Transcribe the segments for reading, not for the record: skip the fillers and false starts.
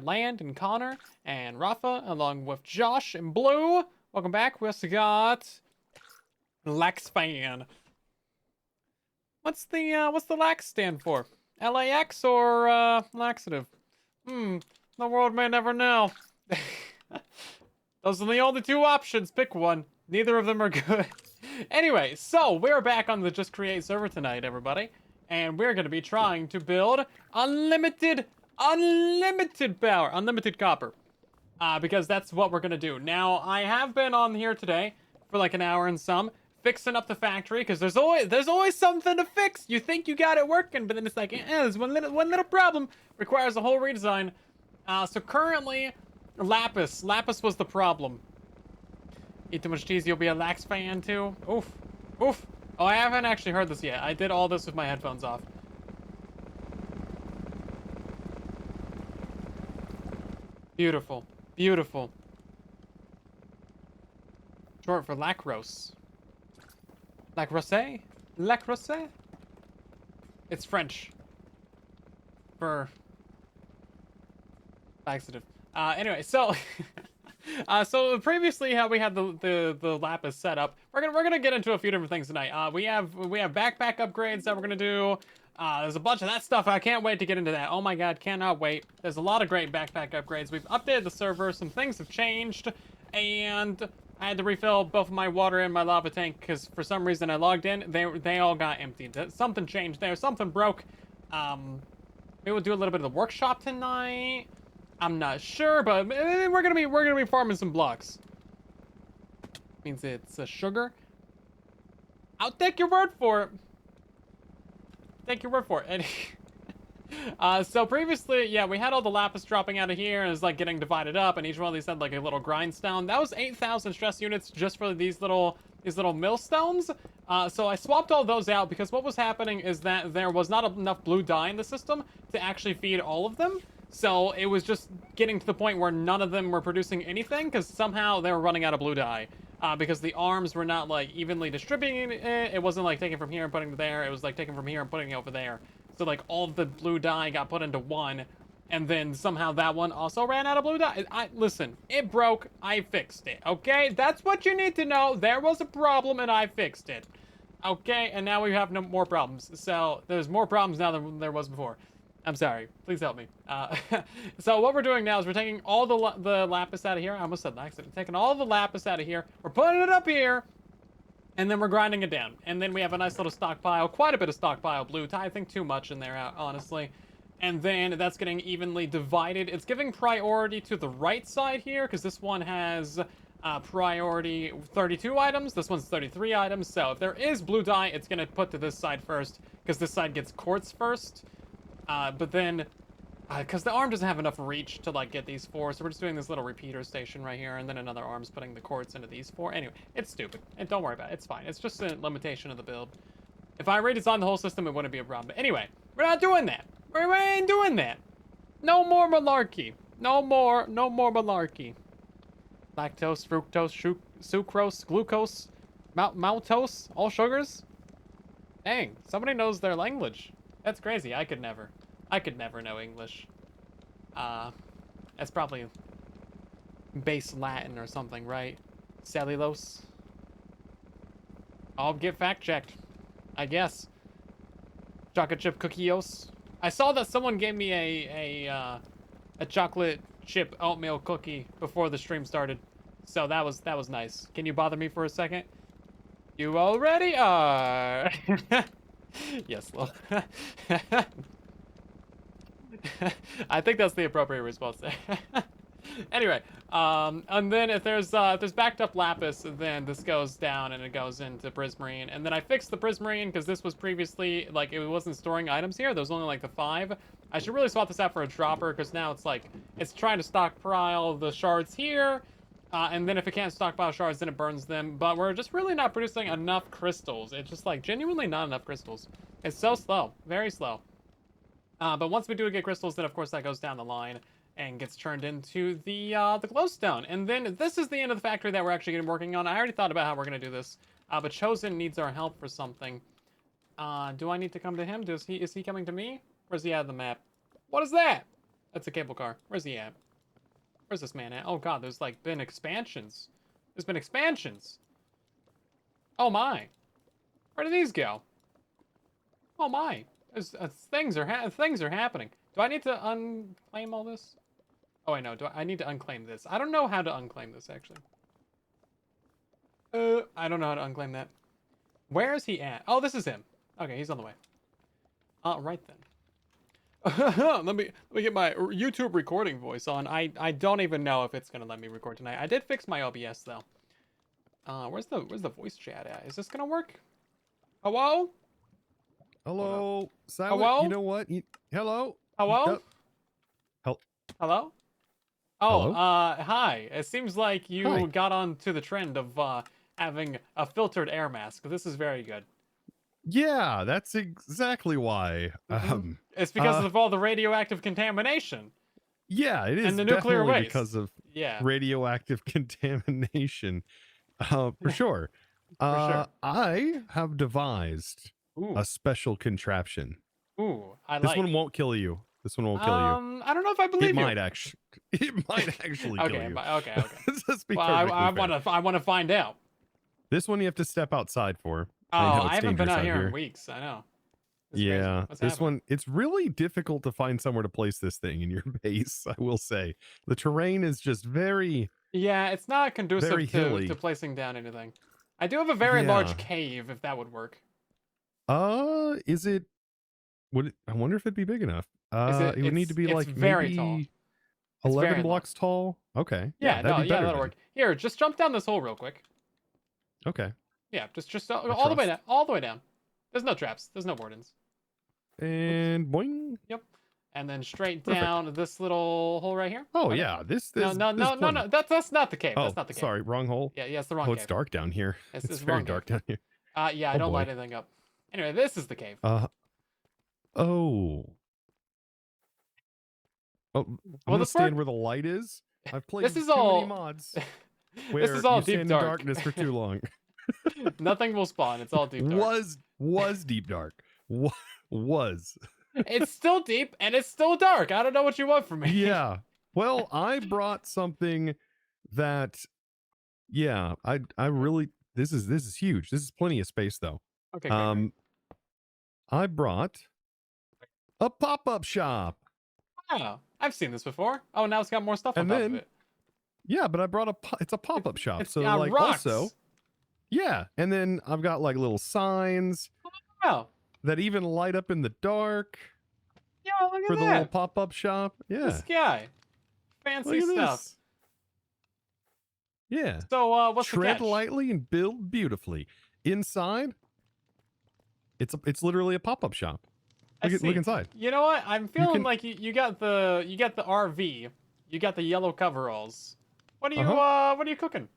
Land and Connor and Rafa, along with Josh and Blue. Welcome back. We also got Lax Fan. What's the lax stand for? LAX or laxative? The world may never know. Those are the only two options. Pick one. Neither of them are good. Anyway, so we're back on the Just Create server tonight, everybody. And we're going to be trying to build unlimited power, unlimited copper. Because that's what we're going to do. Now, I have been on here today for like an hour and some, fixing up the factory, because there's always something to fix. You think you got it working, but then it's like, there's one little problem. Requires a whole redesign. So currently, Lapis was the problem. Eat too much cheese, you'll be a lax fan too. Oof. Oof. Oh, I haven't actually heard this yet. I did all this with my headphones off. Beautiful. Beautiful. Short for lacrose. Lacrose? Lacrose? It's French. For laxative. Anyway, so so previously how we had the lapis set up. We're gonna get into a few different things tonight. We have backpack upgrades that we're gonna do. There's a bunch of that stuff. I can't wait to get into that. Oh my god, cannot wait. There's a lot of great backpack upgrades. We've updated the server. Some things have changed, and I had to refill both my water and my lava tank because for some reason I logged in. They all got emptied. Something changed there. Something broke. Maybe we'll do a little bit of the workshop tonight. I'm not sure, but we're gonna be farming some blocks. Means it's sugar. I'll take your word for it. Take your word for it. So previously, yeah, we had all the lapis dropping out of here, and it's like getting divided up, and each one of these had like a little grindstone. That was 8,000 stress units just for these little millstones. So I swapped all those out because what was happening is that there was not enough blue dye in the system to actually feed all of them. So it was just getting to the point where none of them were producing anything because somehow they were running out of blue dye. Because the arms were not like evenly distributing it. It wasn't like taking from here and putting it there. It was like taking from here and putting it over there. So like all of the blue dye got put into one, and then somehow that one also ran out of blue dye. Listen, it broke. I fixed it. Okay, that's what you need to know. There was a problem, and I fixed it. Okay, and now we have no more problems. So there's more problems now than there was before. I'm sorry. Please help me. So what we're doing now is we're taking all the lapis out of here. I almost said laxative. Taking all the lapis out of here. We're putting it up here. And then we're grinding it down. And then we have a nice little stockpile. Quite a bit of stockpile blue dye. I think too much in there, honestly. And then that's getting evenly divided. It's giving priority to the right side here. Because this one has priority 32 items. This one's 33 items. So if there is blue dye, it's going to put to this side first. Because this side gets quartz first. But then, because the arm doesn't have enough reach to, like, get these four, so we're just doing this little repeater station right here, and then another arm's putting the quartz into these four. Anyway, it's stupid. And don't worry about it. It's fine. It's just a limitation of the build. If I redesigned the whole system, it wouldn't be a problem. But anyway, we're not doing that. We ain't doing that. No more malarkey. No more malarkey. Lactose, fructose, sucrose, glucose, maltose, all sugars. Dang, somebody knows their language. That's crazy. I could never know English. That's probably base Latin or something, right? Cellulose. I'll get fact checked, I guess. Chocolate chip cookies. I saw that someone gave me a chocolate chip oatmeal cookie before the stream started, so that was nice. Can you bother me for a second? You already are. Yes, lol. I think that's the appropriate response there. Anyway, and then if there's backed up lapis, then this goes down and it goes into prismarine. And then I fixed the prismarine because this was previously, like, it wasn't storing items here. There was only like the 5. I should really swap this out for a dropper because now it's like, it's trying to stockpile the shards here. And then if it can't stockpile shards, then it burns them. But we're just really not producing enough crystals. It's just like genuinely not enough crystals. It's so slow, very slow. But once we do get crystals, then of course that goes down the line and gets turned into the glowstone. And then this is the end of the factory that we're actually going to be working on. I already thought about how we're going to do this, but Chosen needs our help for something. Do I need to come to him? Is he coming to me? Or is he out of the map? What is that? That's a cable car. Where's he at? Where's this man at? Oh god, there's like been expansions. There's been expansions. Oh my. Where do these go? Oh my. Things are happening. Do I need to unclaim all this? Oh wait, no. I need to unclaim this? I don't know how to unclaim this actually. I don't know how to unclaim that. Where is he at? Oh, this is him. Okay, he's on the way. Right then. let me get my YouTube recording voice on. I don't even know if it's gonna let me record tonight. I did fix my OBS though. Where's the voice chat at? Is this gonna work? Hello? Hello, Silent. Hello? You know what? Hello. Hello? Hello? Oh, Hello? hi. It seems like you Hi. got onto the trend of having a filtered air mask. This is very good. Yeah, that's exactly why. It's because of all the radioactive contamination. Yeah, it is And the nuclear definitely waste. because of Yeah. radioactive contamination. For sure. For sure. I have devised Ooh. a special contraption. Ooh, This one won't kill you. This one won't kill you. I don't know if I believe It you. might actually. It might actually kill you. Okay. Let's be Well, I want to find out. This one you have to step outside for. Oh, I know it's I haven't been dangerous out here in weeks. I know. It's crazy. Yeah, What's this happening? one, it's really difficult to find somewhere to place this thing in your base, I will say. The terrain is just very, Yeah, it's not very conducive hilly. to placing down anything. I do have a very large Yeah. cave, if that would work. Is it, I wonder if it'd be big enough. It would need to be it's like very tall. maybe It's 11 very blocks tall. Okay. Yeah, that'd be better that'll then. work. Here, just jump down this hole real quick. Okay. Yeah, just all the way down. All the way down. There's no traps. There's no wardens. And boing. Yep. And then straight Perfect. down this little hole right here. Oh, okay. yeah. This No. That's not the cave. Oh, That's not the cave. sorry. Wrong hole. Yeah, it's the wrong Oh, cave. it's dark down here. It's very wrong dark cave. down here. Yeah, I don't light anything up. Anyway, this is the cave. Oh. I'm gonna stand where the light is. I've played too many mods. This is all you deep stand dark. in darkness for too long. Nothing will spawn. It's all deep dark. Was deep dark. Was. It's still deep and it's still dark. I don't know what you want from me. Yeah. Well, I brought something that, yeah, I really, this is huge. This is plenty of space though. Okay. Great. I brought a pop-up shop. Oh, I've seen this before. Oh, now it's got more stuff on And top then, of it. Yeah, but I brought it's a pop-up shop. It's So got like rocks. also, yeah, and then I've got like little signs that even light up in the dark. Yeah, look at for that. the little pop-up shop. Yeah. This guy. Fancy stuff. This. Yeah. So what's Tread the catch? lightly and build beautifully. Inside, it's literally a pop-up shop. Look inside. You know what? I'm feeling like you got the RV. You got the yellow coveralls. What are you cooking?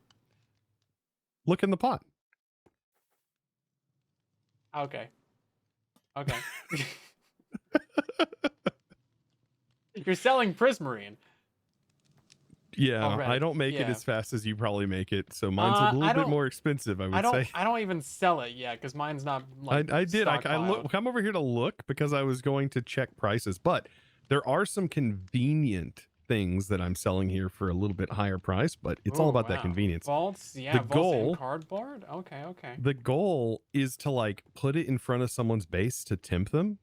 Look in the pot. Okay. You're selling prismarine. Yeah, already. I don't make it as fast as you probably make it, so mine's a little bit more expensive, I would say. I don't even sell it yet because mine's not like I did. I come over here to look because I was going to check prices, but there are some convenient things that I'm selling here for a little bit higher price, but it's all about that convenience. Vaults, yeah, the goal, cardboard. Okay. The goal is to like put it in front of someone's base to tempt them.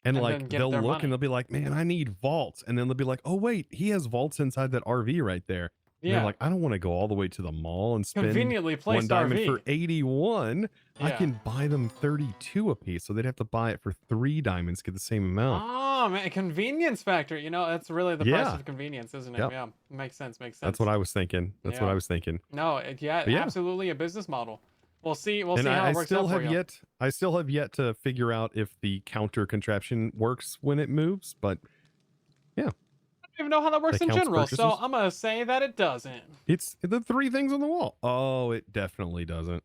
And like they'll look and they'll be like, man, I need vaults. And then they'll be like, oh wait, he has vaults inside that RV right there. Yeah. And they're like, I don't want to go all the way to the mall and spend conveniently placed 1 diamond RV. for 81. Yeah. I can buy them 32 a piece. So they'd have to buy it for 3 diamonds to get the same amount. Oh man, convenience factor. You know, that's really the price of convenience, isn't it? Yep. Yeah. Makes sense. That's what I was thinking. That's what I was thinking. No, absolutely a business model. We'll see how it works out for you. I still have yet to figure out if the counter contraption works when it moves, but yeah. I don't even know how that works in general, purchases. so I'm gonna say that it doesn't. It's the 3 things on the wall. Oh, it definitely doesn't.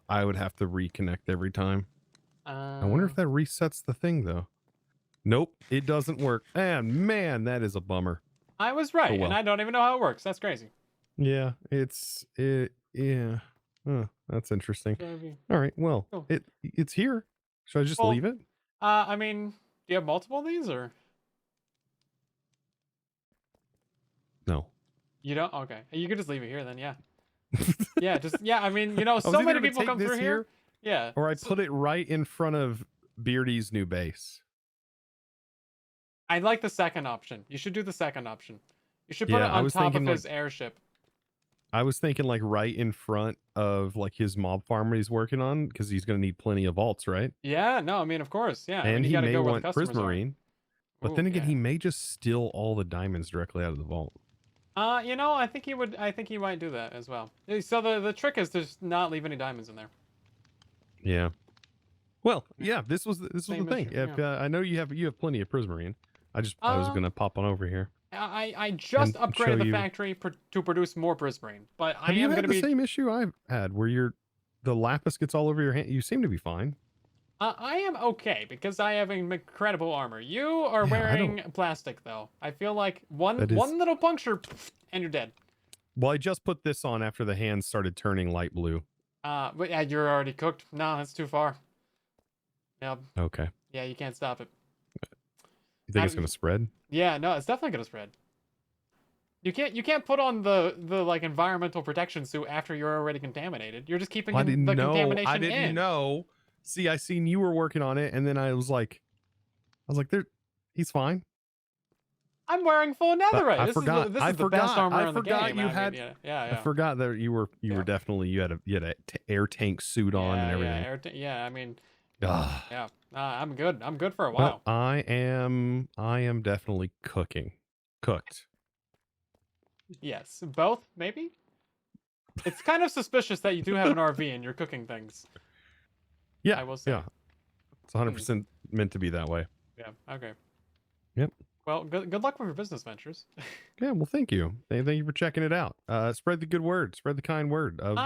I would have to reconnect every time. I wonder if that resets the thing though. Nope, it doesn't work. And man, that is a bummer. I was right, and I don't even know how it works. That's crazy. Yeah, yeah. That's interesting. All right, well, it's here. Should I just leave it? I mean, do you have multiple of these or? You don't? Okay. You could just leave it here then, yeah. Yeah, I mean, I was so either many gonna people take come this through here. Yeah. or I put it right in front of Beardy's new base. I like the second option. You should do the second option. You should put it Yeah, I on was top of thinking his like airship. I was thinking like right in front of like his mob farm he's working on because he's gonna need plenty of vaults, right? Yeah, no, I mean, of course, yeah. I mean, And you he got to may go where the want customers are. Prismarine, but Ooh, then again, yeah. he may just steal all the diamonds directly out of the vault. You know, I think he would. I think he might do that as well. So the trick is to just not leave any diamonds in there. Yeah. Well, Yeah. yeah. This was the Same thing. issue. If Yeah. I know you have plenty of Prismarine, I was gonna pop on over here I just and show upgraded the you. factory to produce more prismarine, but I Have you am had gonna the be. same issue I've had where the lapis gets all over your hand? You seem to be fine. I am okay because I have incredible armor. You are Yeah, I don't. wearing plastic though. I feel like one That is. one little puncture, and you're dead. Well, I just put this on after the hands started turning light blue. But yeah, you're already cooked. No, that's too far. Yep. Okay. Yeah, you can't stop it. You think it's gonna spread? Yeah, no, it's definitely gonna spread. You can't put on the like environmental protection suit after you're already contaminated. You're just keeping Well, I didn't the know. contamination I didn't in. know. See, I seen you were working on it, and then I was like, there. He's fine. I'm wearing full netherite. I forgot. This is the best armor in the game. You I had. mean, yeah. I forgot that you were definitely you had a air tank suit on and everything. Yeah. I mean, Ugh. yeah. I'm good. I'm good for a while. But I am definitely cooked. Yes, both maybe. It's kind of suspicious that you do have an RV and you're cooking things. Yeah, I will say. Yeah, it's 100% meant to be that way. Yeah. Okay. Yep. Well, good luck with your business ventures. Yeah. Well, thank you. Thank you for checking it out. Spread the good word. Spread the kind word of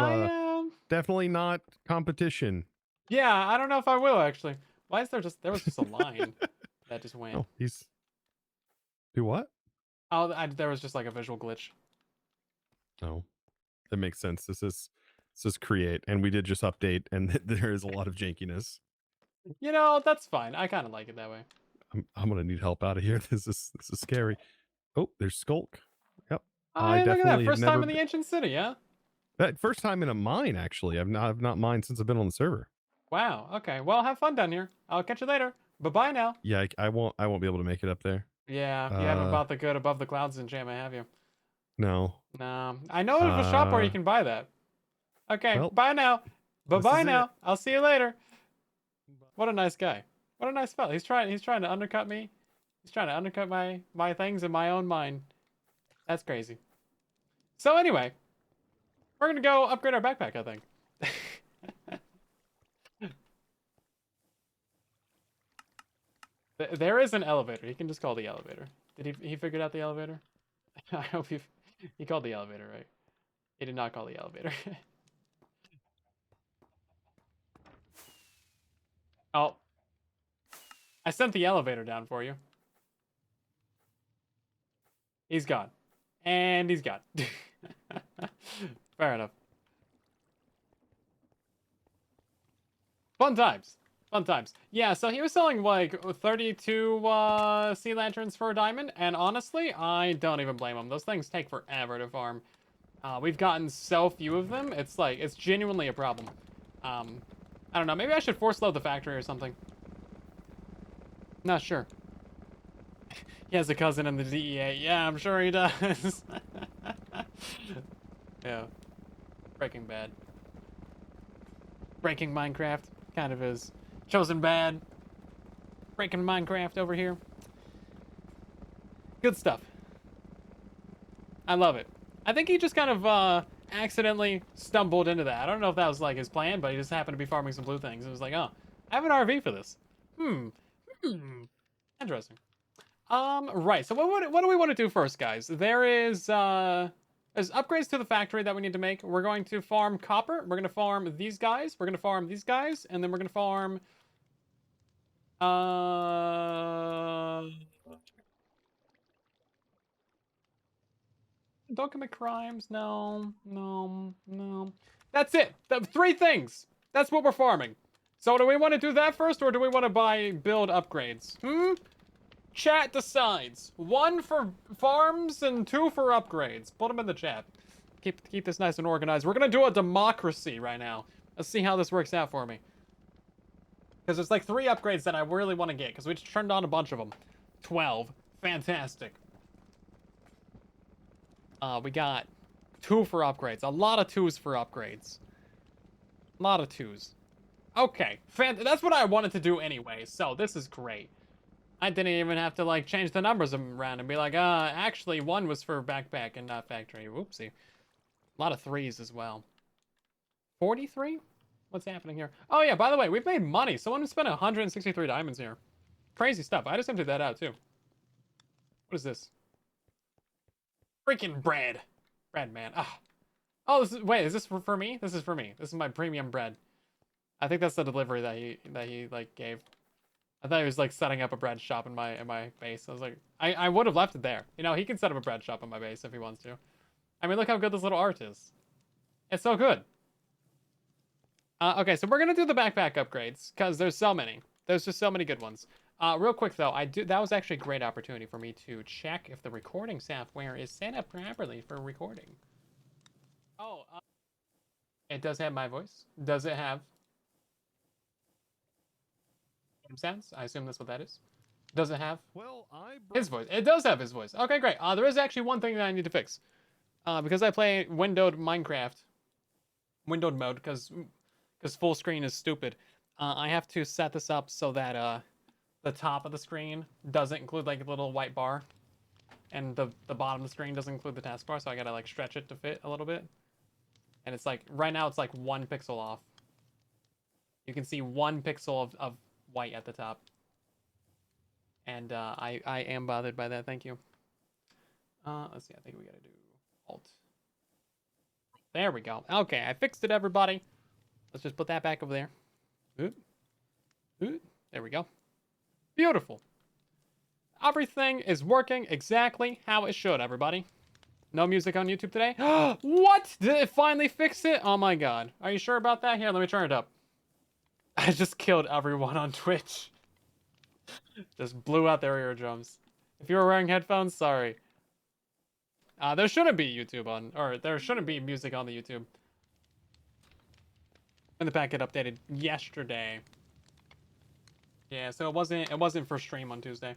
definitely not competition. Yeah, I don't know if I will actually. Why is there was just a line that just went? Oh, do what? Oh, there was just like a visual glitch. Oh, that makes sense. This is create, and we did just update, and there is a lot of jankiness. You know, that's fine. I kind of like it that way. I'm gonna need help out of here. This is scary. Oh, there's Skulk. Yep. I look at that. First time in the ancient city, yeah. That first time in a mine, actually. I've not mined since I've been on the server. Wow. Okay. Well, have fun down here. I'll catch you later. Bye-bye now. Yeah, I won't be able to make it up there. Yeah, you haven't bought the good above the clouds enchantment, have you? No. No. I know there's a shop where you can buy that. Okay. Well, bye now. Bye-bye now. I'll see you later. What a nice guy. What a nice fella. He's trying to undercut me. He's trying to undercut my things in my own mind. That's crazy. So anyway, we're gonna go upgrade our backpack, I think. There is an elevator. You can just call the elevator. Did he figured out the elevator? I hope he called the elevator, right? He did not call the elevator. Oh. I sent the elevator down for you. He's gone. And he's gone. Fair enough. Fun times. Fun times. Yeah, so he was selling like 32 sea lanterns for a diamond, and honestly, I don't even blame him. Those things take forever to farm. We've gotten so few of them, it's genuinely a problem. I don't know, maybe I should force load the factory or something. Not sure. He has a cousin in the DEA. Yeah, I'm sure he does. Yeah. Breaking Bad. Breaking Minecraft kind of is. Chosen Bad. Breaking Minecraft over here. Good stuff. I love it. I think he just kind of accidentally stumbled into that. I don't know if that was like his plan, but he just happened to be farming some blue things. It was like, oh, I have an RV for this. Interesting. Right. So what do we want to do first, guys? There's upgrades to the factory that we need to make. We're going to farm copper. We're going to farm these guys. We're going to farm these guys, and then we're going to farm don't commit crimes. No. That's it. The 3 things. That's what we're farming. So do we want to do that first, or do we want to build upgrades? Chat decides. 1 for farms and 2 for upgrades. Put them in the chat. Keep this nice and organized. We're gonna do a democracy right now. Let's see how this works out for me. Because there's like 3 upgrades that I really want to get. Because we just turned on a bunch of them. 12. Fantastic. We got 2 for upgrades. A lot of 2s for upgrades. A lot of 2s. Okay. That's what I wanted to do anyway. So this is great. I didn't even have to like change the numbers around and be like, actually 1 was for backpack and not factory. Whoopsie. A lot of 3s as well. 43? What's happening here? Oh yeah, by the way, we've made money. Someone spent 163 diamonds here. Crazy stuff. I just emptied that out too. What is this? Freaking bread. Bread, man. Ah. Oh, wait, is this for me? This is for me. This is my premium bread. I think that's the delivery that he like gave. I thought he was like setting up a bread shop in my base. I was like, I would have left it there. You know, he can set up a bread shop in my base if he wants to. I mean, look how good this little art is. It's so good. Okay, so we're gonna do the backpack upgrades because there's so many. There's just so many good ones. Real quick though, that was actually a great opportunity for me to check if the recording software is set up properly for recording. Oh, it does have my voice. Does it have sounds? I assume that's what that is. Does it have his voice? It does have his voice. Okay, great. There is actually one thing that I need to fix. Because I play windowed Minecraft, windowed mode, because full screen is stupid. I have to set this up so that the top of the screen doesn't include like a little white bar, and the bottom of the screen doesn't include the taskbar. So I gotta like stretch it to fit a little bit. And it's like right now it's like 1 pixel off. You can see 1 pixel of white at the top. And I am bothered by that. Thank you. Let's see. I think we gotta do Alt. There we go. Okay, I fixed it, everybody. Let's just put that back over there. Ooh. Ooh. There we go. Beautiful. Everything is working exactly how it should, everybody. No music on YouTube today? What? Did it finally fix it? Oh my god. Are you sure about that? Here, let me turn it up. I just killed everyone on Twitch. Just blew out their eardrums. If you were wearing headphones, sorry. There shouldn't be YouTube on, or there shouldn't be music on the YouTube. And the packet updated yesterday. Yeah, so it wasn't for stream on Tuesday.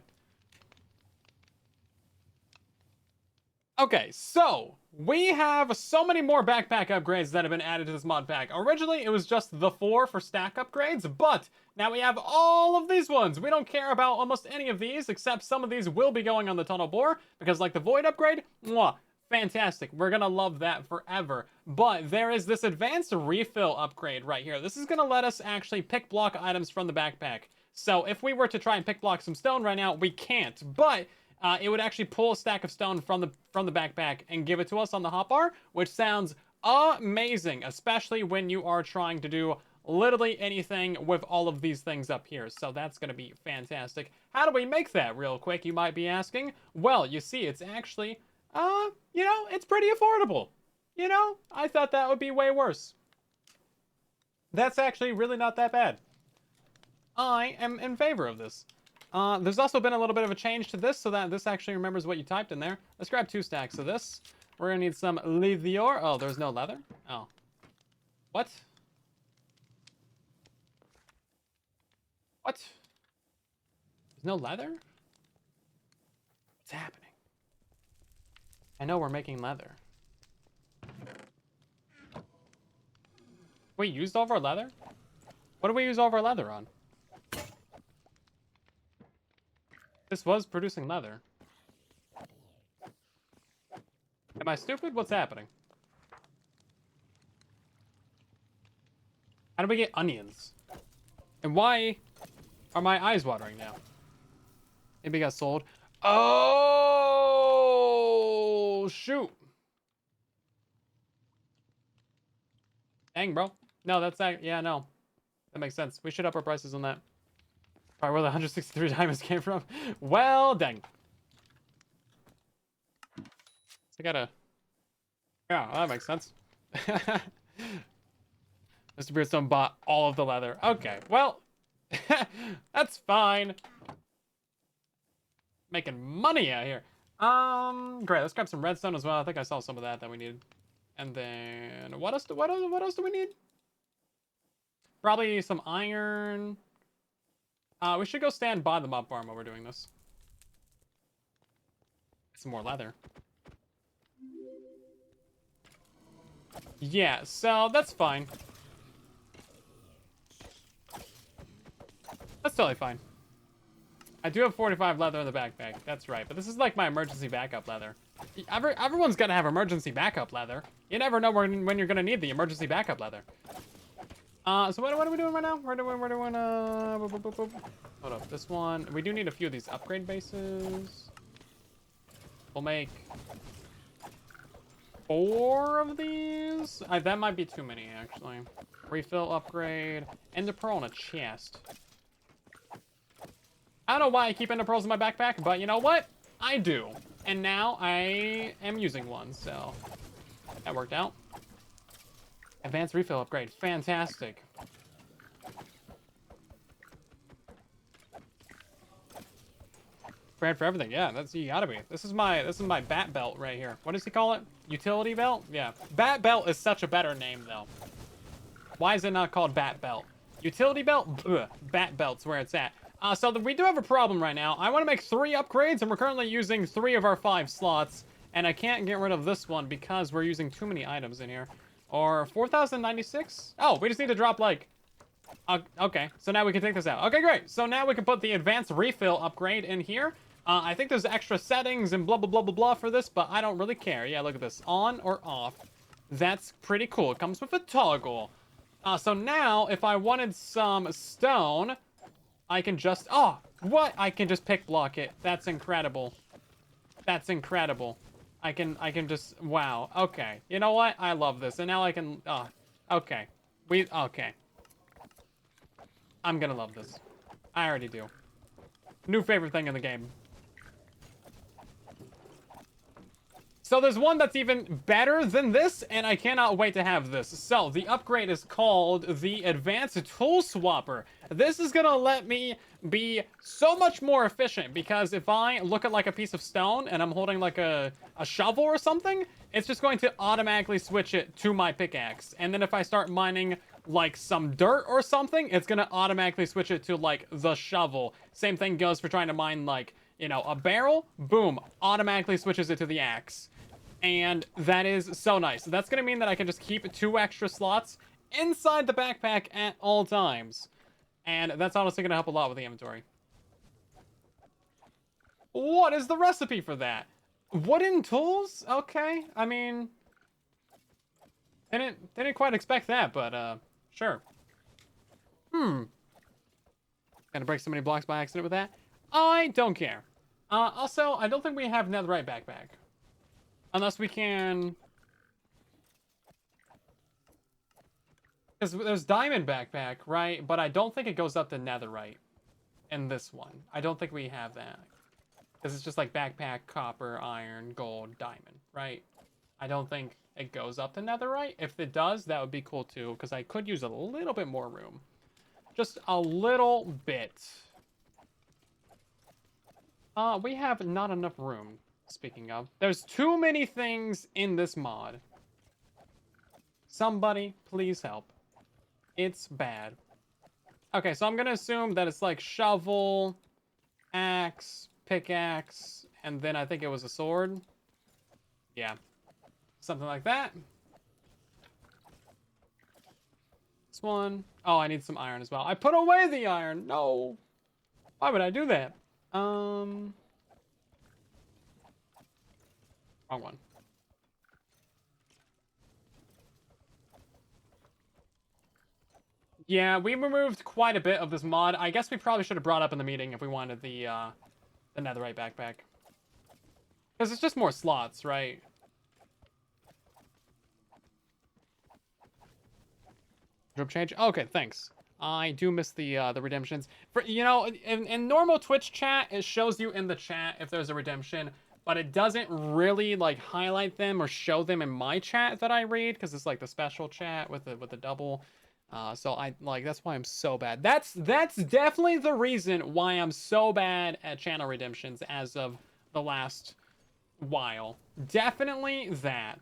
Okay, so we have so many more backpack upgrades that have been added to this mod pack. Originally, it was just the 4 for stack upgrades, but now we have all of these ones. We don't care about almost any of these, except some of these will be going on the tunnel bore, because like the void upgrade, mwah, fantastic. We're gonna love that forever. But there is this advanced refill upgrade right here. This is gonna let us actually pick block items from the backpack. So if we were to try and pick block some stone right now, we can't, but it would actually pull a stack of stone from the backpack and give it to us on the hotbar, which sounds amazing, especially when you are trying to do literally anything with all of these things up here. So that's going to be fantastic. How do we make that real quick, you might be asking? Well, you see, it's actually, you know, it's pretty affordable. You know, I thought that would be way worse. That's actually really not that bad. I am in favor of this. There's also been a little bit of a change to this so that this actually remembers what you typed in there. Let's grab 2 stacks of this. We're gonna need some leather. Oh, there's no leather? Oh. What? What? There's no leather? What's happening? I know we're making leather. We used all of our leather? What do we use all of our leather on? This was producing leather. Am I stupid? What's happening? How do we get onions? And why are my eyes watering now? Maybe it got sold. Oh, shoot. Dang, bro. No, that's not, yeah, no. That makes sense. We should up our prices on that. All right, where the 163 diamonds came from. Well, dang. So I gotta... Yeah, well, that makes sense. Mr. Beardstone bought all of the leather. Okay, well, that's fine. Making money out here. Great. Let's grab some redstone as well. I think I saw some of that we needed. And then what else do we need? Probably some iron. We should go stand by the mob farm while we're doing this. Some more leather. Yeah, so that's fine. That's totally fine. I do have 45 leather in the backpack. That's right. But this is like my emergency backup leather. Everyone's gonna have emergency backup leather. You never know when you're gonna need the emergency backup leather. So what are we doing right now? We're doing, boop, boop, boop. Hold up, this one. We do need a few of these upgrade bases. We'll make 4 of these. That might be too many, actually. Refill, upgrade, ender pearl, and a chest. I don't know why I keep ender pearls in my backpack, but you know what? I do. And now I am using one, so that worked out. Advanced refill upgrade. Fantastic. Prepared for everything. Yeah, that's you gotta be. This is my bat belt right here. What does he call it? Utility belt? Yeah. Bat belt is such a better name though. Why is it not called bat belt? Utility belt? Ugh. Bat belt's where it's at. So we do have a problem right now. I want to make 3 upgrades, and we're currently using 3 of our 5 slots, and I can't get rid of this one because we're using too many items in here. Or 4,096? Oh, we just need to drop like... okay, so now we can take this out. Okay, great. So now we can put the advanced refill upgrade in here. I think there's extra settings and blah, blah, blah, blah, blah for this, but I don't really care. Yeah, look at this. On or off. That's pretty cool. It comes with a toggle. So now, if I wanted some stone... I can just... Oh, what? I can just pick block it. That's incredible. That's incredible. I can just... Wow. Okay. You know what? I love this. And now I can... Oh, okay. Okay. I'm gonna love this. I already do. New favorite thing in the game. So there's one that's even better than this, and I cannot wait to have this. So the upgrade is called the Advanced Tool Swapper. This is gonna let me be so much more efficient, because if I look at like a piece of stone and I'm holding like a shovel or something, it's just going to automatically switch it to my pickaxe. And then if I start mining like some dirt or something, it's gonna automatically switch it to like the shovel. Same thing goes for trying to mine like, you know, a barrel. Boom, automatically switches it to the axe. And that is so nice. That's going to mean that I can just keep 2 extra slots inside the backpack at all times. And that's honestly going to help a lot with the inventory. What is the recipe for that? Wooden tools? Okay. I mean, didn't quite expect that, but sure. Gonna break so many blocks by accident with that? I don't care. Also, I don't think we have netherite backpack. Unless we can... Because there's diamond backpack, right? But I don't think it goes up to netherite in this one. I don't think we have that. Because it's just like backpack, copper, iron, gold, diamond, right? I don't think it goes up to netherite. If it does, that would be cool too, because I could use a little bit more room. Just a little bit. We have not enough room. Speaking of, there's too many things in this mod. Somebody, please help. It's bad. Okay, so I'm gonna assume that it's like shovel, axe, pickaxe, and then I think it was a sword. Yeah, something like that. This one. Oh, I need some iron as well. I put away the iron. No. Why would I do that? Wrong one. Yeah, we removed quite a bit of this mod. I guess we probably should have brought up in the meeting if we wanted the netherite backpack. Because it's just more slots, right? Drip change? Okay, thanks. I do miss the redemptions. For, you know, in normal Twitch chat, it shows you in the chat if there's a redemption, but it doesn't really like highlight them or show them in my chat that I read, because it's like the special chat with the double So that's why I'm so bad. That's definitely the reason why I'm so bad at channel redemptions as of the last while. Definitely that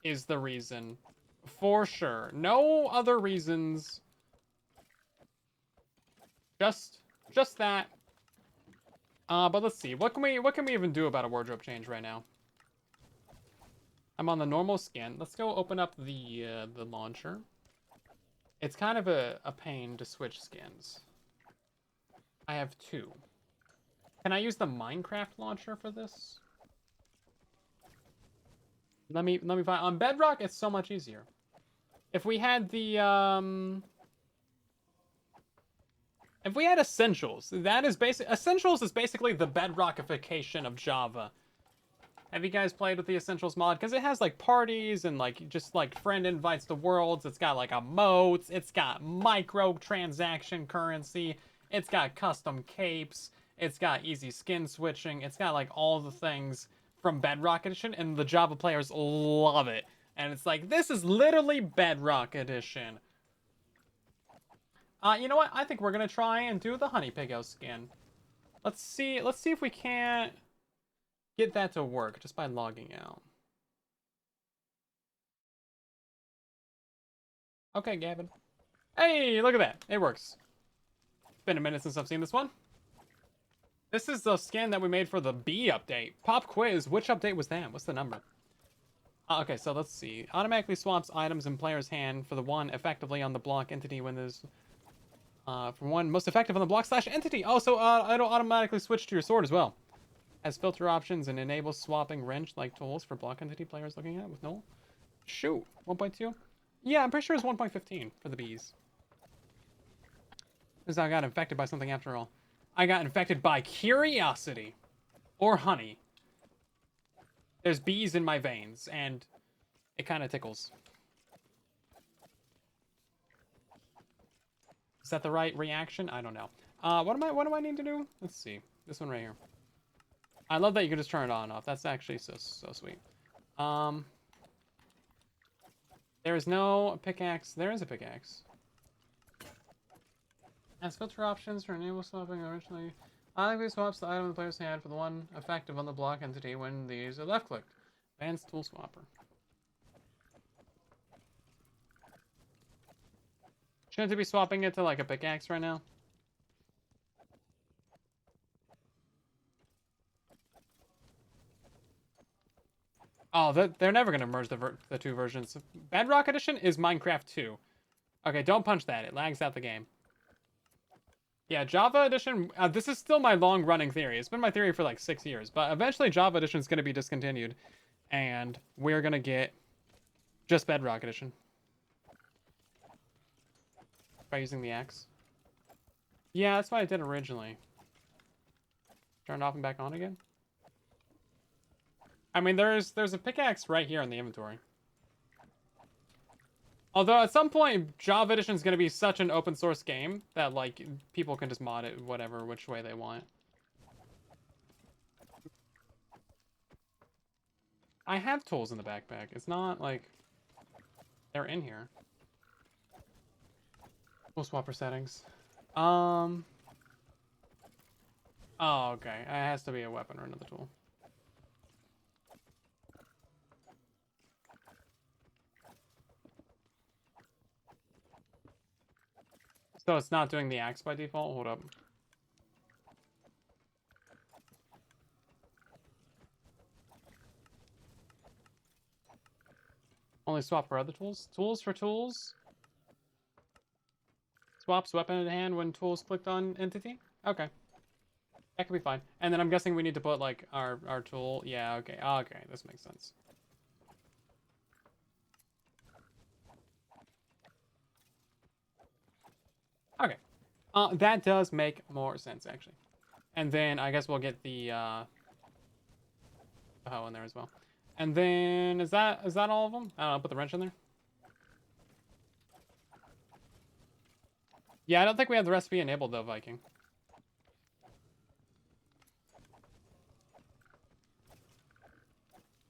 is the reason, for sure. No other reasons. Just that. But let's see. What can we even do about a wardrobe change right now? I'm on the normal skin. Let's go open up the launcher. It's kind of a pain to switch skins. I have two. Can I use the Minecraft launcher for this? Let me find on Bedrock. It's so much easier. If we had the if we had Essentials, that is Essentials is basically the bedrockification of Java. Have you guys played with the Essentials mod? Because it has like parties and like just like friend invites to worlds. It's got like emotes. It's got micro transaction currency. It's got custom capes. It's got easy skin switching. It's got like all the things from Bedrock Edition, and the Java players love it. And it's like, this is literally Bedrock Edition. You know what? I think we're gonna try and do the Honey Piggo skin. Let's see if we can't get that to work just by logging out. Okay, Gavin. Hey, look at that. It works. It's been a minute since I've seen this one. This is the skin that we made for the B update. Pop quiz. Which update was that? What's the number? Okay, so let's see. Automatically swaps items in player's hand for the one effectively on the block entity when there's for one most effective on the block / entity. Oh, so it'll automatically switch to your sword as well. Has filter options and enables swapping wrench-like tools for block entity players looking at with Null. Shoot, 1.2? Yeah, I'm pretty sure it's 1.15 for the bees. Because I got infected by something after all. I got infected by curiosity. Or honey. There's bees in my veins, and it kind of tickles. Is that the right reaction? I don't know. What do I need to do? Let's see. This one right here. I love that you can just turn it on and off. That's actually so sweet. There is no pickaxe. There is a pickaxe. As filter options for enable swapping originally. Automatically swaps the item in the player's hand for the one effective on the block entity when these are left clicked. Advanced tool swapper. Shouldn't it be swapping it to like a pickaxe right now? Oh, they're never gonna merge the two versions. Bedrock Edition is Minecraft 2. Okay, don't punch that. It lags out the game. Yeah, Java Edition, this is still my long-running theory. It's been my theory for like 6 years, but eventually Java Edition is going to be discontinued, and we're going to get just Bedrock Edition. By using the axe. Yeah, that's what I did originally. Turn it off and back on again. I mean, there's a pickaxe right here in the inventory. Although at some point, Java Edition is going to be such an open source game that like people can just mod it whatever which way they want. I have tools in the backpack. It's not like they're in here. Tool swapper settings. Oh, okay. It has to be a weapon or another tool. So it's not doing the axe by default? Hold up. Only swap for other tools? Tools for tools? Swaps weapon in hand when tools clicked on entity? Okay. That could be fine. And then I'm guessing we need to put like our tool. Yeah, okay. Okay, this makes sense. Okay. That does make more sense, actually. And then I guess we'll get the hoe in there as well. And then is that all of them? I don't know, put the wrench in there. Yeah, I don't think we have the recipe enabled though, Viking.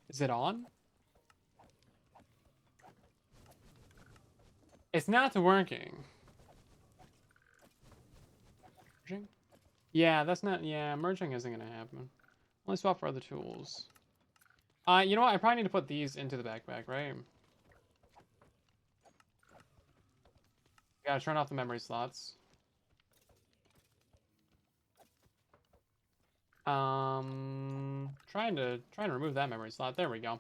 Is it on? It's not working. Merging? Yeah, that's not... Yeah, merging isn't gonna happen. Only swap for other tools. You know what? I probably need to put these into the backpack, right? Gotta turn off the memory slots. Trying to remove that memory slot. There we go.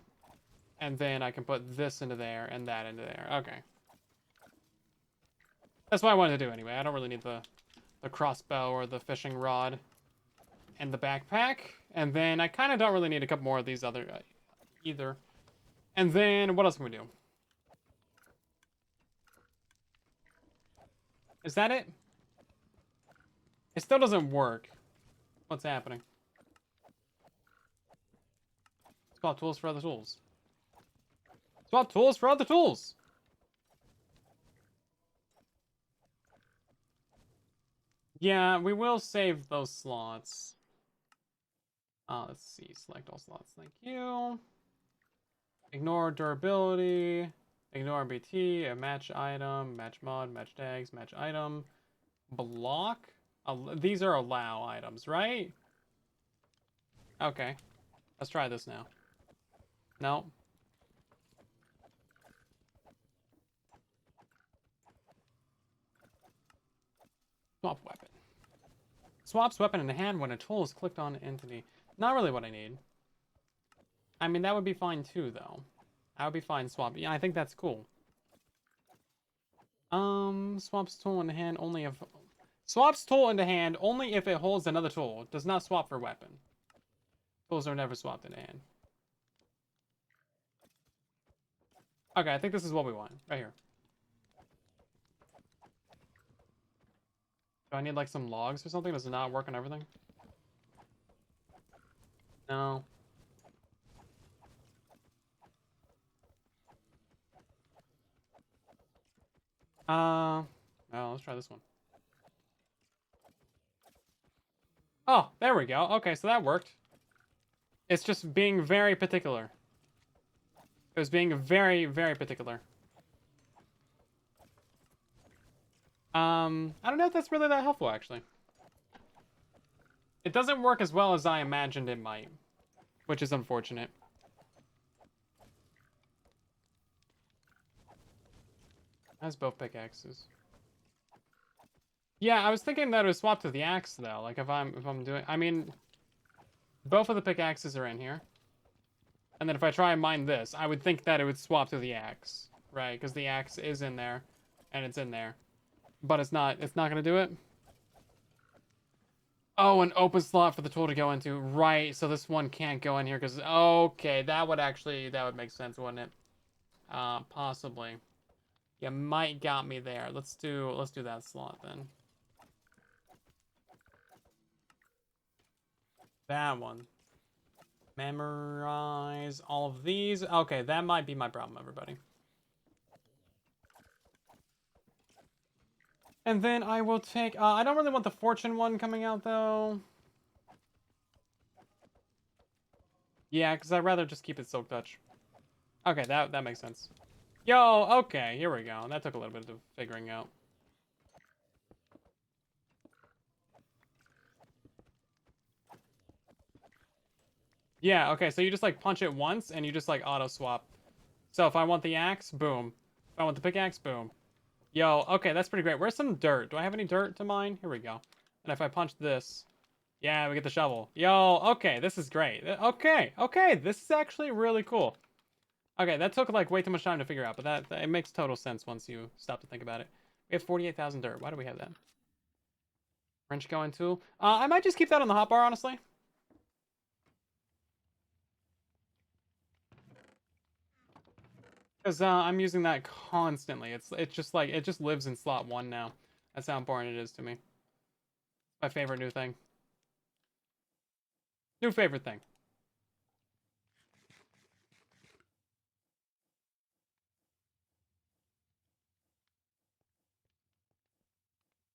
And then I can put this into there and that into there. Okay. That's what I wanted to do anyway. I don't really need the crossbow or the fishing rod and the backpack. And then I kind of don't really need a couple more of these other either. And then what else can we do? Is that it? It still doesn't work. What's happening? Swap tools for other tools. Swap tools for other tools. Yeah, we will save those slots. Let's see. Select all slots. Thank you. Ignore durability. Ignore BT. A match item. Match mod. Match tags. Match item. Block. These are allow items, right? Okay. Let's try this now. No. Swap weapon. Swaps weapon in hand when a tool is clicked on entity. Not really what I need. I mean, that would be fine too, though. I would be fine swap. Yeah, I think that's cool. Swaps tool in hand only if... Swaps tool into hand only if it holds another tool. Does not swap for weapon. Tools are never swapped into hand. Okay, I think this is what we want. Right here. Do I need, like, some logs or something? Does it not work on everything? No. Oh, let's try this one. Oh, there we go. Okay, so that worked. It's just being very particular. It was being very, very particular. I don't know if that's really that helpful, actually. It doesn't work as well as I imagined it might, which is unfortunate. Has both pickaxes. Yeah, I was thinking that it would swap to the axe though. Like if I'm doing, I mean, both of the pickaxes are in here. And then if I try and mine this, I would think that it would swap to the axe, right? Because the axe is in there, and it's in there, but it's not. It's not gonna do it. Oh, an open slot for the tool to go into, right? So this one can't go in here because okay, that would make sense, wouldn't it? Possibly. You might got me there. Let's do that slot then. That one. Memorize all of these. Okay, that might be my problem, everybody. And then I will take... I don't really want the fortune one coming out, though. Yeah, because I'd rather just keep it Silk Touch. Okay, that makes sense. Yo, okay, here we go. That took a little bit of figuring out. Yeah, okay, so you just, like, punch it once, and you just, like, auto-swap. So if I want the axe, boom. If I want the pickaxe, boom. Yo, okay, that's pretty great. Where's some dirt? Do I have any dirt to mine? Here we go. And if I punch this, yeah, we get the shovel. Yo, okay, this is great. Okay, this is actually really cool. Okay, that took, like, way too much time to figure out, but that it makes total sense once you stop to think about it. We have 48,000 dirt. Why do we have that? Wrench going tool. I might just keep that on the hotbar, honestly. Because I'm using that constantly. It's just like, it just lives in slot 1 now. That's how important it is to me. My favorite new thing. New favorite thing.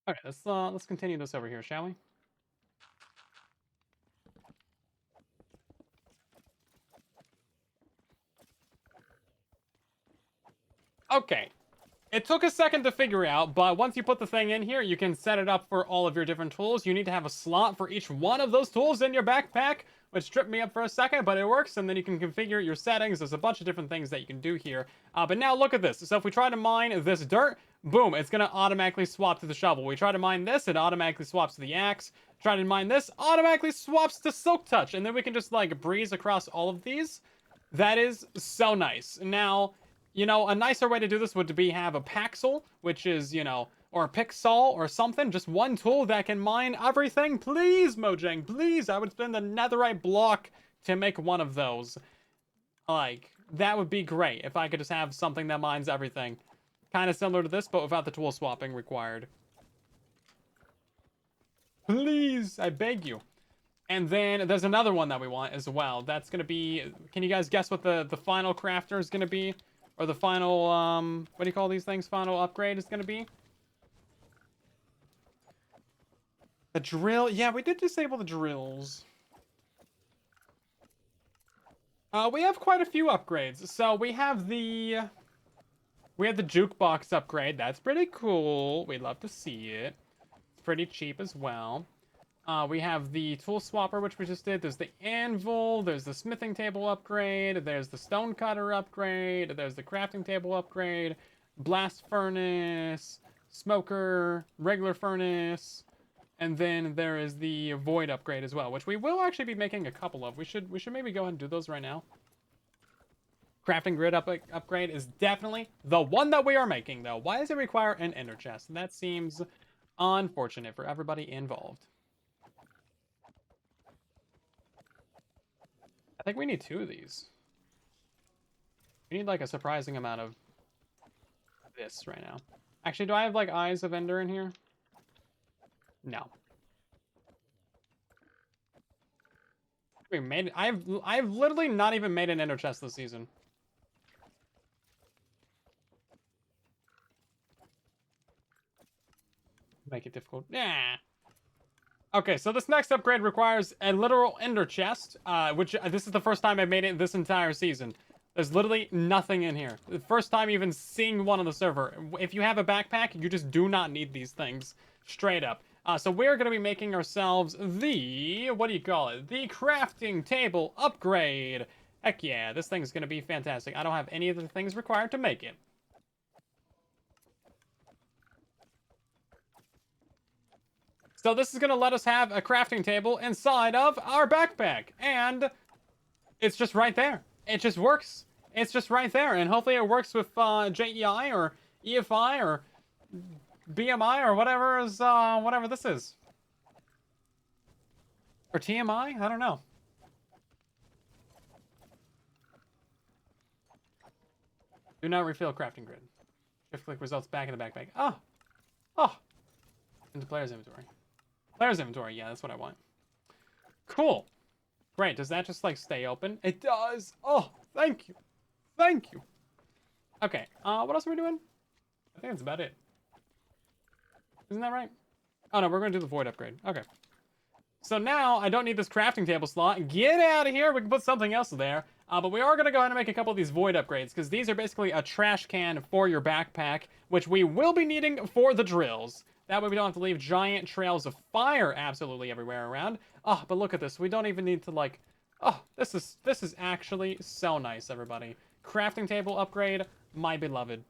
Okay, let's continue this over here, shall we? Okay. It took a second to figure out, but once you put the thing in here, you can set it up for all of your different tools. You need to have a slot for each one of those tools in your backpack, which tripped me up for a second, but it works, and then you can configure your settings. There's a bunch of different things that you can do here. But now look at this. So if we try to mine this dirt, boom, it's going to automatically swap to the shovel. We try to mine this, it automatically swaps to the axe. Try to mine this, automatically swaps to silk touch, and then we can just like breeze across all of these. That is so nice. Now, you know, a nicer way to do this would be have a Paxel, which is, you know, or a Pixel or something. Just one tool that can mine everything. Please, Mojang, please. I would spend the netherite block to make one of those. Like, that would be great if I could just have something that mines everything. Kind of similar to this, but without the tool swapping required. Please, I beg you. And then there's another one that we want as well. That's going to be... Can you guys guess what the final crafter is going to be? Or the final, what do you call these things? Final upgrade is going to be? The drill. Yeah, we did disable the drills. We have quite a few upgrades. So we have the jukebox upgrade. That's pretty cool. We'd love to see it. It's pretty cheap as well. We have the tool swapper, which we just did. There's the anvil. There's the smithing table upgrade. There's the stone cutter upgrade. There's the crafting table upgrade. Blast furnace. Smoker. Regular furnace. And then there is the void upgrade as well, which we will actually be making a couple of. We should maybe go ahead and do those right now. Crafting grid upgrade is definitely the one that we are making, though. Why does it require an ender chest? That seems unfortunate for everybody involved. I think we need 2 of these. We need like a surprising amount of this right now. Actually, do I have like Eyes of Ender in here? No. We made it. I've literally not even made an ender chest this season. Make it difficult. Yeah. Okay, so this next upgrade requires a literal ender chest, which this is the first time I've made it this entire season. There's literally nothing in here. The first time even seeing one on the server. If you have a backpack, you just do not need these things. Straight up. So we're going to be making ourselves the, what do you call it? The crafting table upgrade. Heck yeah, this thing's going to be fantastic. I don't have any of the things required to make it. So this is going to let us have a crafting table inside of our backpack. And it's just right there. It just works. It's just right there. And hopefully it works with JEI or EFI or BMI or whatever is whatever this is. Or TMI? I don't know. Do not refill crafting grid. Shift click results back in the backpack. Oh. Oh. Into player's inventory. Player's inventory, yeah, that's what I want. Cool. Great, does that just, like, stay open? It does! Oh, thank you. Thank you. Okay, what else are we doing? I think that's about it. Isn't that right? Oh, no, we're going to do the void upgrade. Okay. So now, I don't need this crafting table slot. Get out of here! We can put something else there. But we are going to go ahead and make a couple of these void upgrades, because these are basically a trash can for your backpack, which we will be needing for the drills. That way we don't have to leave giant trails of fire absolutely everywhere around. Oh, but look at this. We don't even need to, like... Oh, this is actually so nice, everybody. Crafting table upgrade, my beloved.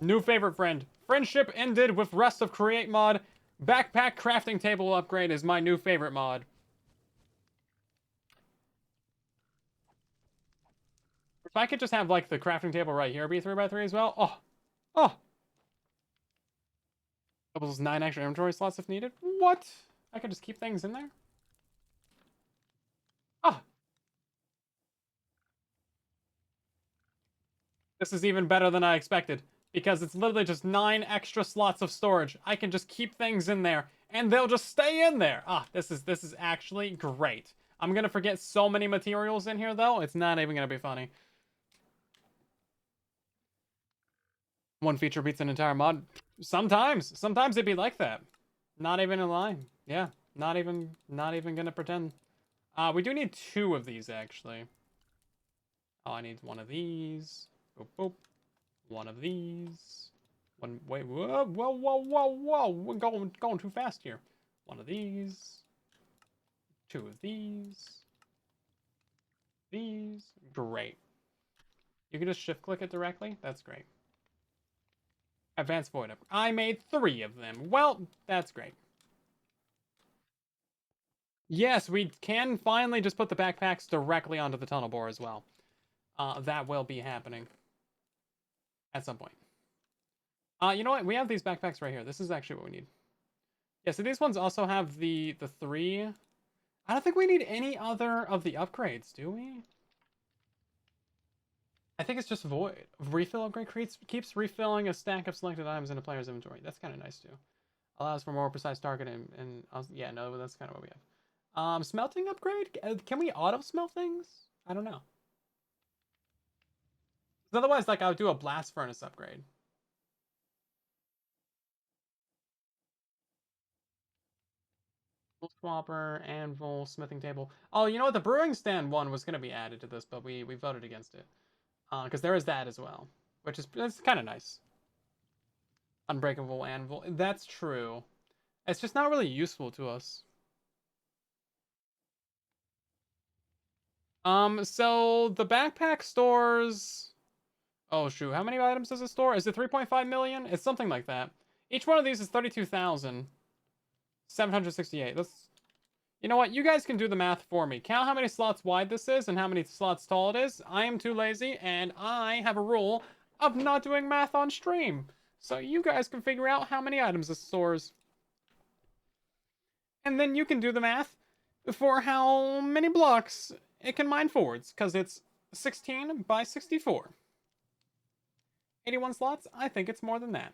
New favorite friend. Friendship ended with rest of create mod. Backpack crafting table upgrade is my new favorite mod. If I could just have, like, the crafting table right here be 3x3 as well. Oh. Oh. Doubles 9 extra inventory slots if needed. What? I could just keep things in there? Ah. This is even better than I expected. Because it's literally just 9 extra slots of storage. I can just keep things in there. And they'll just stay in there. Ah, this is actually great. I'm gonna forget so many materials in here, though. It's not even gonna be funny. One feature beats an entire mod. Sometimes it'd be like that. Not even a lie. Yeah, not even gonna pretend. We do need 2 of these actually. Oh, I need one of these. Boop boop. One of these. One, wait, whoa, whoa, whoa, whoa, whoa. We're going too fast here. One of these. Two of these. These. Great. You can just shift click it directly. That's great. Advanced void up. I made 3 of them. Well, that's great. Yes, we can finally just put the backpacks directly onto the tunnel bore as well. That will be happening at some point. You know what? We have these backpacks right here. This is actually what we need. Yeah, so these ones also have the 3. I don't think we need any other of the upgrades, do we? I think it's just void. Refill upgrade keeps refilling a stack of selected items in a player's inventory. That's kind of nice too. Allows for more precise targeting and yeah, no, that's kind of what we have. Smelting upgrade? Can we auto smelt things? I don't know. Otherwise, like I would do a blast furnace upgrade. Swapper, anvil, smithing table. Oh, you know what? The brewing stand one was going to be added to this, but we voted against it. Because there is that as well, which is it's kind of nice. Unbreakable anvil. That's true. It's just not really useful to us. So the backpack stores. Oh shoot, how many items does it store? Is it 3.5 million? It's something like that. Each one of these is 32,768. Let's. You know what? You guys can do the math for me. Count how many slots wide this is and how many slots tall it is. I am too lazy, and I have a rule of not doing math on stream. So you guys can figure out how many items this stores. And then you can do the math for how many blocks it can mine forwards, because it's 16 by 64. 81 slots? I think it's more than that.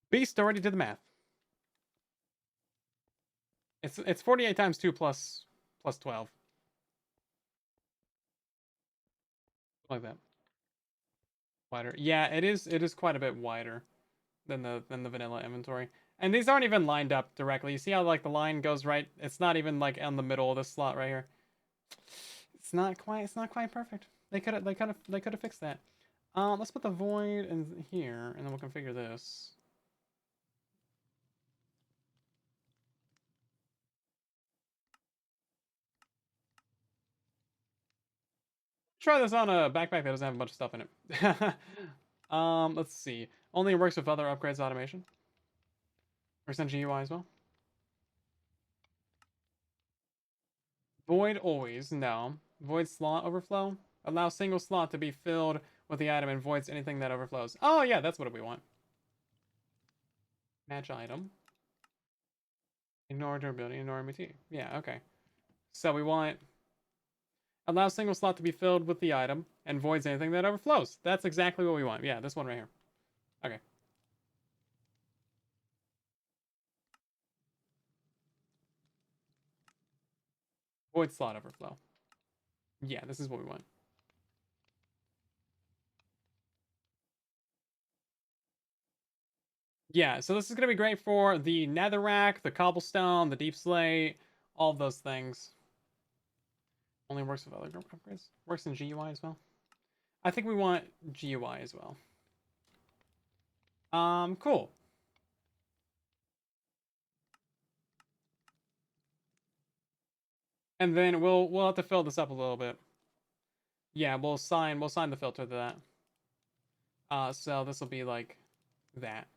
Beast already did the math. It's 48 times 2 plus 12. Like that. Wider. Yeah, it is quite a bit wider than the vanilla inventory. And these aren't even lined up directly. You see how like the line goes right? It's not even like in the middle of this slot right here. It's not quite perfect. They could have fixed that. Let's put the void in here and then we'll configure this. Try this on a backpack that doesn't have a bunch of stuff in it. Let's see. Only works with other upgrades automation. Works on GUI as well. Void always, no. Void slot overflow. Allow single slot to be filled with the item and voids anything that overflows. Oh yeah, that's what we want. Match item. Ignore durability, ignore MT. Yeah, okay. So we want allow single slot to be filled with the item and voids anything that overflows. That's exactly what we want. Yeah, this one right here. Okay. Void slot overflow. Yeah, this is what we want. Yeah, so this is going to be great for the netherrack, the cobblestone, the deep slate, all of those things. Only works with other upgrades. Works in GUI as well. I think we want GUI as well. Cool. And then we'll have to fill this up a little bit. Yeah, we'll assign the filter to that. So this will be like that.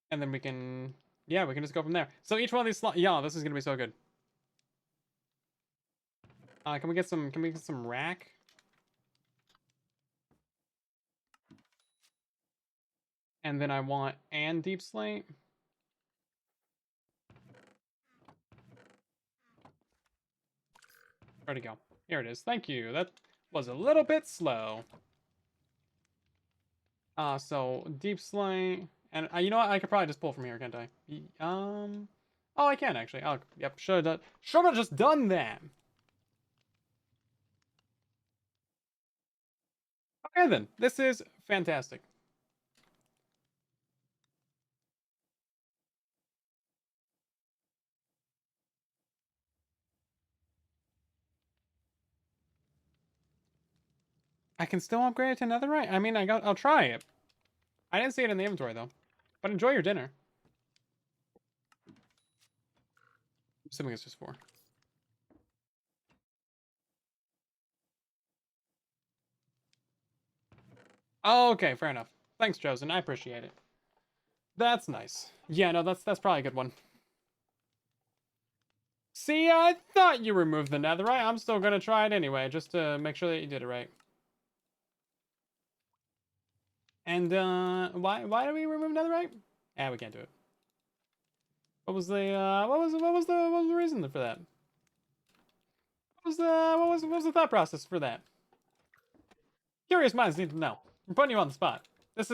And then we can just go from there. So each one of these slots, yeah, this is gonna be so good. Can we get some rack? And then I want and deep slate. Where'd it go? Here it is. Thank you. That was a little bit slow. So deep slate, and you know what? I could probably just pull from here, can't I? Oh, I can actually. Oh, yep. Should have just done that. Okay, then. This is fantastic. I can still upgrade it to netherite? I mean, I'll try it. I didn't see it in the inventory, though. But enjoy your dinner. Assuming it's just 4. Oh, okay, fair enough. Thanks, Chosen. I appreciate it. That's nice. Yeah, no, that's probably a good one. See, I thought you removed the netherite. I'm still gonna try it anyway, just to make sure that you did it right. And why do we remove netherite? Yeah, we can't do it. What was the what was the reason for that? What was the thought process for that? Curious minds need to know. I'm putting you on the spot. This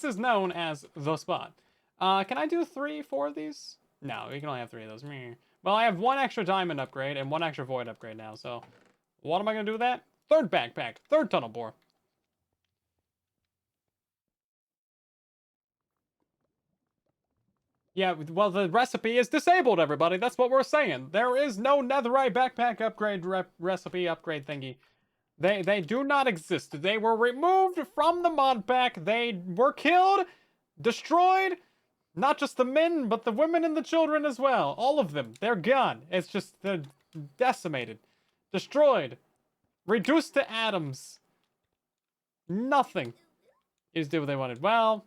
is known as the spot. Can I do 3, 4 of these? No, we can only have 3 of those. Meh. Well, I have 1 extra diamond upgrade and 1 extra void upgrade now, so what am I gonna do with that? 3rd backpack, 3rd tunnel bore. Yeah, well, the recipe is disabled, everybody. That's what we're saying. There is no netherite backpack upgrade recipe upgrade thingy. They do not exist. They were removed from the mod pack. They were killed, destroyed. Not just the men, but the women and the children as well. All of them. They're gone. It's just, they're decimated. Destroyed. Reduced to atoms. Nothing. Is do what they wanted. Well,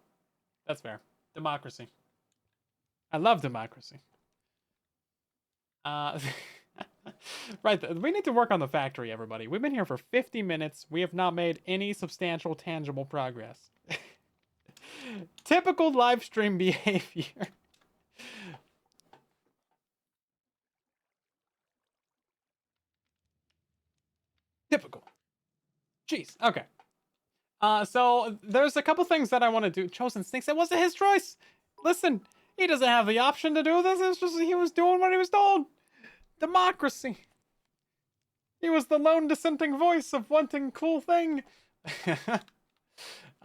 that's fair. Democracy. I love democracy. Right, we need to work on the factory, everybody. We've been here for 50 minutes. We have not made any substantial, tangible progress. Typical live stream behavior. Typical. Jeez. Okay. So there's a couple things that I want to do. Chosen Snakes. It wasn't his choice. Listen, he doesn't have the option to do this. It's just he was doing what he was told. Democracy. He was the lone dissenting voice of wanting cool thing.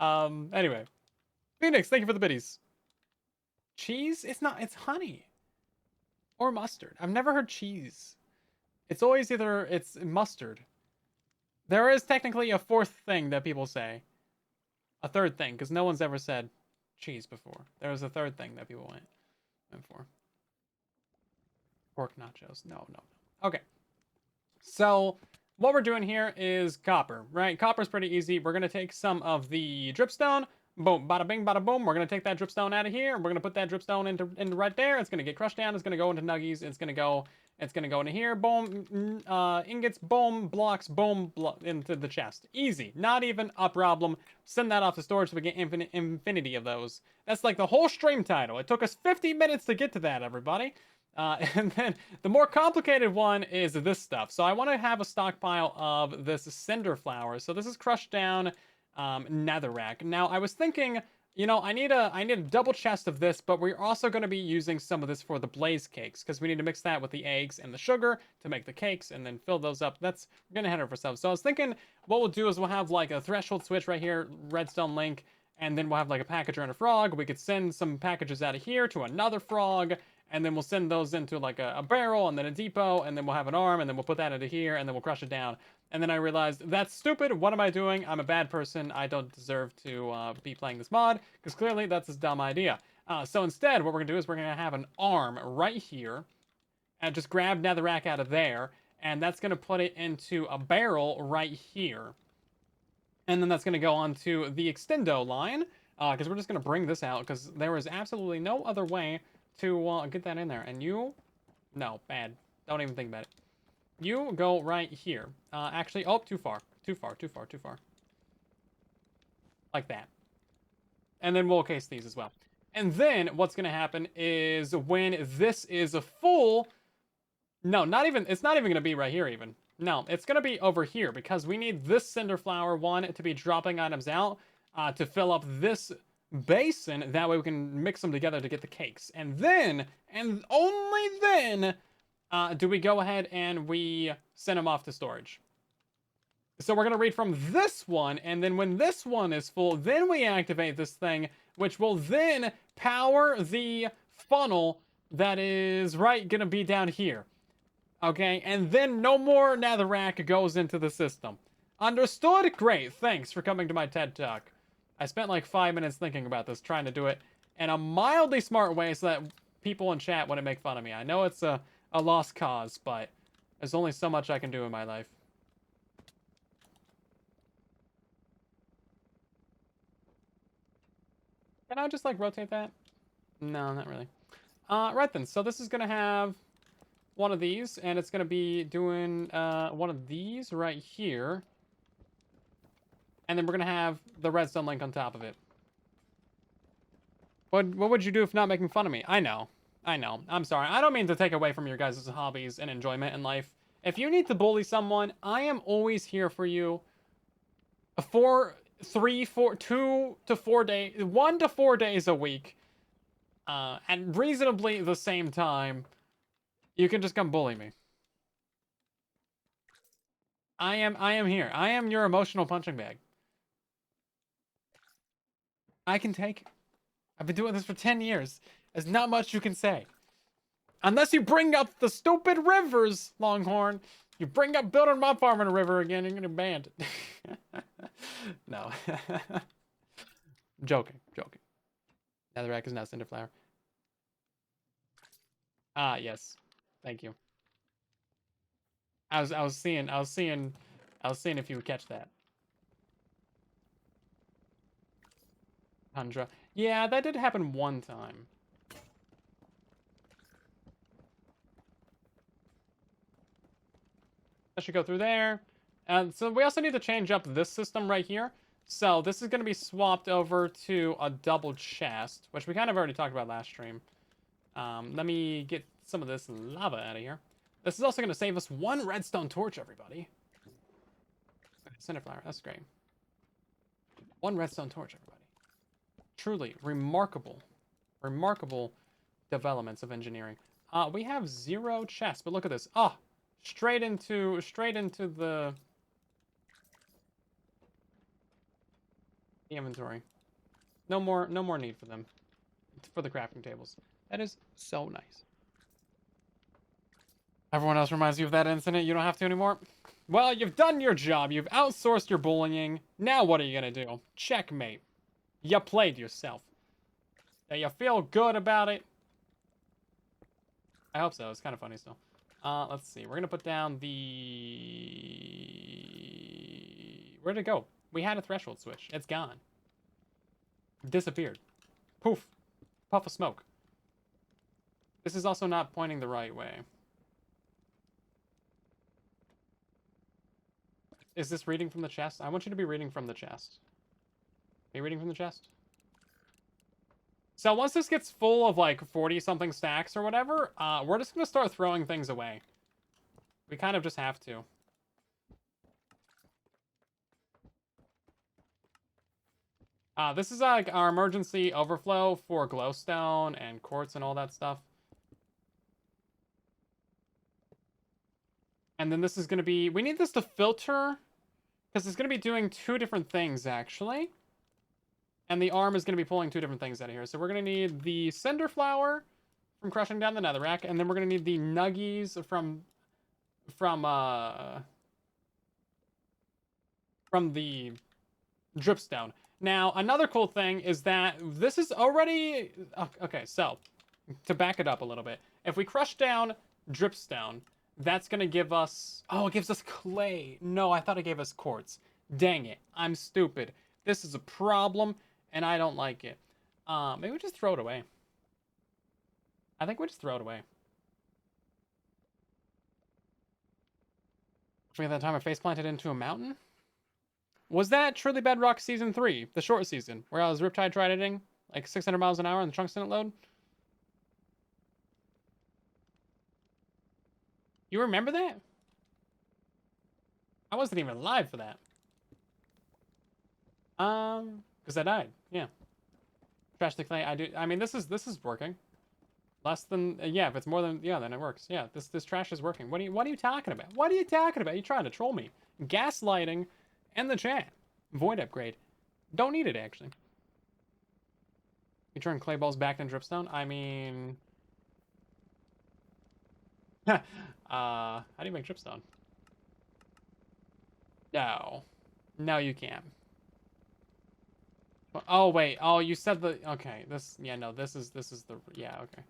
Anyway. Phoenix, thank you for the biddies. Cheese? It's not, it's honey. Or mustard. I've never heard cheese. It's always either, it's mustard. There is technically a 4th thing that people say. A 3rd thing, because no one's ever said cheese before. There was a 3rd thing that people went for. Pork nachos. No. Okay. So, what we're doing here is copper, right? Copper's pretty easy. We're going to take some of the dripstone. Boom, bada bing, bada boom. We're going to take that dripstone out of here. We're going to put that dripstone into right there. It's going to get crushed down. It's going to go into nuggies. It's going to go into here. Boom, ingots, boom, blocks, boom, into the chest. Easy. Not even a problem. Send that off to storage so we get infinity of those. That's like the whole stream title. It took us 50 minutes to get to that, everybody. And then the more complicated one is this stuff. So I want to have a stockpile of this cinder flower. So this is crushed down netherrack. Now I was thinking, you know, I need a double chest of this, but we're also going to be using some of this for the blaze cakes because we need to mix that with the eggs and the sugar to make the cakes and then fill those up. We're going to head over ourselves. So I was thinking what we'll do is we'll have like a threshold switch right here, redstone link, and then we'll have like a packager and a frog. We could send some packages out of here to another frog. And then we'll send those into like a barrel and then a depot, and then we'll have an arm, and then we'll put that into here, and then we'll crush it down. And then I realized, that's stupid. What am I doing? I'm a bad person. I don't deserve to be playing this mod, because clearly that's a dumb idea. So instead, what we're going to do is we're going to have an arm right here, and just grab netherrack out of there, and that's going to put it into a barrel right here. And then that's going to go onto the extendo line, because we're just going to bring this out, because there is absolutely no other way to get that in there. And you, no, bad. Don't even think about it. You go right here. Actually, oh, too far. Like that. And then we'll case these as well. And then what's going to happen is when this is full, no, it's not even going to be right here even. No, it's going to be over here because we need this cinder flower one to be dropping items out to fill up this basin. That way we can mix them together to get the cakes. And then, and only then, do we go ahead and we send them off to storage. So we're going to read from this one, and then when this one is full, then we activate this thing, which will then power the funnel that is going to be down here. Okay, and then no more netherrack goes into the system. Understood? Great. Thanks for coming to my TED Talk. I spent like 5 minutes thinking about this, trying to do it in a mildly smart way so that people in chat wouldn't make fun of me. I know it's a lost cause, but there's only so much I can do in my life. Can I just like rotate that? No, not really. Right then. So this is gonna have one of these, and it's gonna be doing one of these right here, and then we're gonna have the redstone link on top of it. What would you do if not making fun of me? I know. I'm sorry. I don't mean to take away from your guys' hobbies and enjoyment in life. If you need to bully someone, I am always here for you. 2 to 4 days, 1 to 4 days a week, and reasonably the same time. You can just come bully me. I am here. I am your emotional punching bag. I can take it. I've been doing this for 10 years. There's not much you can say. Unless you bring up the stupid rivers, Longhorn. You bring up building my farm in a river again, you're gonna be banned. No. Joking. Netherrack is now Cinderflower. Ah, yes. Thank you. I was seeing if you would catch that. Tundra. Yeah, that did happen one time. That should go through there. And so we also need to change up this system right here. So this is going to be swapped over to a double chest, which we kind of already talked about last stream. Let me get some of this lava out of here. This is also going to save us 1 redstone torch, everybody. Cinderflower, that's great. 1 redstone torch, everybody. Truly remarkable developments of engineering. We have 0 chests, but look at this. Oh, straight into the inventory. No more need for them. For the crafting tables. That is so nice. Everyone else reminds you of that incident. You don't have to anymore. Well, you've done your job. You've outsourced your bullying. Now what are you gonna do? Checkmate. You played yourself. Do you feel good about it? I hope so. It's kind of funny still. Let's see. We're gonna put down the... Where'd it go? We had a threshold switch. It's gone. Disappeared. Poof. Puff of smoke. This is also not pointing the right way. Is this reading from the chest? I want you to be reading from the chest. Are you reading from the chest? So once this gets full of like 40-something stacks or whatever, we're just going to start throwing things away. We kind of just have to. This is like our emergency overflow for glowstone and quartz and all that stuff. And then this is going to be... We need this to filter, because it's going to be doing 2 different things, actually. And the arm is going to be pulling 2 different things out of here. So we're going to need the cinder flower from crushing down the netherrack, and then we're going to need the nuggies from the dripstone. Now, another cool thing is that this is already... Okay, so, to back it up a little bit. If we crush down dripstone, that's going to give us... Oh, it gives us clay. No, I thought it gave us quartz. Dang it. I'm stupid. This is a problem, and I don't like it. Maybe we just throw it away. I think we just throw it away. Forget that time I face planted into a mountain? Was that Truly Bedrock Season 3, the short season, where I was Riptide Triditing, like 600 miles an hour and the trunks didn't load? You remember that? I wasn't even alive for that. Because I died. Yeah. Trash the clay. I mean, this is working. Less than yeah. If it's more than yeah, then it works. Yeah. This trash is working. What are you talking about? What are you talking about? You trying to troll me? Gaslighting, and the chat. Void upgrade. Don't need it actually. You turn clay balls back in dripstone. I mean, how do you make dripstone? No. No, you can't. Oh, wait. Oh, you said the... Okay, this... Yeah, no, this is the... Yeah, okay.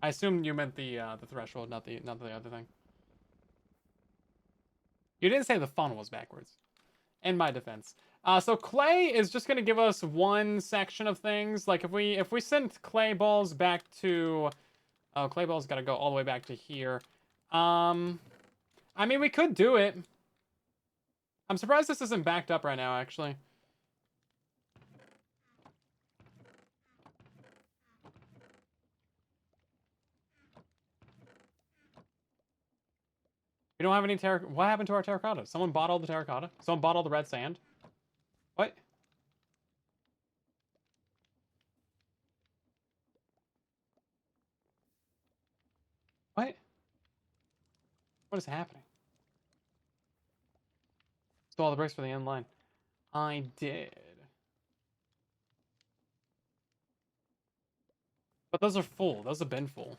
I assumed you meant the threshold, not the other thing. You didn't say the funnel was backwards. In my defense. So clay is just gonna give us one section of things. Like if we send clay balls back to... Oh, clay balls gotta go all the way back to here. I mean, we could do it. I'm surprised this isn't backed up right now, actually. We don't have any terracotta. What happened to our terracotta? Someone bought all the terracotta? Someone bought all the red sand? What? What? What is happening? Stole all the bricks for the end line. I did. But those are full. Those have been full.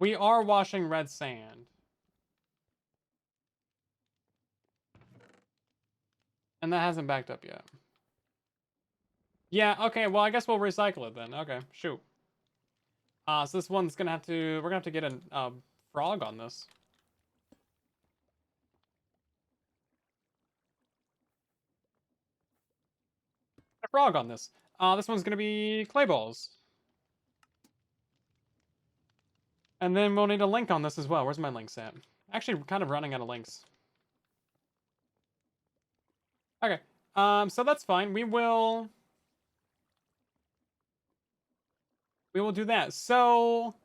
We are washing red sand. And that hasn't backed up yet. Yeah, okay, well, I guess we'll recycle it then. Okay, shoot. So this one's gonna have to... We're gonna have to get a frog on this. A frog on this. This one's gonna be clay balls. And then we'll need a link on this as well. Where's my links at? Actually, kind of running out of links. Okay. So that's fine. We will do that. So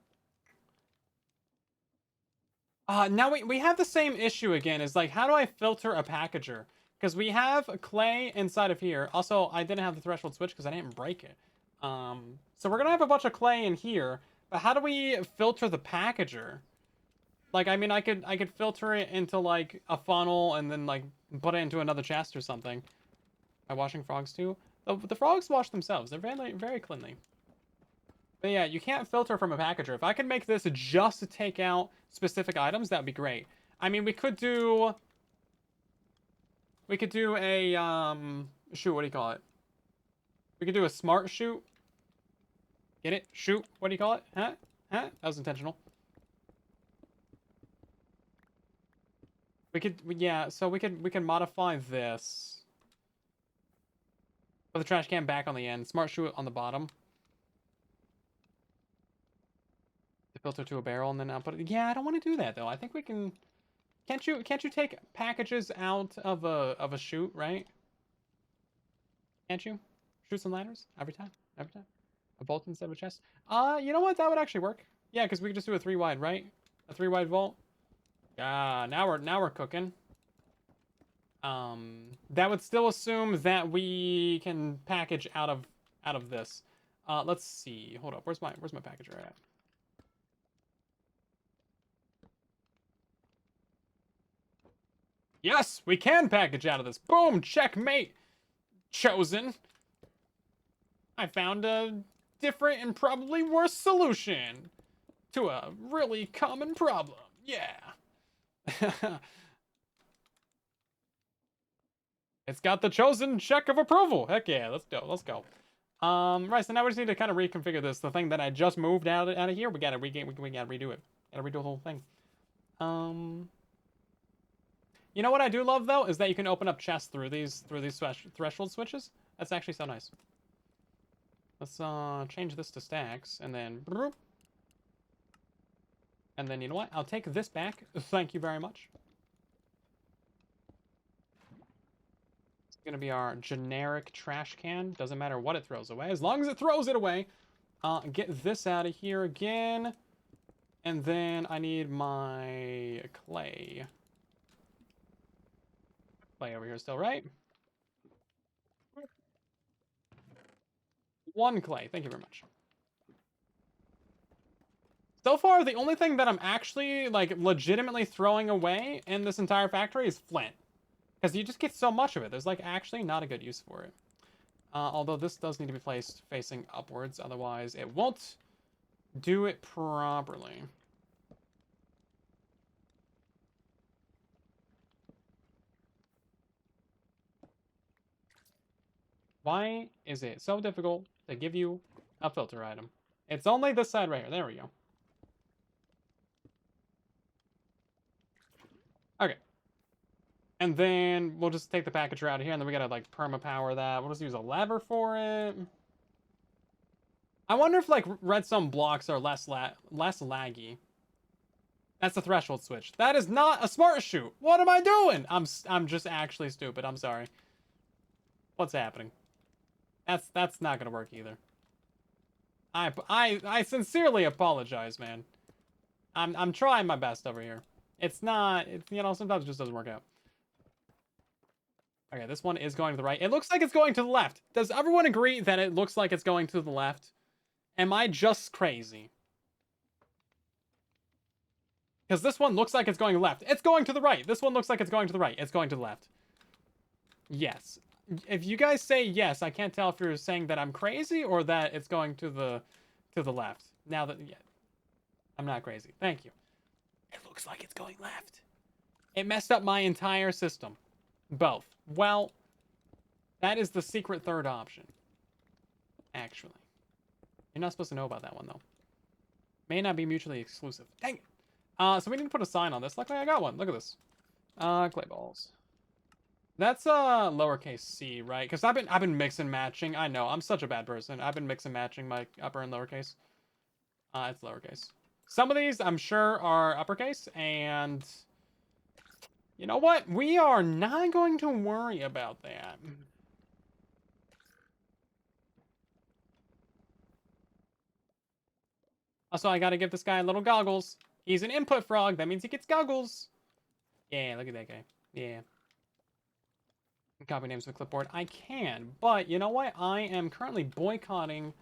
now we have the same issue again. Is like, how do I filter a packager? Because we have clay inside of here. Also, I didn't have the threshold switch because I didn't break it. So we're gonna have a bunch of clay in here. But how do we filter the packager? Like, I mean, I could filter it into like a funnel and then like put it into another chest or something. By washing frogs too. The frogs wash themselves. They're very cleanly. But yeah, you can't filter from a packager. If I could make this just to take out specific items, that'd be great. I mean, we could do a shoot. What do you call it? We could do a smart shoot. Get it? Shoot. What do you call it? Huh? Huh? That was intentional. We could, yeah. So we can modify this. Put the trash can back on the end. Smart shoot on the bottom. The filter to a barrel, and then I'll put it. Yeah, I don't want to do that though. I think we can. Can't you take packages out of a chute, right? Can't you? Chutes and ladders every time. Every time. A vault instead of a chest. You know what? That would actually work. Yeah, because we could just do a 3 wide, right? A 3 wide vault. Yeah, now we're cooking. That would still assume that we can package out of this. Let's see. Hold up. Where's my packager at? Yes, we can package out of this. Boom, checkmate. Chosen. I found a different and probably worse solution to a really common problem. Yeah. It's got the chosen check of approval. Heck yeah, let's go. Let's go. Right, so now we just need to kind of reconfigure this. The thing that I just moved out of here, we gotta we gotta redo it. Gotta redo the whole thing. You know what I do love though is that you can open up chests through these threshold switches. That's actually so nice. Let's change this to stacks and then you know what? I'll take this back. Thank you very much. It's gonna be our generic trash can. Doesn't matter what it throws away, as long as it throws it away. Get this out of here again. And then I need my clay. Clay over here still, right? 1 clay. Thank you very much. So far, the only thing that I'm actually, like, legitimately throwing away in this entire factory is flint. Because you just get so much of it. There's, like, actually not a good use for it. Although this does need to be placed facing upwards. Otherwise, it won't do it properly. Why is it so difficult to give you a filter item? It's only this side right here. There we go. Okay. And then we'll just take the package out of here, and then we gotta, like, perma power that. We'll just use a lever for it. I wonder if, like, redstone blocks are less laggy. That's the threshold switch. That is not a smart shoot. What am I doing? I'm just actually stupid. I'm sorry. What's happening? That's not gonna work either. I sincerely apologize, man. I'm trying my best over here. It's not, you know, sometimes it just doesn't work out. Okay, this one is going to the right. It looks like it's going to the left. Does everyone agree that it looks like it's going to the left? Am I just crazy? Because this one looks like it's going left. It's going to the right. This one looks like it's going to the right. It's going to the left. Yes. If you guys say yes, I can't tell if you're saying that I'm crazy or that it's going to the left. Now that, yeah, I'm not crazy. Thank you. It looks like it's going left. It messed up my entire system. Both. Well, that is the secret third option. Actually. You're not supposed to know about that one, though. May not be mutually exclusive. Dang it. So we need to put a sign on this. Luckily, I got one. Look at this. Clay balls. That's lowercase c, right? Because I've been mixing matching. I know I'm such a bad person. I've been mixing matching my upper and lowercase. It's lowercase. Some of these I'm sure are uppercase, and you know what? We are not going to worry about that. Also, I gotta give this guy little goggles. He's an input frog. That means he gets goggles. Yeah, look at that guy. Yeah. Copy names of the clipboard. I can, but you know what? I am currently boycotting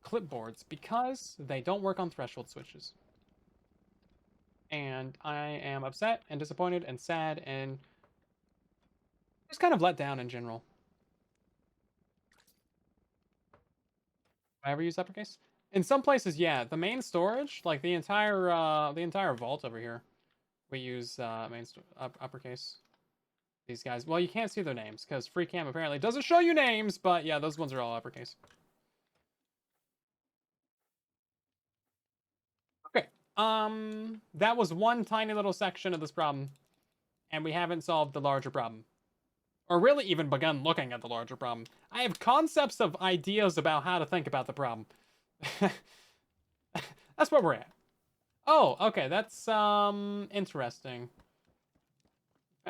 clipboards because they don't work on threshold switches. And I am upset and disappointed and sad and just kind of let down in general. I ever use uppercase? In some places, yeah. The main storage, like the entire vault over here, we use uppercase. These guys. Well, you can't see their names because free cam apparently doesn't show you names, but yeah, those ones are all uppercase. Okay. That was one tiny little section of this problem, and we haven't solved the larger problem. Or really even begun looking at the larger problem. I have concepts of ideas about how to think about the problem. That's where we're at. Oh, okay, that's interesting.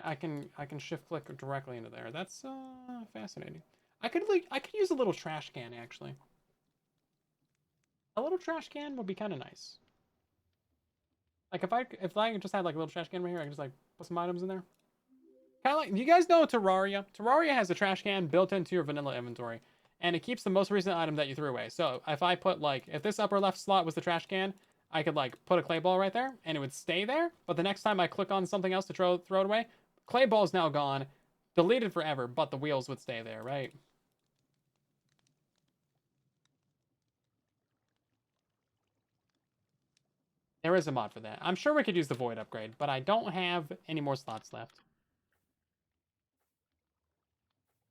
I can shift click directly into there. That's fascinating. I could use a little trash can actually. A little trash can would be kind of nice. Like if I just had like a little trash can right here, I could just like put some items in there. Kind of like, you guys know Terraria? Terraria has a trash can built into your vanilla inventory, and it keeps the most recent item that you threw away. So if I put like, if this upper left slot was the trash can, I could like put a clay ball right there, and it would stay there. But the next time I click on something else to throw it away, clay ball's now gone, deleted forever, but the wheels would stay there, right? There is a mod for that. I'm sure we could use the void upgrade, but I don't have any more slots left.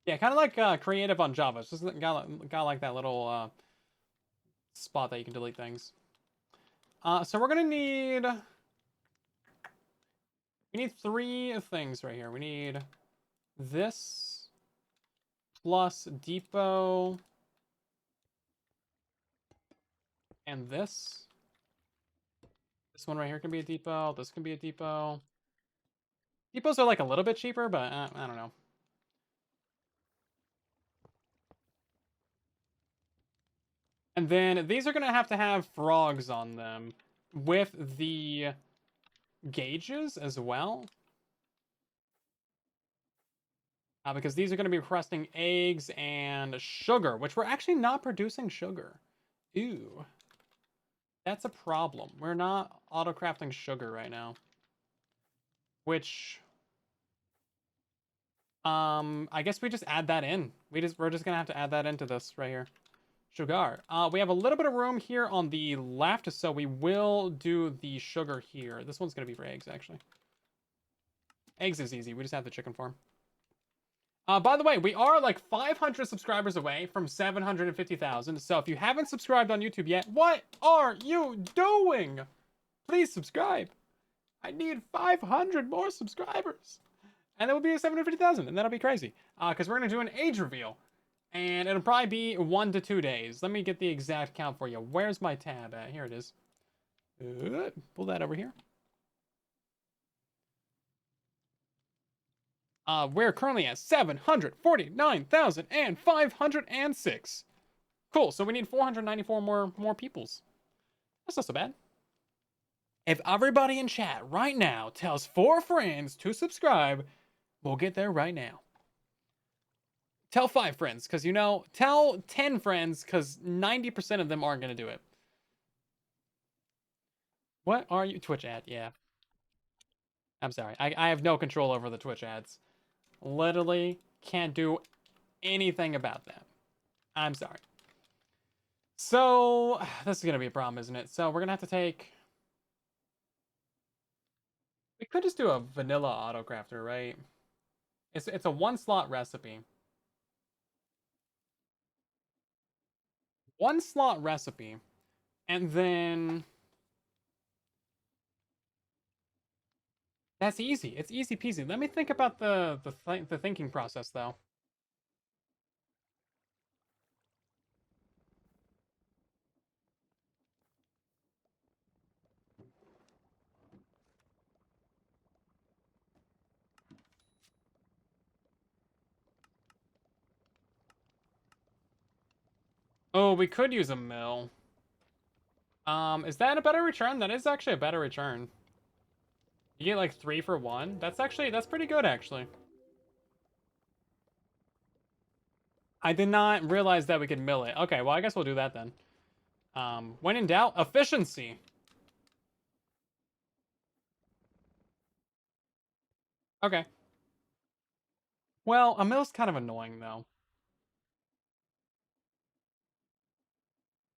Yeah, kind of like creative on Java. It's just got like that little spot that you can delete things. So we're gonna need... We need 3 things right here. We need this plus depot and this. This one right here can be a depot. This can be a depot. Depots are like a little bit cheaper, but I don't know. And then these are going to have frogs on them with the gauges as well. Because these are going to be requesting eggs and sugar, which we're actually not producing sugar. Ew. That's a problem. We're not auto-crafting sugar right now. Which... I guess we just add that in. We're just going to have to add that into this right here. Sugar. We have a little bit of room here on the left, so we will do the sugar here. This one's gonna be for eggs, actually. Eggs is easy. We just have the chicken farm. By the way, we are like 500 subscribers away from 750,000. So if you haven't subscribed on YouTube yet, what are you doing? Please subscribe. I need 500 more subscribers. And that will be at 750,000, and that'll be crazy. Because we're going to do an age reveal. And it'll probably be 1 to 2 days. Let me get the exact count for you. Where's my tab at? Here it is. Pull that over here. We're currently at 749,506. Cool, so we need 494 more peoples. That's not so bad. If everybody in chat right now tells 4 friends to subscribe, we'll get there right now. Tell 5 friends, because, you know, tell 10 friends, because 90% of them aren't going to do it. What are you? Twitch ad, yeah. I'm sorry. I have no control over the Twitch ads. Literally can't do anything about that. I'm sorry. So, this is going to be a problem, isn't it? So, we're going to have to take... We could just do a vanilla autocrafter, right? It's a 1-slot recipe. 1-slot recipe. And then... That's easy. It's easy peasy. Let me think about the thinking process, though. Oh, we could use a mill. Is that a better return? That is actually a better return. You get like 3 for 1. That's pretty good, actually. I did not realize that we could mill it. Okay, well, I guess we'll do that then. When in doubt, efficiency. Okay. Well, a mill's kind of annoying, though.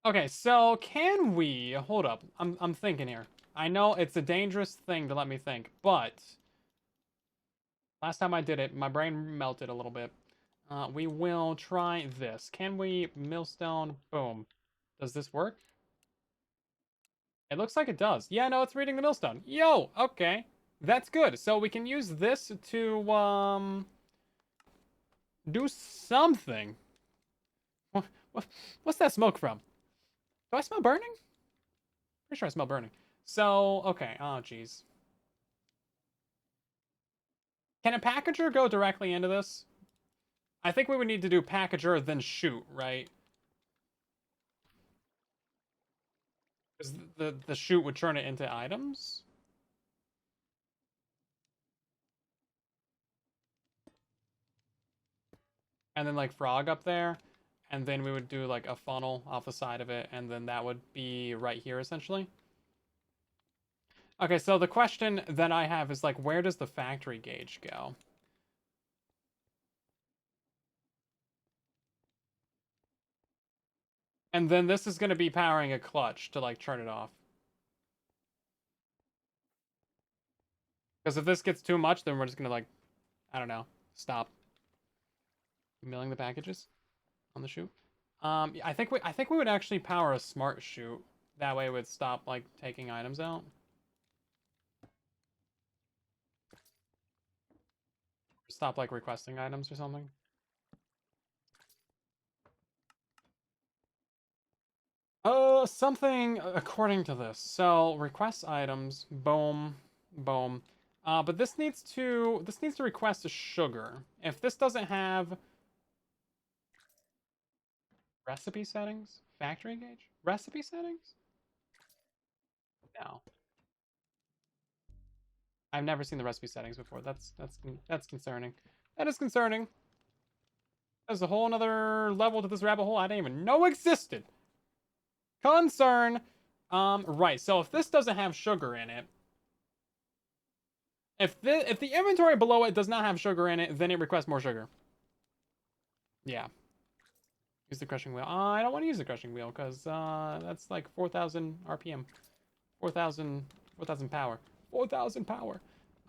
Okay, so can we... Hold up. I'm thinking here. I know it's a dangerous thing to let me think, but... Last time I did it, my brain melted a little bit. We will try this. Can we millstone? Boom. Does this work? It looks like it does. Yeah, no, it's reading the millstone. Yo, okay. That's good. So we can use this to, do something. What's that smoke from? Do I smell burning? Pretty sure I smell burning. So, okay. Oh, jeez. Can a packager go directly into this? I think we would need to do packager, then shoot, right? Because the shoot would turn it into items? And then, like, frog up there. And then we would do, like, a funnel off the side of it. And then that would be right here, essentially. Okay, so the question that I have is, like, where does the factory gauge go? And then this is going to be powering a clutch to, like, turn it off. Because if this gets too much, then we're just going to, like, I don't know, stop milling the packages on the chute. I think we would actually power a smart chute. That way it would stop, like, taking items out. Stop, like, requesting items or something. Something according to this. So, request items, boom, boom. But this needs to request a sugar. If this doesn't have recipe settings, factory gauge, recipe settings? No. I've never seen the recipe settings before. That's concerning. That is concerning. There's a whole other level to this rabbit hole I didn't even know existed. Concern. Right. So if this doesn't have sugar in it, if the inventory below it does not have sugar in it, then it requests more sugar. Yeah. Use the crushing wheel. I don't want to use the crushing wheel because that's like 4,000 RPM. 4,000 power. 4,000 power.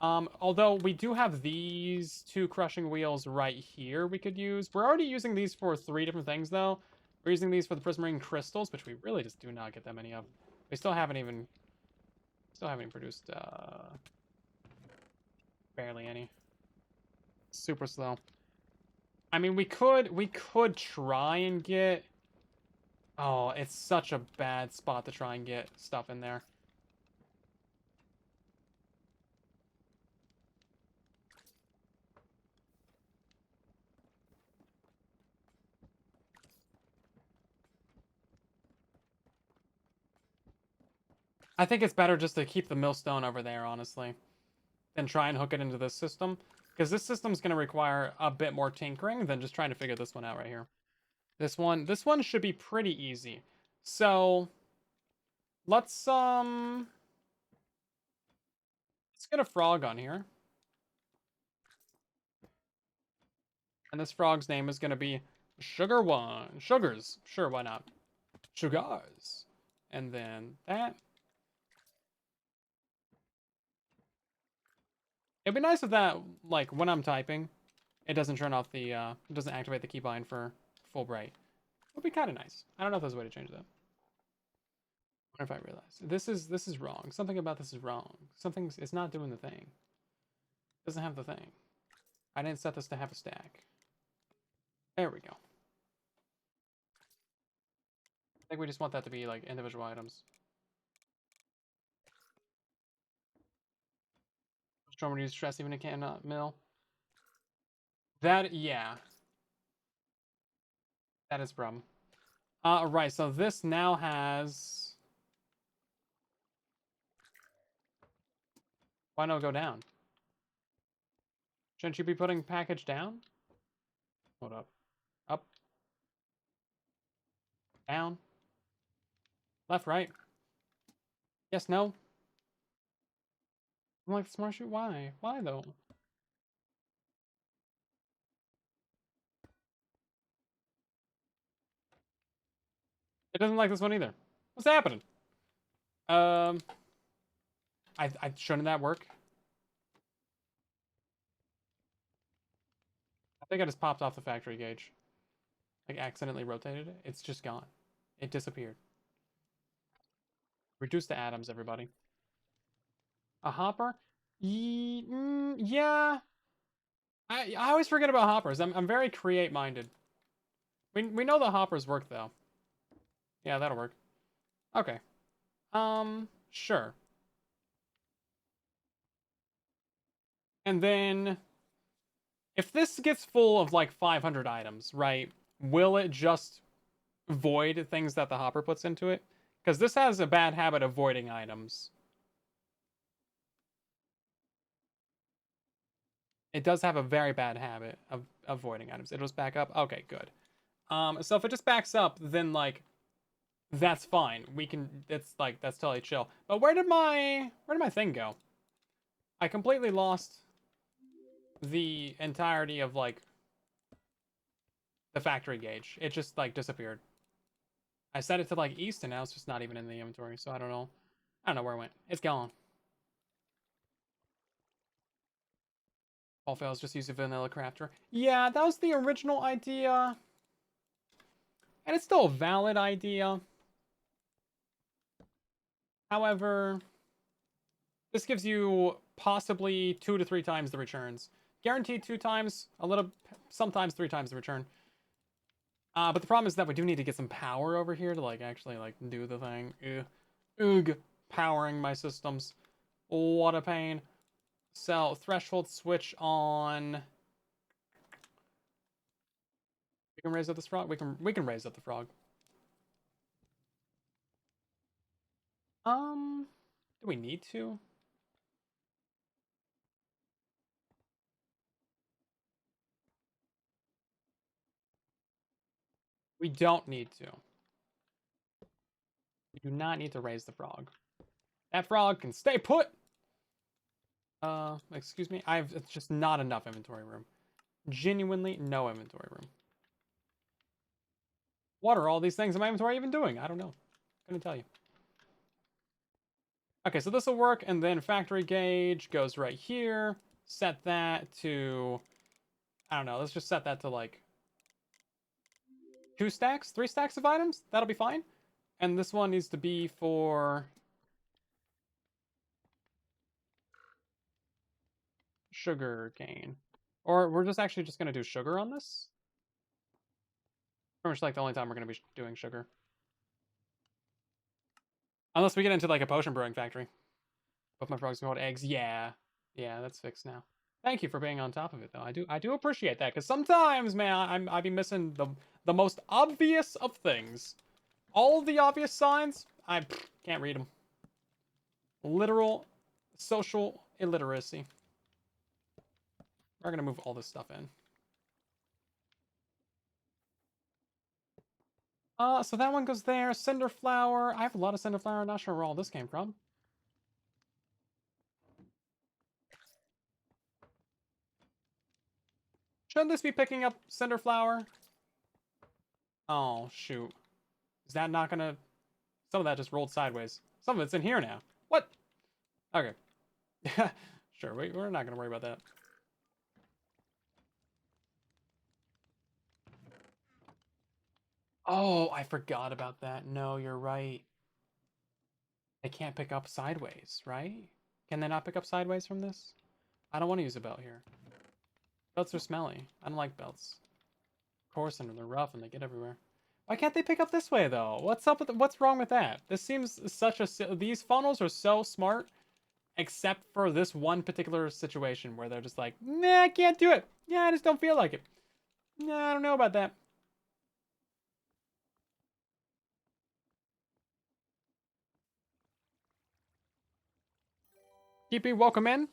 Although we do have these two crushing wheels right here we could use. We're already using these for 3 different things, though. We're using these for the prismarine crystals, which we really just do not get that many of. We still haven't even produced barely any. Super slow. I mean, we could try and get. Oh, it's such a bad spot to try and get stuff in there. I think it's better just to keep the millstone over there, honestly, than try and hook it into this system. Because this system's going to require a bit more tinkering than just trying to figure this one out right here. This one should be pretty easy. So let's get a frog on here. And this frog's name is going to be Sugar One. Sugars. Sure, why not? Sugars. And then that. It'd be nice if that, like, when I'm typing, it doesn't turn off the, it doesn't activate the keybind for full bright. Would be kind of nice. I don't know if there's a way to change that. What if I realize this is wrong? Something about this is wrong. It's not doing the thing. It doesn't have the thing. I didn't set this to have a stack. There we go. I think we just want that to be like individual items. Storm reduce stress even it cannot mill. That, yeah. That is a problem. Right, so this now has... Why not go down? Shouldn't you be putting package down? Hold up. Up. Down. Left, right. Yes, no. I'm like, smart shoot, why? Why, though? It doesn't like this one either. What's happening? Shouldn't that work? I think I just popped off the factory gauge. Like, accidentally rotated it. It's just gone. It disappeared. Reduce the atoms, everybody. A hopper? Yeah. I always forget about hoppers. I'm very create-minded. We know the hoppers work, though. Yeah, that'll work. Okay. Sure. And then... If this gets full of, like, 500 items, right? Will it just void things that the hopper puts into it? Because this has a bad habit of voiding items. It does have a very bad habit of avoiding items. It'll just back up. Okay, good. So if it just backs up, then like that's fine. We can. It's like that's totally chill. But where did my thing go? I completely lost the entirety of like the factory gauge. It just like disappeared. I set it to like east, and now it's just not even in the inventory. So I don't know. I don't know where it went. It's gone. All fails, just use a vanilla crafter. Yeah, that was the original idea. And it's still a valid idea. However, this gives you possibly 2 to 3 times the returns. Guaranteed 2 times, sometimes 3 times the return. But the problem is that we do need to get some power over here to like actually like do the thing. Ugh. Powering my systems. What a pain. So threshold switch on. We can raise up this frog. We can raise up the frog. Do we need to? We don't need to. We do not need to raise the frog. That frog can stay put. Excuse me. It's just not enough inventory room. Genuinely no inventory room. What are all these things in my inventory even doing? I don't know. Couldn't tell you. Okay, so this will work, and then factory gauge goes right here. Set that to, I don't know, let's just set that to like 2 stacks, 3 stacks of items. That'll be fine. And this one needs to be for sugar cane. Or we're just actually just going to do sugar on this. Pretty much like the only time we're going to be doing sugar. Unless we get into like a potion brewing factory. Both my frogs can hold eggs. Yeah. Yeah, that's fixed now. Thank you for being on top of it, though. I do appreciate that, because sometimes, man, I be missing the most obvious of things. All the obvious signs, I can't read them. Literal social illiteracy. We're gonna move all this stuff in. So that one goes there. Cinder flower. I have a lot of cinder flower. I'm not sure where all this came from. Shouldn't this be picking up cinder flower? Oh, shoot. Is that not gonna... Some of that just rolled sideways. Some of it's in here now. What? Okay. Sure, we're not gonna worry about that. Oh, I forgot about that. No, you're right. They can't pick up sideways, right? Can they not pick up sideways from this? I don't want to use a belt here. Belts are smelly. I don't like belts. Coarse and they're rough and they get everywhere. Why can't they pick up this way though? What's up with what's wrong with that? This seems such a these funnels are so smart, except for this one particular situation where they're just like, nah, I can't do it. Yeah, I just don't feel like it. Nah, I don't know about that. TP, welcome in.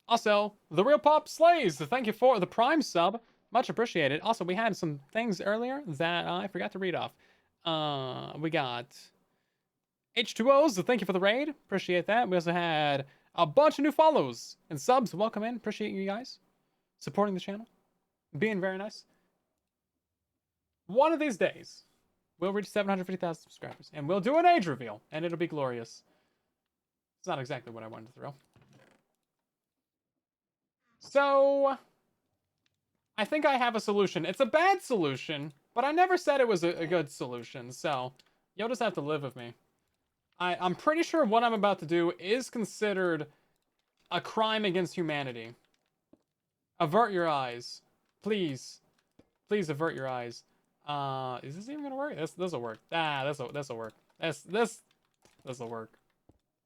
Also, the real pop slays. Thank you for the prime sub. Much appreciated. Also, we had some things earlier that I forgot to read off. We got H2Os. Thank you for the raid. Appreciate that. We also had a bunch of new follows and subs. Welcome in. Appreciate you guys supporting the channel. Being very nice. One of these days, we'll reach 750,000 subscribers. And we'll do an age reveal. And it'll be glorious. It's not exactly what I wanted to throw. So, I think I have a solution. It's a bad solution, but I never said it was a good solution. So, you'll just have to live with me. I'm pretty sure what I'm about to do is considered a crime against humanity. Avert your eyes. Please. Please avert your eyes. Is this even gonna work? This'll work. This'll work. This'll work.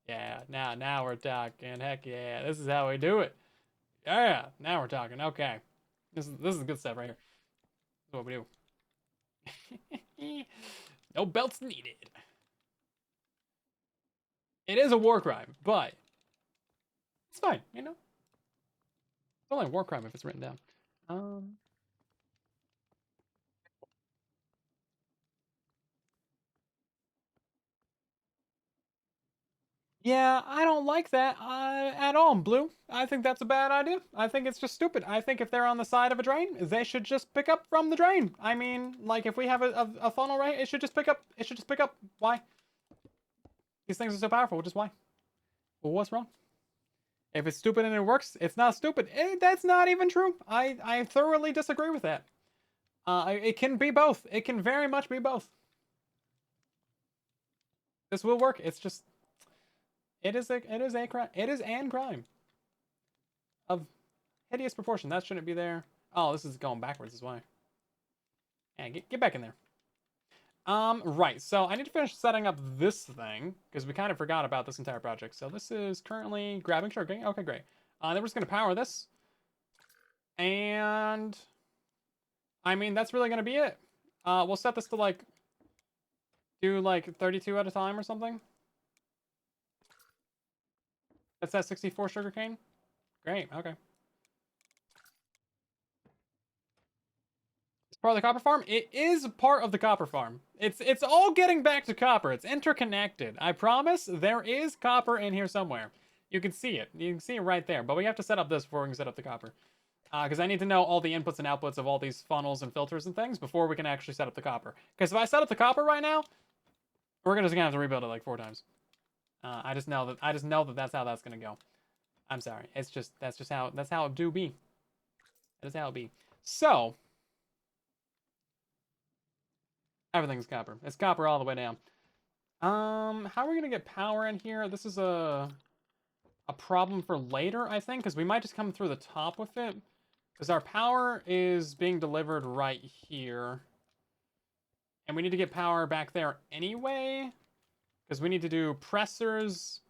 Yeah, now we're talking. Heck yeah, this is how we do it. Yeah, now we're talking. Okay, this is good stuff right here. This is what we do. No belts needed. It is a war crime, but it's fine, you know. It's only a war crime if it's written down. Yeah, I don't like that at all, Blue. I think that's a bad idea. I think it's just stupid. I think if they're on the side of a drain, they should just pick up from the drain. I mean, like if we have a funnel, right, it should just pick up. It should just pick up. Why? These things are so powerful, which is why. Well, what's wrong? If it's stupid and it works, it's not stupid. That's not even true. I thoroughly disagree with that. It can be both. It can very much be both. This will work. It's just... It is an crime of hideous proportion. That shouldn't be there. Oh, this is going backwards is why. Yeah, get back in there. Right, so I need to finish setting up this thing, because we kind of forgot about this entire project. So this is currently grabbing sugar. Okay, great. Then we're just going to power this. And... I mean, that's really going to be it. We'll set this to, like... do, like, 32 at a time or something. That's that 64 sugarcane? Great, okay. It's part of the copper farm? It is part of the copper farm. It's all getting back to copper. It's interconnected. I promise there is copper in here somewhere. You can see it. You can see it right there. But we have to set up this before we can set up the copper. Because I need to know all the inputs and outputs of all these funnels and filters and things before we can actually set up the copper. Because if I set up the copper right now, we're just gonna have to rebuild it like 4 times. I just know that that's how that's gonna go. I'm sorry. That's how it do be. That's how it be. So everything's copper. It's copper all the way down. How are we gonna get power in here? This is a problem for later, I think, because we might just come through the top with it. Because our power is being delivered right here. And we need to get power back there anyway. Because we need to do presses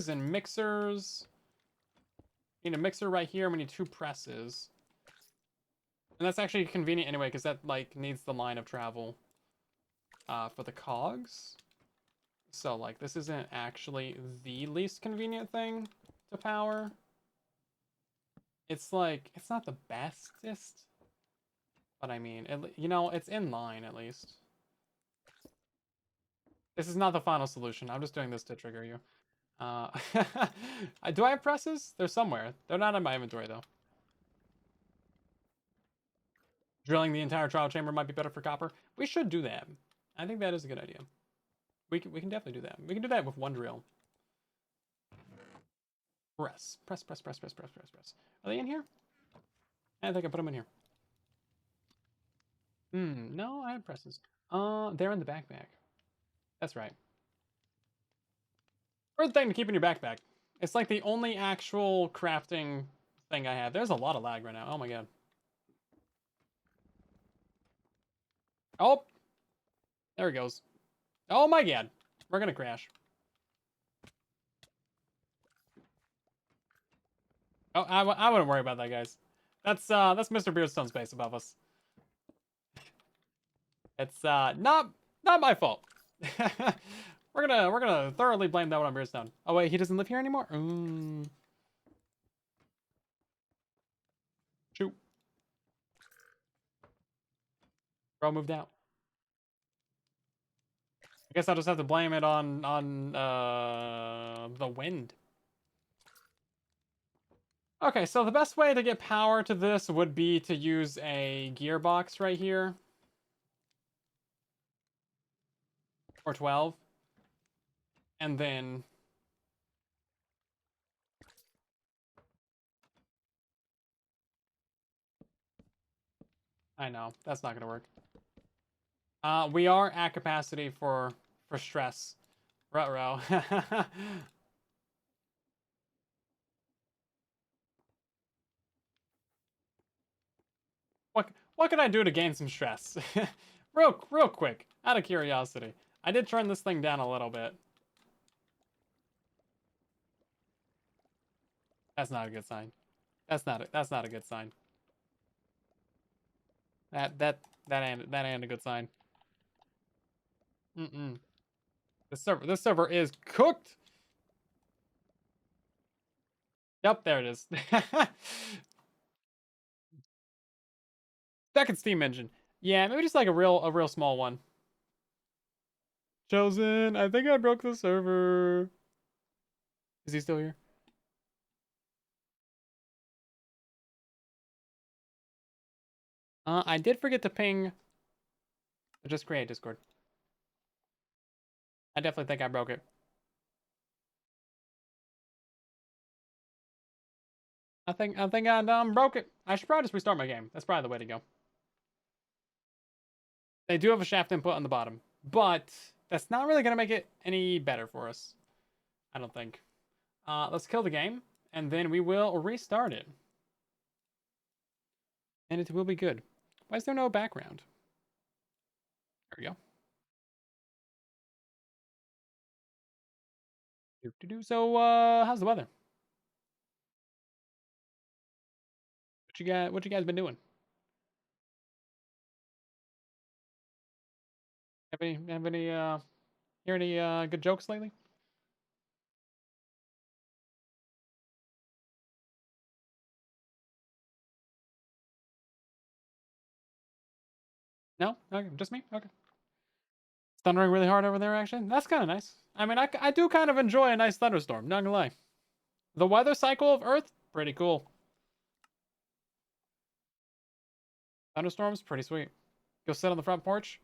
and mixers. We need a mixer right here, and we need 2 presses. And that's actually convenient anyway, because that like needs the line of travel for the cogs. So like this isn't actually the least convenient thing to power. It's like, it's not the bestest. But I mean, you know, it's in line at least. This is not the final solution. I'm just doing this to trigger you. Do I have presses? They're somewhere. They're not in my inventory though. Drilling the entire trial chamber might be better for copper. We should do that. I think that is a good idea. We can definitely do that. We can do that with 1 drill. Press. Are they in here? I think I put them in here. No, I have presses. They're in the backpack. That's right. Good thing to keep in your backpack. It's like the only actual crafting thing I have. There's a lot of lag right now. Oh my god. Oh! There he goes. Oh my god. We're gonna crash. Oh, I wouldn't worry about that, guys. That's Mr. Beardstone's base above us. It's not my fault. we're gonna thoroughly blame that one on Beardstone. Oh wait, he doesn't live here anymore? Shoot. Bro moved out. I guess I'll just have to blame it on the wind. Okay, so the best way to get power to this would be to use a gearbox right here. Or 12. And then... I know, that's not gonna work. We are at capacity for stress. Ruh-roh. What can I do to gain some stress? real quick, out of curiosity. I did turn this thing down a little bit. That's not a good sign. That's not a good sign. That ain't a good sign. This server is cooked. Yep, there it is. Second Steam engine. Yeah, maybe just like a real small one. Chosen, I think I broke the server. Is he still here? I did forget to ping. Just create Discord. I definitely think I broke it. I think I broke it. I should probably just restart my game. That's probably the way to go. They do have a shaft input on the bottom, but that's not really gonna make it any better for us. I don't think. Let's kill the game, and then we will restart it. And it will be good. Why is there no background? There we go. So, how's the weather? What you guys been doing? Have any hear any good jokes lately? No? Okay, just me? Okay. It's thundering really hard over there, actually. That's kind of nice. I mean, I do kind of enjoy a nice thunderstorm, not gonna lie. The weather cycle of Earth, pretty cool. Thunderstorms, pretty sweet. Go sit on the front porch,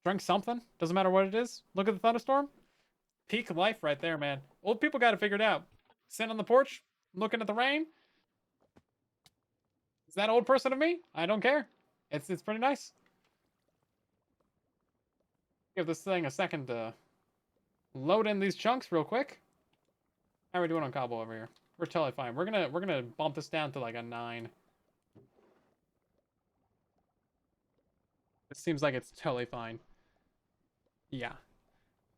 drink something. Doesn't matter what it is. Look at the thunderstorm. Peak life right there, man. Old people got it figured out. Sit on the porch, looking at the rain. Is that old person of me? I don't care. It's pretty nice. Give this thing a second to load in these chunks real quick. How are we doing on cobble over here? We're totally fine. We're gonna bump this down to like a 9. It seems like it's totally fine. Yeah,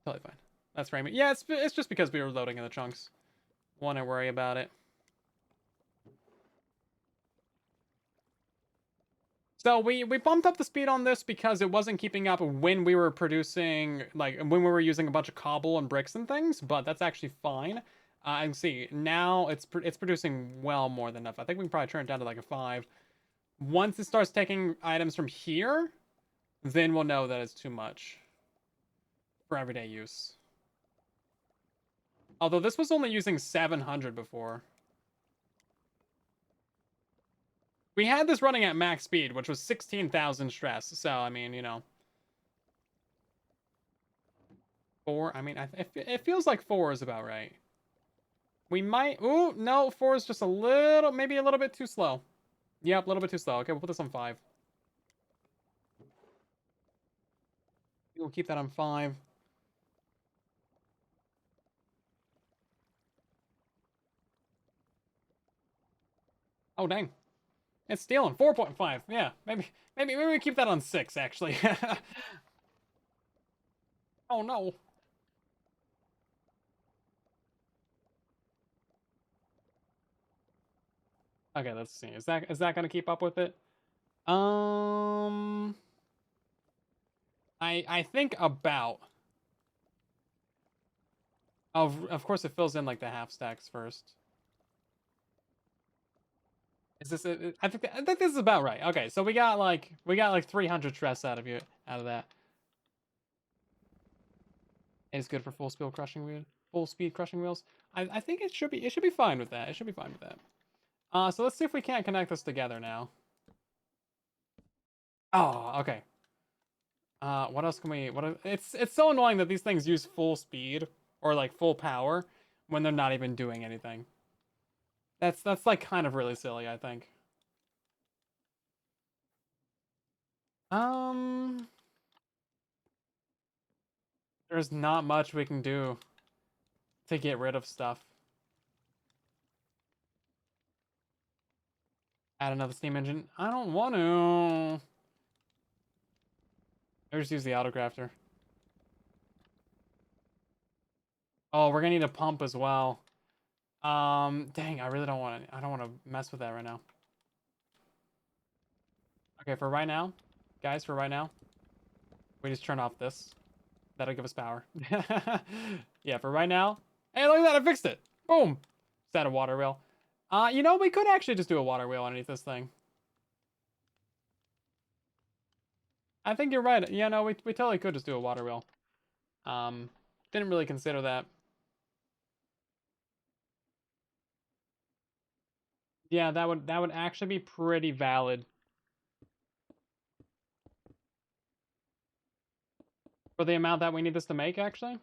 totally fine. That's framing. Yeah, it's just because we were loading in the chunks. Wouldn't worry about it. So we bumped up the speed on this because it wasn't keeping up when we were producing, like when we were using a bunch of cobble and bricks and things, but that's actually fine. And see, now it's producing well more than enough. I think we can probably turn it down to like a 5. Once it starts taking items from here, then we'll know that it's too much for everyday use. Although this was only using 700 before. We had this running at max speed, which was 16,000 stress. So, I mean, you know. 4, I mean, it feels like 4 is about right. We might... Ooh, no, 4 is just a little... Maybe a little bit too slow. Yep, a little bit too slow. Okay, we'll put this on 5. We'll keep that on 5. Oh, dang. It's stealing. 4.5. Yeah, maybe we keep that on 6, actually. Oh, no. Okay, let's see. Is that going to keep up with it? I think about... Of course, it fills in like the half stacks first. Is this it? I think this is about right. Okay, so we got like 300 stress out of that. It is good for full speed crushing wheel, full speed crushing wheels. I think it should be fine with that. It should be fine with that. So let's see if we can't connect this together now. Oh, okay. What else can we? It's so annoying that these things use full speed or like full power when they're not even doing anything. That's like kind of really silly, I think. Um, there's not much we can do to get rid of stuff. Add another steam engine. I don't want to. I just use the autocrafter. Oh, we're gonna need a pump as well. Dang, I really don't want to. I don't want to mess with that right now. Okay, for right now, guys, for right now, we just turn off this. That'll give us power. Yeah, for right now. Hey, look at that! I fixed it. Boom. Is that a water wheel? You know, we could actually just do a water wheel underneath this thing. I think you're right. Yeah, no, we totally could just do a water wheel. Didn't really consider that. Yeah, that would actually be pretty valid for the amount that we need this to make, actually.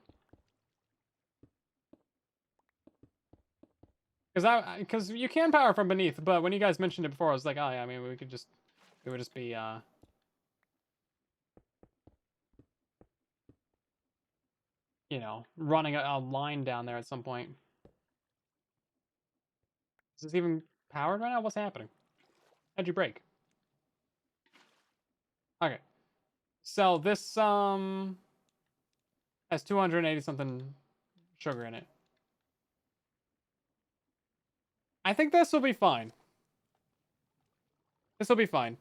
Because you can power from beneath, but when you guys mentioned it before, I was like, oh yeah, I mean, we would just be you know, running a line down there at some point. Is this even powered right now? What's happening? How'd you break? Okay. So this has 280 something sugar in it. I think this will be fine. This will be fine.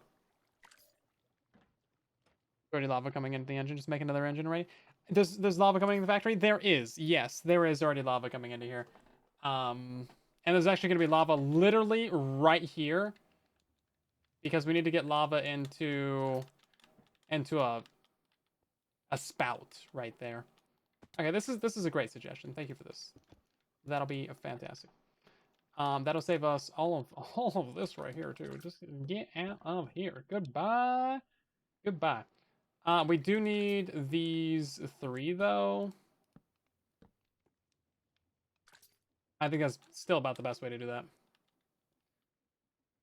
Already lava coming into the engine. Just make another engine ready. There's lava coming in the factory? There is. Yes, there is already lava coming into here. And there's actually going to be lava literally right here. Because we need to get lava into a spout right there. Okay, this is a great suggestion. Thank you for this. That'll be fantastic. That'll save us all of this right here too. Just get out of here. Goodbye. Goodbye. We do need these 3 though. I think that's still about the best way to do that.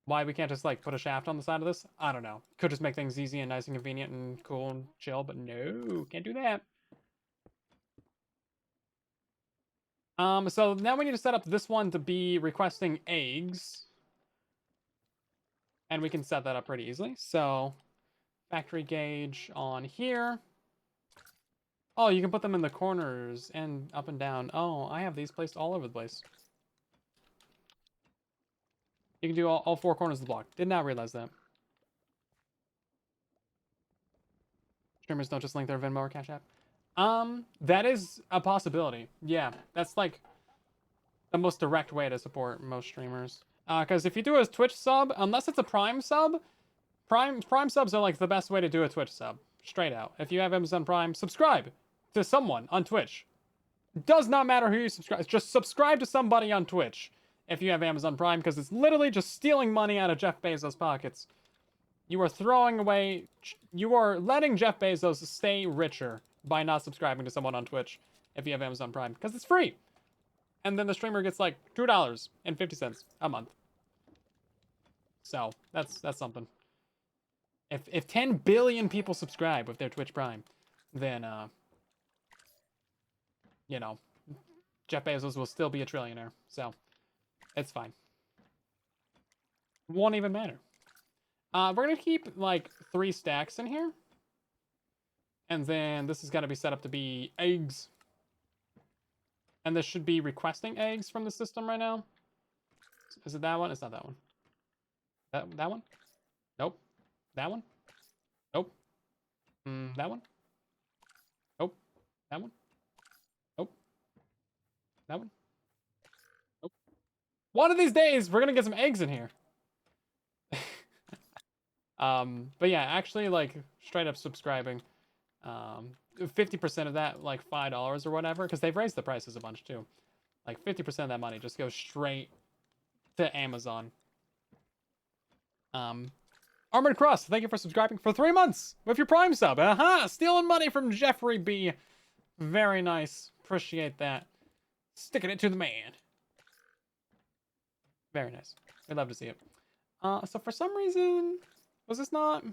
Why we can't just like put a shaft on the side of this? I don't know. Could just make things easy and nice and convenient and cool and chill, but no, can't do that. So now we need to set up this one to be requesting eggs. And we can set that up pretty easily. So factory gauge on here. Oh, you can put them in the corners and up and down. Oh, I have these placed all over the place. You can do all 4 corners of the block. Did not realize that. Streamers don't just link their Venmo or Cash App. That is a possibility. Yeah, that's like the most direct way to support most streamers. Because if you do a Twitch sub, unless it's a Prime sub, Prime subs are like the best way to do a Twitch sub. Straight out. If you have Amazon Prime, subscribe to someone on Twitch. Does not matter who you subscribe. Just subscribe to somebody on Twitch if you have Amazon Prime, because it's literally just stealing money out of Jeff Bezos' pockets. You are throwing away... You are letting Jeff Bezos stay richer by not subscribing to someone on Twitch if you have Amazon Prime, because it's free. And then the streamer gets like $2.50 a month. So, that's something. If 10 billion people subscribe with their Twitch Prime, then, you know, Jeff Bezos will still be a trillionaire. So, it's fine. Won't even matter. We're going to keep, like, 3 stacks in here. And then this is going to be set up to be eggs. And this should be requesting eggs from the system right now. Is it that one? It's not that one. That one? Nope. That one? Nope. That one? Nope. That one? Nope. That one? Nope. One of these days, we're going to get some eggs in here. But yeah, actually, like, straight up subscribing. 50% of that, like $5 or whatever, because they've raised the prices a bunch too. Like 50% of that money just goes straight to Amazon. Armored Cross, thank you for subscribing for 3 months with your Prime sub. Stealing money from Jeffrey B. Very nice. Appreciate that. Sticking it to the man. Very nice. We'd love to see it. So for some reason, was this not...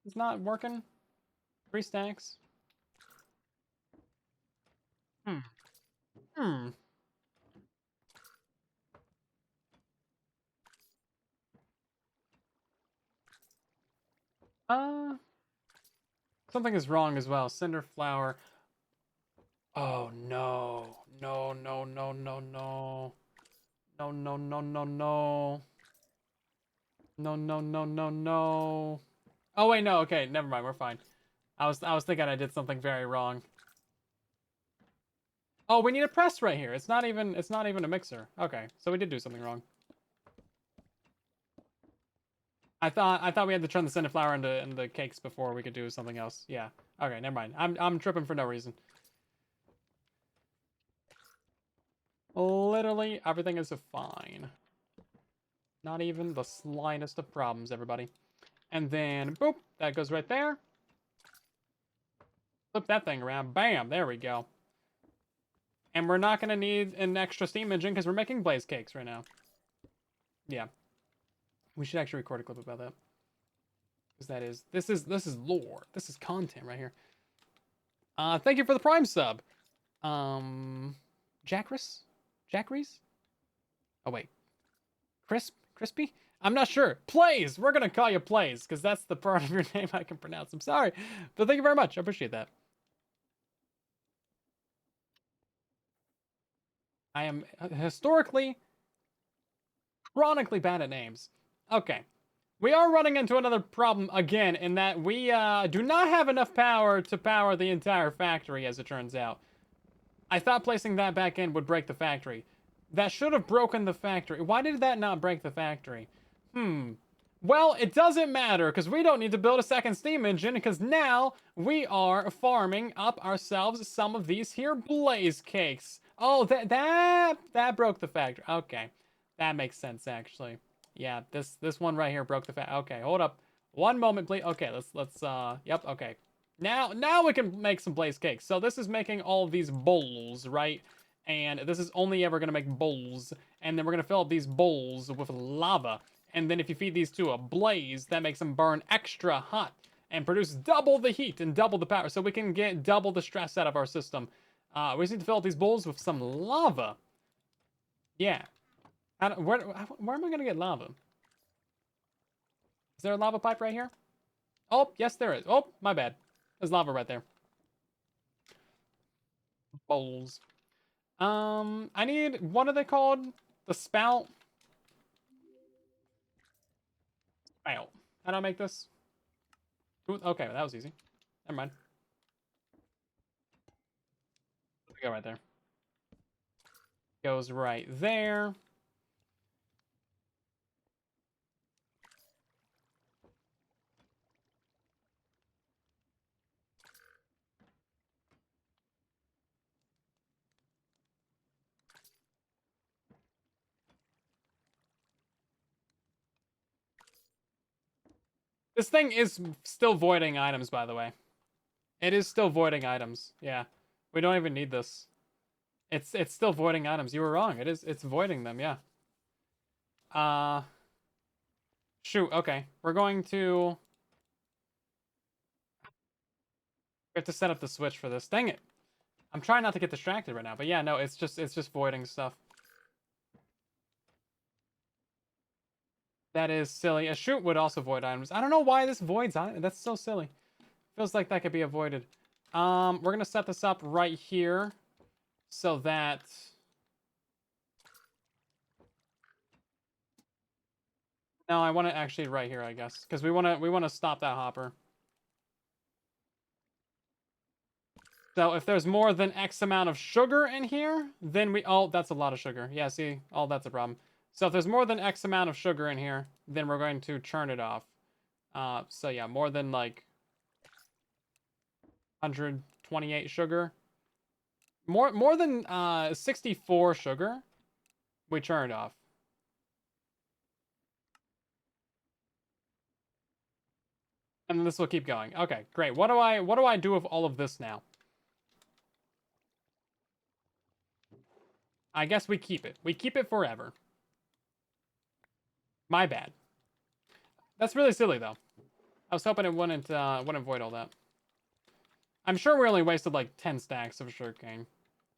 It's not working? 3 stacks? Something is wrong as well. Cinder flower. Oh no. No, no, no, no, no. No, no, no, no, no. No, no, no, no, no. Oh wait, no, okay, never mind, we're fine. I was thinking I did something very wrong. Oh, we need a press right here. It's not even a mixer. Okay, so we did do something wrong. I thought we had to turn the cinder flour into cakes before we could do something else. Yeah. Okay, never mind. I'm tripping for no reason. Literally everything is fine. Not even the slightest of problems, everybody. And then boop, that goes right there. Flip that thing around. Bam, there we go. And we're not gonna need an extra steam engine because we're making blaze cakes right now. Yeah. We should actually record a clip about that. Because this is lore. This is content right here. Thank you for the Prime sub. Jackris? Oh wait. Crispy? I'm not sure. Plays! We're gonna call you Plays, because that's the part of your name I can pronounce. I'm sorry. But thank you very much. I appreciate that. I am historically, chronically bad at names. Okay. We are running into another problem again in that we do not have enough power to power the entire factory, as it turns out. I thought placing that back in would break the factory. That should have broken the factory. Why did that not break the factory? Well, it doesn't matter, because we don't need to build a second steam engine, because now we are farming up ourselves some of these here blaze cakes. Oh, that broke the factory. Okay, that makes sense actually. Yeah, this one right here broke the factory. Okay, hold up. One moment, please. Okay, let's yep. Okay, now we can make some blaze cakes. So this is making all of these bowls, right? And this is only ever gonna make bowls, and then we're gonna fill up these bowls with lava. And then if you feed these to a blaze, that makes them burn extra hot and produce double the heat and double the power, so we can get double the stress out of our system. We just need to fill up these bowls with some lava. Yeah. Where am I gonna get lava? Is there a lava pipe right here? Oh, yes, there is. Oh, my bad. There's lava right there. Bowls. I need, what are they called? The spout? Spout. How do I make this? Ooh, okay, that was easy. Never mind. There we go right there. Goes right there. This thing is still voiding items, by the way. It is still voiding items. Yeah. We don't even need this. It's still voiding items. You were wrong. It's voiding them, yeah. Uh Shoot, okay. We have to set up the switch for this. Dang it. I'm trying not to get distracted right now, but yeah, no, it's just voiding stuff. That is silly. A shoot would also void items. I don't know why this voids items. That's so silly. Feels like that could be avoided. We're gonna set this up right here so that no, I want it actually right here, I guess, because we wanna stop that hopper. So if there's more than X amount of sugar in here, then oh, that's a lot of sugar. Yeah, see, oh, that's a problem. So if there's more than X amount of sugar in here, then we're going to churn it off. So yeah, more than like 128 sugar. More than 64 sugar, we churn it off. And this will keep going. Okay, great. What do I do with all of this now? I guess we keep it. We keep it forever. My bad. That's really silly though. I was hoping it wouldn't void all that. I'm sure we only wasted like 10 stacks of sugarcane.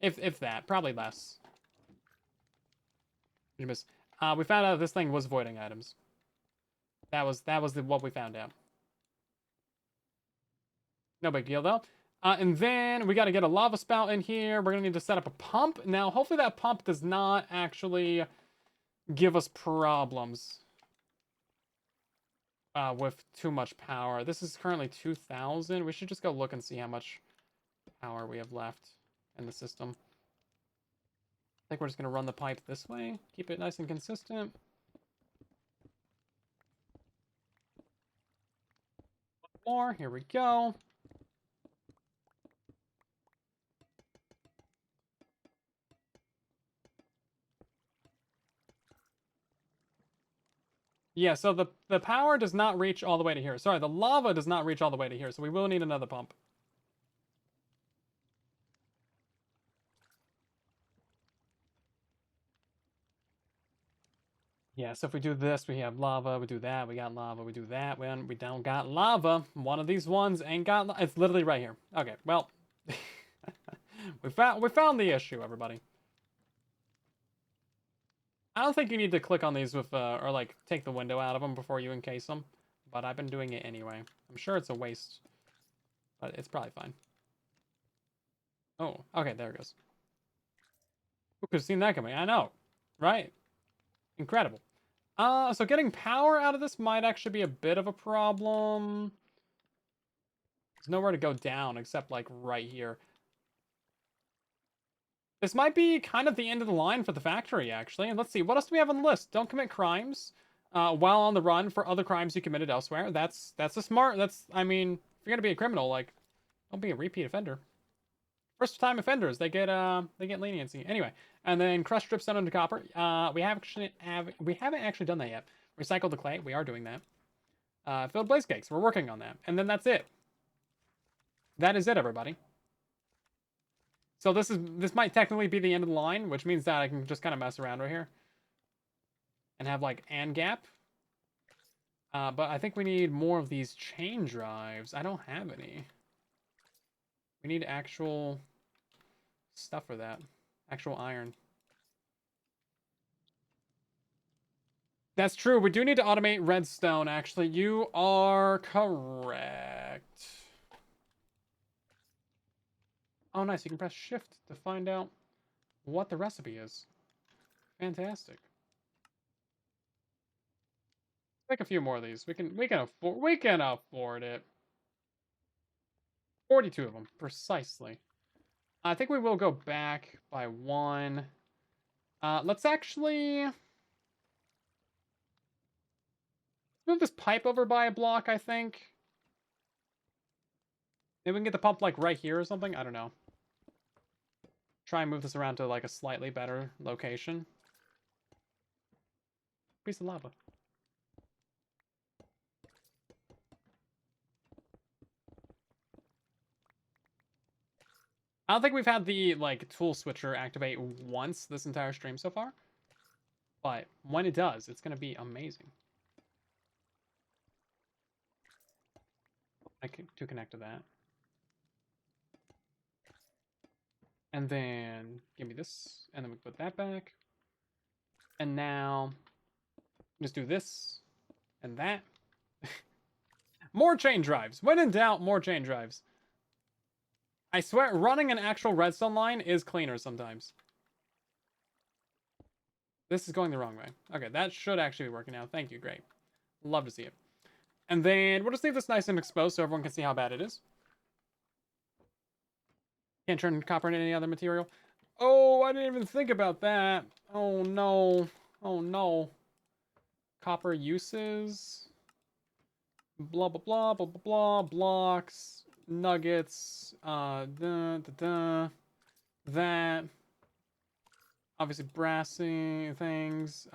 If that, probably less. We found out this thing was voiding items. That was what we found out. No big deal though. And then we got to get a lava spout in here. We're gonna need to set up a pump. Now, hopefully that pump does not actually give us problems with too much power. This is currently 2,000. We should just go look and see how much power we have left in the system. I think we're just gonna run the pipe this way. Keep it nice and consistent. More. Here we go. Yeah, so the power does not reach all the way to here. Sorry, the lava does not reach all the way to here, so we will need another pump. Yeah, so if we do this, we have lava. We do that, we got lava. We do that, we don't got lava. One of these ones ain't got. It's literally right here. Okay, well, we found the issue, everybody. I don't think you need to click on these with or like take the window out of them before you encase them, but I've been doing it anyway. I'm sure it's a waste, but it's probably fine. Oh, okay, there it goes. Who could have seen that coming? I know, right? Incredible. So getting power out of this might actually be a bit of a problem. There's nowhere to go down except like right here. This might be kind of the end of the line for the factory, actually. And let's see, what else do we have on the list? Don't commit crimes while on the run for other crimes you committed elsewhere. I mean, if you're gonna be a criminal, like, don't be a repeat offender. First time offenders, they get leniency. Anyway, and then crushed dripstone into copper. We haven't actually done that yet. Recycle the clay. We are doing that. Filled blaze cakes. We're working on that. And then that's it. That is it, everybody. So this might technically be the end of the line, which means that I can just kind of mess around right here. And have like and gap. But I think we need more of these chain drives. I don't have any. We need actual stuff for that. Actual iron. That's true. We do need to automate redstone, actually. You are correct. Oh, nice. You can press shift to find out what the recipe is. Fantastic. Make a few more of these. We can afford it. 42 of them, precisely. I think we will go back by one. Let's actually move this pipe over by a block, I think. Maybe we can get the pump like right here or something. I don't know. Try and move this around to like a slightly better location. Piece of lava. I don't think we've had the like tool switcher activate once this entire stream so far. But when it does, it's gonna be amazing. To connect to that. And then give me this, and then we put that back. And now just do this and that. More chain drives. When in doubt, more chain drives. I swear, running an actual redstone line is cleaner sometimes. This is going the wrong way. Okay, that should actually be working now. Thank you, great. Love to see it. And then we'll just leave this nice and exposed so everyone can see how bad it is. Can't turn copper into any other material. Oh, I didn't even think about that. Oh no. Oh no. Copper uses. Blah blah blah blah blah blah. Blocks. Nuggets. That. Obviously brassy things.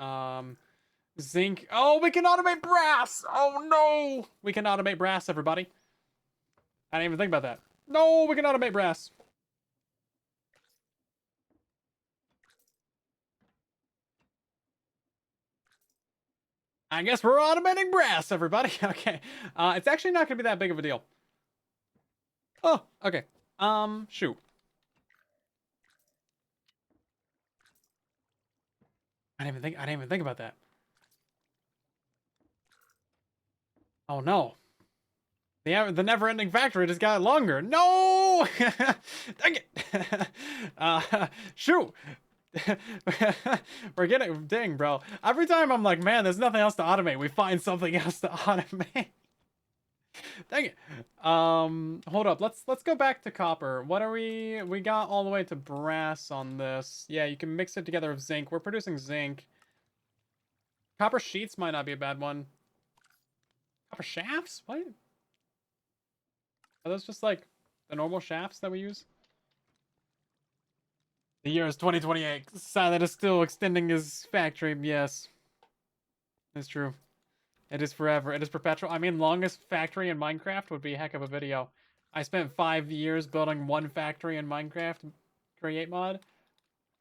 Zinc. Oh, we can automate brass! Oh no! We can automate brass, everybody. I didn't even think about that. No, we can automate brass. I guess we're automating brass, everybody. Okay. It's actually not gonna be that big of a deal. Oh, okay. Shoot. I didn't even think about that. Oh no. The never-ending factory just got longer. No! Dang it! Shoot! We're getting dang, bro. Every time I'm like, man, there's nothing else to automate. We find something else to automate. Dang it. Hold up. Let's go back to copper. What are we got all the way to brass on this. Yeah, you can mix it together with zinc. We're producing zinc. Copper sheets might not be a bad one. Copper shafts? What? Are those just like the normal shafts that we use? The year is 2028. Silent is still extending his factory. Yes. It's true. It is forever. It is perpetual. I mean, longest factory in Minecraft would be a heck of a video. I spent 5 years building one factory in Minecraft create mod.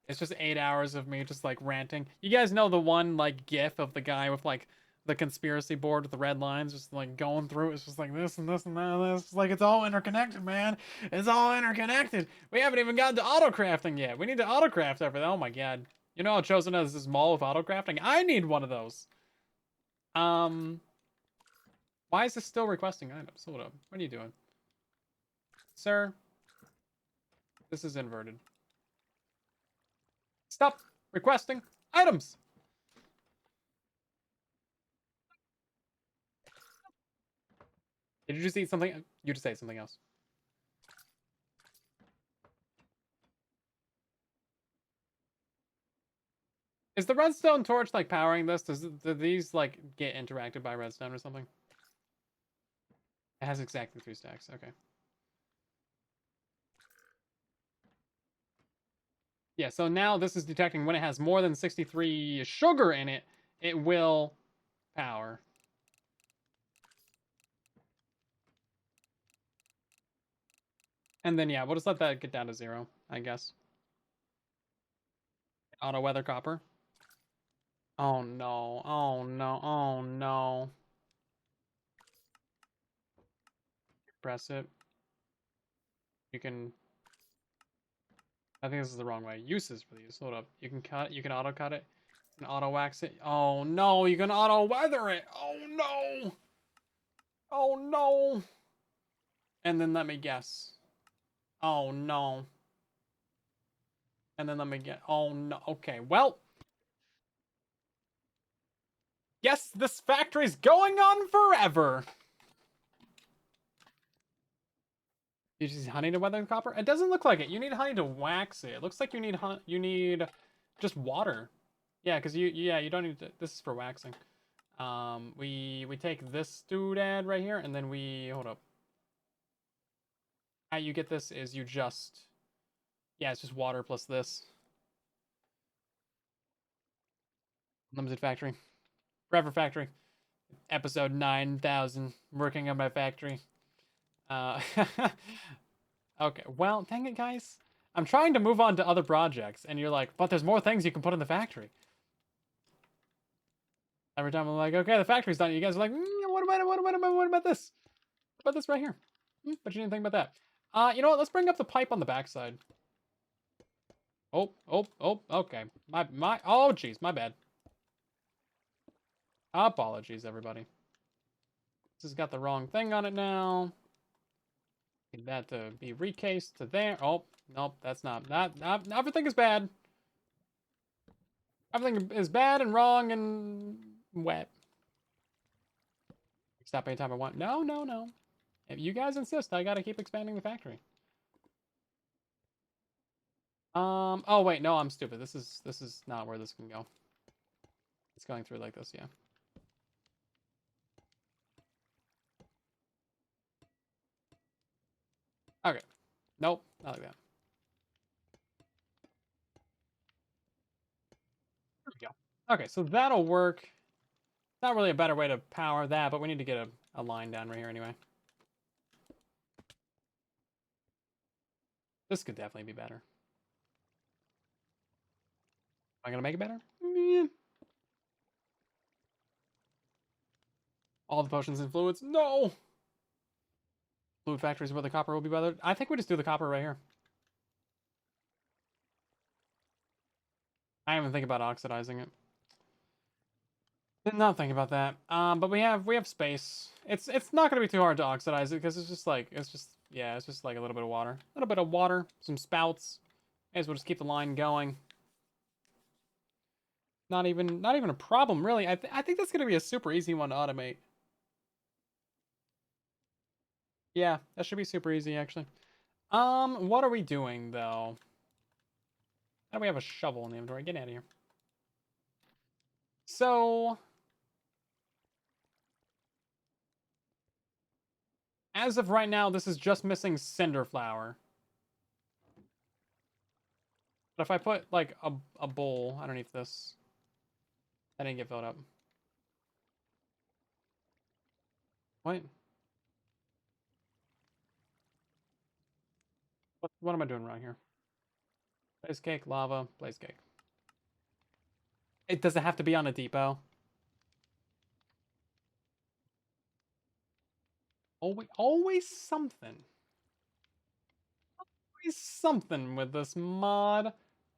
It's just 8 hours of me just like ranting. You guys know the one like gif of the guy with like the conspiracy board with the red lines just like going through. It's just like this and this and that and this. It's like it's all interconnected, man. It's all interconnected. We haven't even gotten to auto crafting yet. We need to auto craft everything. Oh my god. You know how chosen as this mall with auto crafting? I need one of those. Why is this still requesting items? Hold up. What are you doing? Sir? This is inverted. Stop requesting items! Did you just eat something? You just ate something else. Is the redstone torch like powering this? Do these like get interacted by redstone or something? It has exactly 3 stacks. Okay. Yeah, so now this is detecting when it has more than 63 sugar in it, it will power. And then, yeah, we'll just let that get down to 0, I guess. Auto weather copper. Oh no, oh no, oh no. Press it. You can... I think this is the wrong way. Uses for these. Hold up. You can cut, you can auto cut it. You can auto wax it. Oh no, you can auto weather it. Oh no. Oh no. And then let me guess. Oh no. And then let me get... Oh no. Okay, well... Yes, this factory's going on forever. You use honey to weather the copper? It doesn't look like it. You need honey to wax it. It looks like you need just water. Yeah, because you don't need to, this is for waxing. We take this doodad right here, and then we hold up. How you get this is you just it's just water plus this. Limited factory. Forever factory. Episode 9,000. Working on my factory. Okay, well, dang it, guys. I'm trying to move on to other projects, and you're like, but there's more things you can put in the factory. Every time I'm like, okay, the factory's done. You guys are like, what about this? What about this right here? But you didn't think about that. You know what? Let's bring up the pipe on the backside. Oh, okay. Oh, jeez, my bad. Apologies, everybody. This has got the wrong thing on it now. Need that to be recased to there. Oh, nope, that's not everything is bad. Everything is bad and wrong and wet. Stop anytime I want. No, no, no. If you guys insist, I gotta keep expanding the factory. Oh wait, no, I'm stupid. This is not where this can go. It's going through like this, yeah. Okay. Nope, not like that. There we go. Okay, so that'll work. Not really a better way to power that, but we need to get a line down right here anyway. This could definitely be better. Am I gonna make it better? Yeah. All the potions and fluids. No! Fluid factories where the copper will be better. I think we just do the copper right here. I haven't think about oxidizing it. Did not think about that. But we have space. It's not gonna be too hard to oxidize it because it's just like it's just like a little bit of water, a little bit of water, some spouts. May as well just keep the line going. Not even a problem really. I think that's gonna be a super easy one to automate. Yeah, that should be super easy actually. What are we doing though? How do we have a shovel in the inventory? Get out of here. So as of right now, this is just missing cinder flour. But if I put like a bowl underneath this, that didn't get filled up. What? What am I doing wrong here? Blaze cake, lava, blaze cake. It does it have to be on a depot? Always something. Always something with this mod.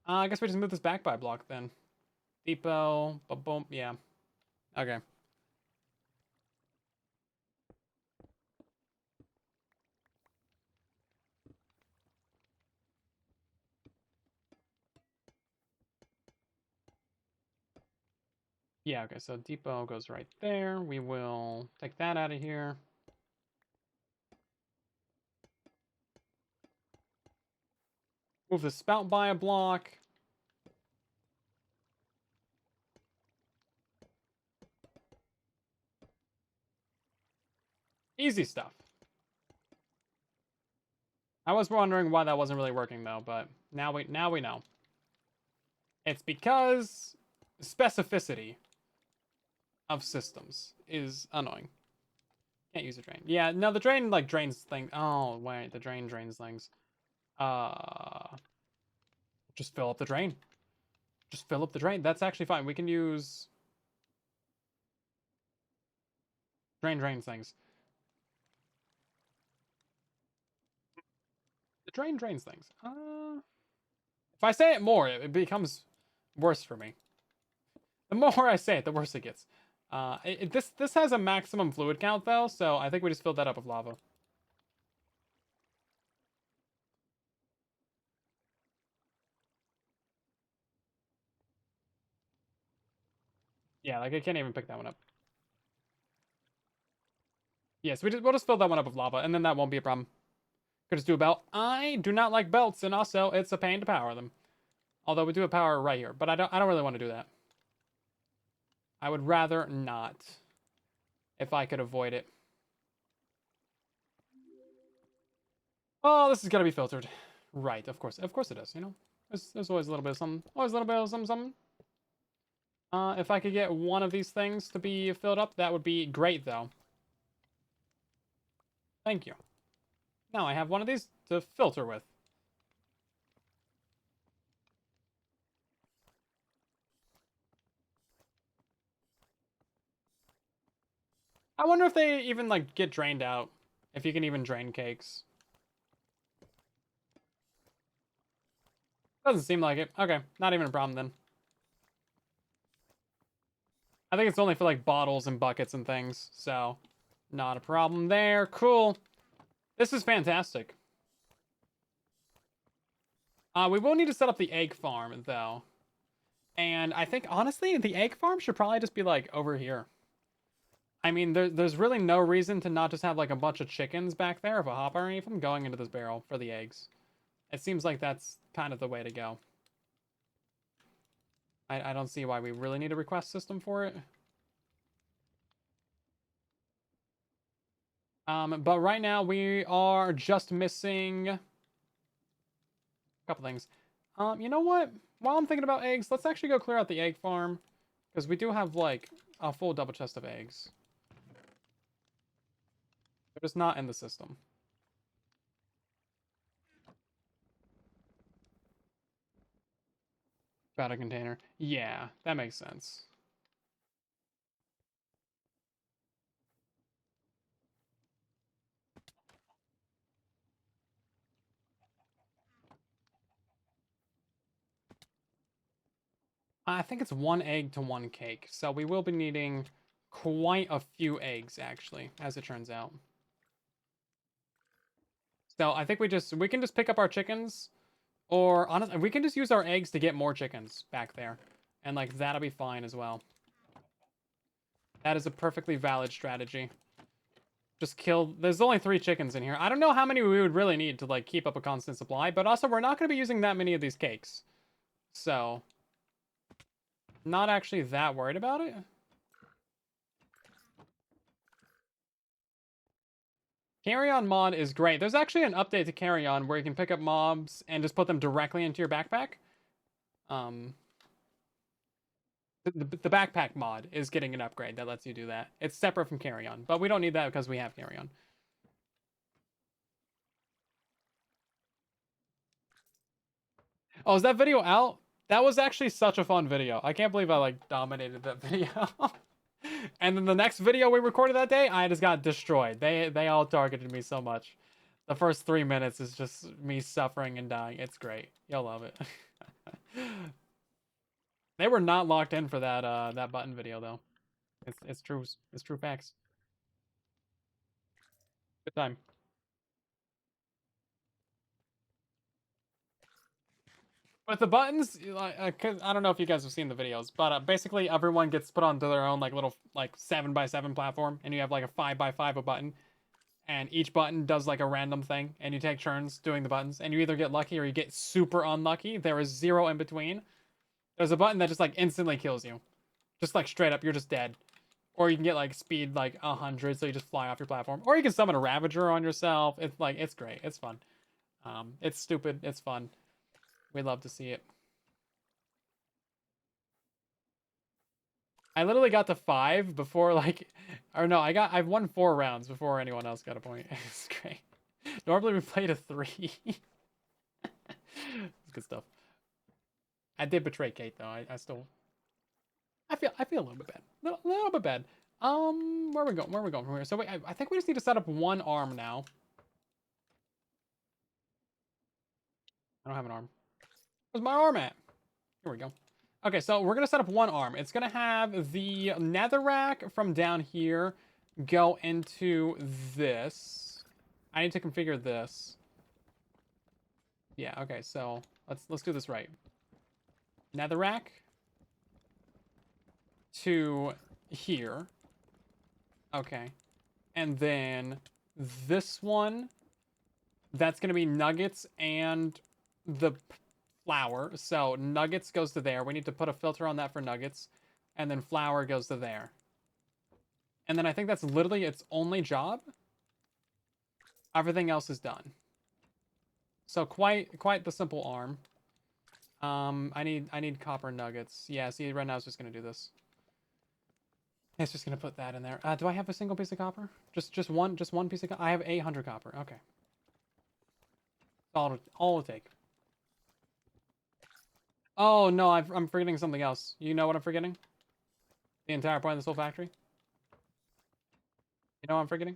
I guess we just move this back by a block then. Depot, boom, yeah. Okay. Yeah, okay, so depot goes right there. We will take that out of here. Move the spout by a block. Easy stuff. I was wondering why that wasn't really working though, but now we know. It's because specificity of systems is annoying. Can't use a drain. Yeah, no, the drain like drains things. Oh wait, the drain drains things. Just fill up the drain. Just fill up the drain. That's actually fine. We can use drains things. The drain drains things. If I say it more, it becomes worse for me. The more I say it, the worse it gets. This has a maximum fluid count though, so I think we just filled that up with lava. Yeah, like I can't even pick that one up. Yes, we'll just fill that one up with lava, and then that won't be a problem. Could just do a belt. I do not like belts, and also it's a pain to power them. Although we do have power right here, but I don't really want to do that. I would rather not, if I could avoid it. Oh, this is gonna be filtered. Right, of course it is, you know? There's always a little bit of something. Always a little bit of something. If I could get one of these things to be filled up, that would be great, though. Thank you. Now I have one of these to filter with. I wonder if they even, like, get drained out. If you can even drain cakes. Doesn't seem like it. Okay, not even a problem then. I think it's only for, like, bottles and buckets and things, so not a problem there. Cool. This is fantastic. We will need to set up the egg farm, though. And I think, honestly, the egg farm should probably just be, like, over here. I mean, there's really no reason to not just have, like, a bunch of chickens back there, if a hopper or any of them, going into this barrel for the eggs. It seems like that's kind of the way to go. I don't see why we really need a request system for it. But right now, we are just missing a couple things. You know what? While I'm thinking about eggs, let's actually go clear out the egg farm. Because we do have, like, a full double chest of eggs. They're just not in the system. About a container. Yeah, that makes sense. I think it's 1 egg to 1 cake. So we will be needing quite a few eggs, actually, as it turns out. So I think we can just pick up our chickens. Or, honestly, we can just use our eggs to get more chickens back there. And, like, that'll be fine as well. That is a perfectly valid strategy. Just kill... There's only 3 chickens in here. I don't know how many we would really need to, like, keep up a constant supply. But also, we're not going to be using that many of these cakes. So... Not actually that worried about it. Carry On mod is great. There's actually an update to Carry On where you can pick up mobs and just put them directly into your backpack. The backpack mod is getting an upgrade that lets you do that. It's separate from Carry On, but we don't need that because we have Carry On. Oh, is that video out? That was actually such a fun video. I can't believe I, like, dominated that video. And then the next video we recorded that day, I just got destroyed. They all targeted me so much. The first 3 minutes is just me suffering and dying. It's great. You'll love it. They were not locked in for that button video though. It's true. It's true facts. Good time. With the buttons, cause I don't know if you guys have seen the videos, but basically everyone gets put onto their own, like, little, like, 7x7 platform, and you have, like, a 5x5 a button, and each button does, like, a random thing, and you take turns doing the buttons, and you either get lucky or you get super unlucky. There is 0 in between. There's a button that just, like, instantly kills you, just, like, straight up, you're just dead. Or you can get, like, speed, like, 100, so you just fly off your platform. Or you can summon a Ravager on yourself. It's, like, it's great. It's fun. It's stupid. It's fun. We love to see it. I literally got to 5 before like, or no, I've won 4 rounds before anyone else got a point. It's great. Normally we play to 3. It's good stuff. I did betray Kate though. I still, I feel a little bit bad. Little bit bad. Where are we going? Where are we going from here? So wait, I think we just need to set up one arm now. I don't have an arm. Where's my arm at? Here we go. Okay, so we're gonna set up one arm. It's gonna have the netherrack from down here go into this. I need to configure this. Yeah, okay, so let's do this right. Netherrack to here. Okay. And then this one, that's gonna be nuggets and the flour. So nuggets goes to there. We need to put a filter on that for nuggets. And then flour goes to there. And then I think that's literally its only job. Everything else is done. So quite the simple arm. I need copper nuggets. Yeah, see, right now it's just gonna do this. It's just gonna put that in there. Do I have a single piece of copper? Just one piece of copper? I have 800 copper. Okay. All it'll take. Oh no, I'm forgetting something else. You know what I'm forgetting? The entire point of this whole factory? You know what I'm forgetting?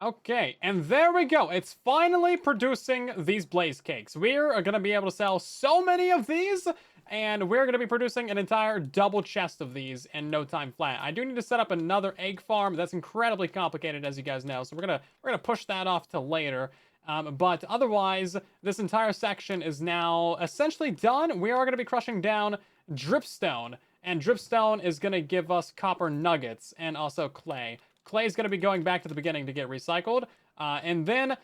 Okay, and there we go. It's finally producing these blaze cakes. We're going to be able to sell so many of these, and we're going to be producing an entire double chest of these in no time flat. I do need to set up another egg farm. That's incredibly complicated, as you guys know, so we're gonna push that off till later. But otherwise, this entire section is now essentially done. We are going to be crushing down dripstone, and dripstone is going to give us copper nuggets and also clay. Clay is going to be going back to the beginning to get recycled. And then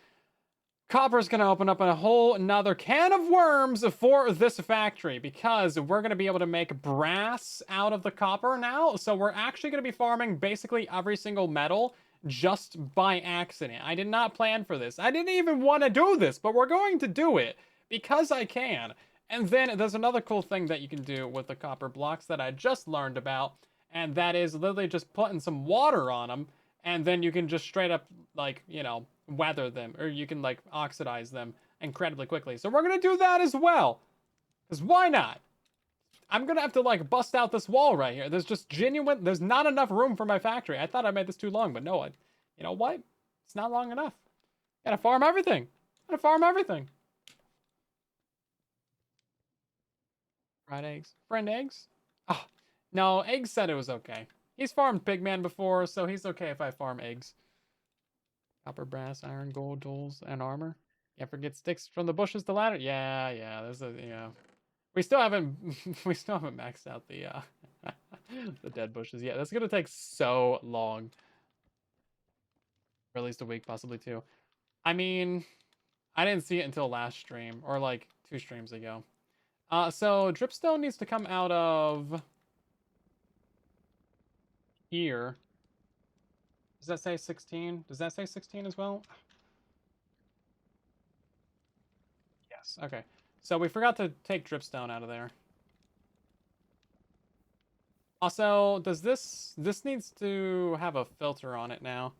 copper is going to open up a whole another can of worms for this factory, because we're going to be able to make brass out of the copper now. So we're actually going to be farming basically every single metal just by accident. I did not plan for this. I didn't even want to do this, but we're going to do it because I can. And then there's another cool thing that you can do with the copper blocks that I just learned about. And that is literally just putting some water on them, and then you can just straight up, like, you know, weather them, or you can, like, oxidize them incredibly quickly. So we're going to do that as well, because why not? I'm going to have to, like, bust out this wall right here. There's just there's not enough room for my factory. I thought I made this too long, but no, you know what? It's not long enough. Gotta farm everything. Gotta farm everything. Fried eggs. Friend eggs? Oh, no, eggs said it was okay. He's farmed Pigman before, so he's okay if I farm eggs. Copper, brass, iron, gold, tools, and armor. Can't forget sticks from the bushes to ladder. Yeah, there's a, yeah. We still haven't maxed out the the dead bushes yet. That's gonna take so long. Or at least a week, possibly two. I mean, I didn't see it until last stream, or like 2 streams ago. So dripstone needs to come out of here. Does that say 16? Does that say 16 as well? Yes. Okay. So we forgot to take dripstone out of there. Also, does this needs to have a filter on it now?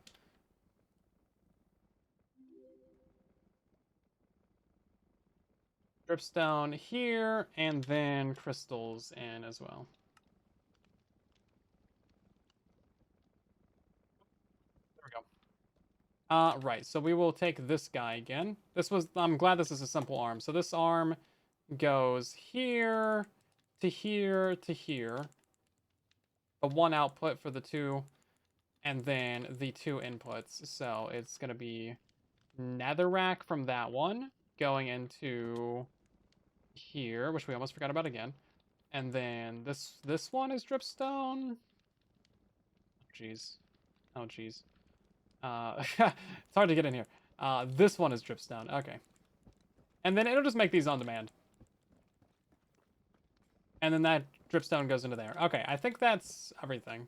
Dripstone here, and then crystals in as well. There we go. Right, so we will take this guy again. I'm glad this is a simple arm. So this arm goes here, to here, to here. The one output for the 2, and then the 2 inputs. So it's going to be netherrack from that one going into here, which we almost forgot about again. And then this one is dripstone. Jeez. Oh, jeez. It's hard to get in here. This one is dripstone. Okay. And then it'll just make these on demand. And then that dripstone goes into there. Okay, I think that's everything.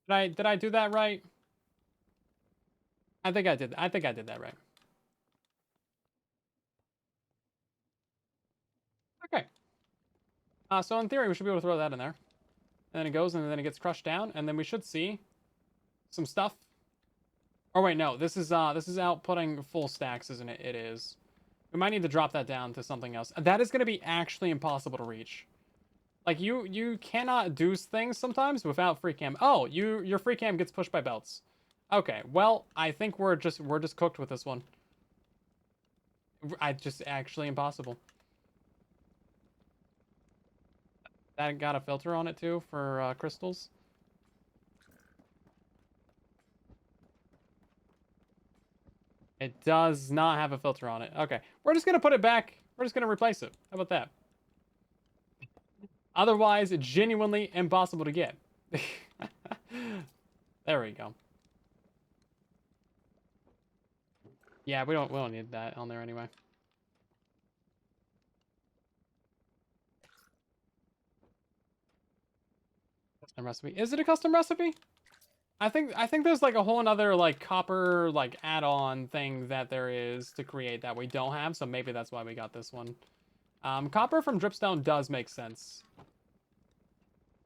Did I do that right? I think I did that right. Okay. So in theory, we should be able to throw that in there. And then it goes, and then it gets crushed down, and then we should see some stuff. Oh wait, no, this is outputting full stacks, isn't it? It is. We might need to drop that down to something else. That is going to be actually impossible to reach. Like you cannot do things sometimes without free cam. Oh, your free cam gets pushed by belts. Okay, well, I think we're just cooked with this one. I just actually impossible. That got a filter on it too for crystals. It does not have a filter on it. Okay, we're just gonna put it back. We're just gonna replace it. How about that? Otherwise, genuinely impossible to get. There we go. Yeah, we don't need that on there anyway. Custom recipe. Is it a custom recipe? I think there's like a whole another like copper like add-on thing that there is to create that we don't have, so maybe that's why we got this one. Copper from dripstone does make sense.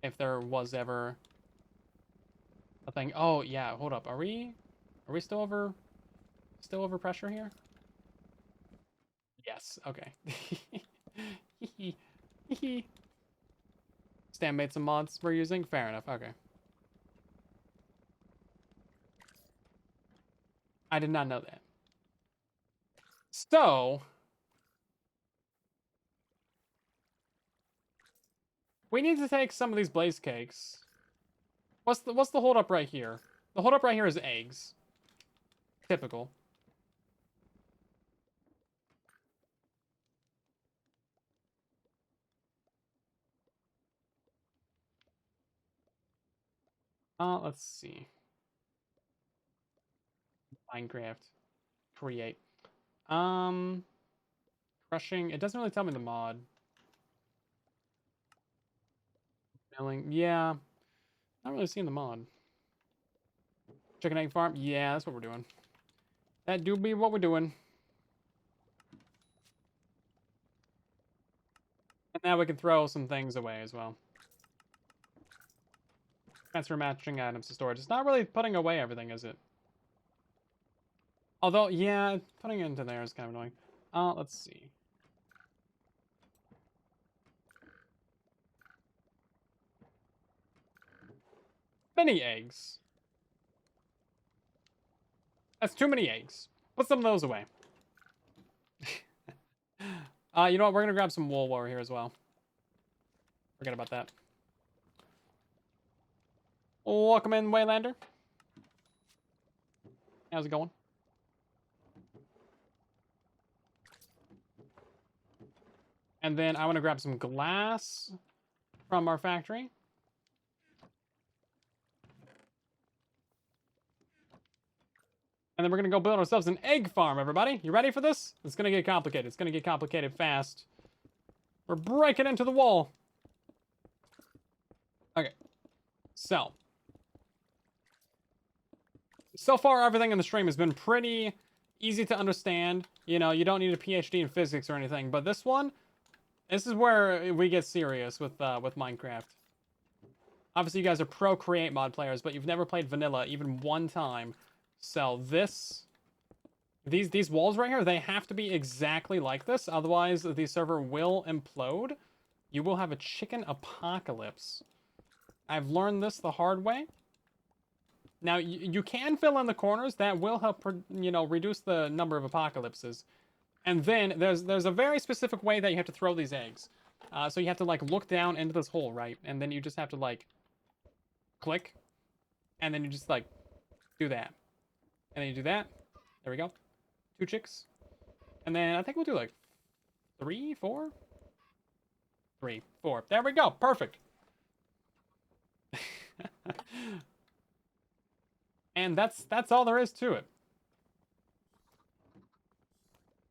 If there was ever a thing. Oh yeah, hold up. Are we still over pressure here? Yes. Okay. Stan made some mods we're using. Fair enough. Okay. I did not know that. So we need to take some of these blaze cakes. What's the hold up right here? The hold up right here is eggs. Typical. Let's see. Minecraft. Create. Crushing. It doesn't really tell me the mod. Milling. Yeah. Not really seeing the mod. Chicken egg farm. Yeah, that's what we're doing. That do be what we're doing. And now we can throw some things away as well. Transfer matching items to storage. It's not really putting away everything, is it? Although, yeah, putting it into there is kind of annoying. Let's see. Many eggs. That's too many eggs. Put some of those away. You know what? We're gonna grab some wool while we're here as well. Forget about that. Welcome in, Waylander. How's it going? And then I want to grab some glass from our factory. And then we're going to go build ourselves an egg farm, everybody. You ready for this? It's going to get complicated. It's going to get complicated fast. We're breaking into the wall. Okay. So far, everything in the stream has been pretty easy to understand. You know, you don't need a PhD in physics or anything. But this is where we get serious with Minecraft. Obviously, you guys are pro Create mod players, but you've never played vanilla even one time. So these walls right here, they have to be exactly like this. Otherwise, the server will implode. You will have a chicken apocalypse. I've learned this the hard way. Now, you can fill in the corners. That will help, you know, reduce the number of apocalypses. And then there's a very specific way that you have to throw these eggs. So you have to, like, look down into this hole, right? And then you just have to, like, click. And then you just, like, do that. And then you do that. There we go. 2 chicks. And then I think we'll do, like, 3, 4? 3, 4. There we go. Perfect. And that's all there is to it.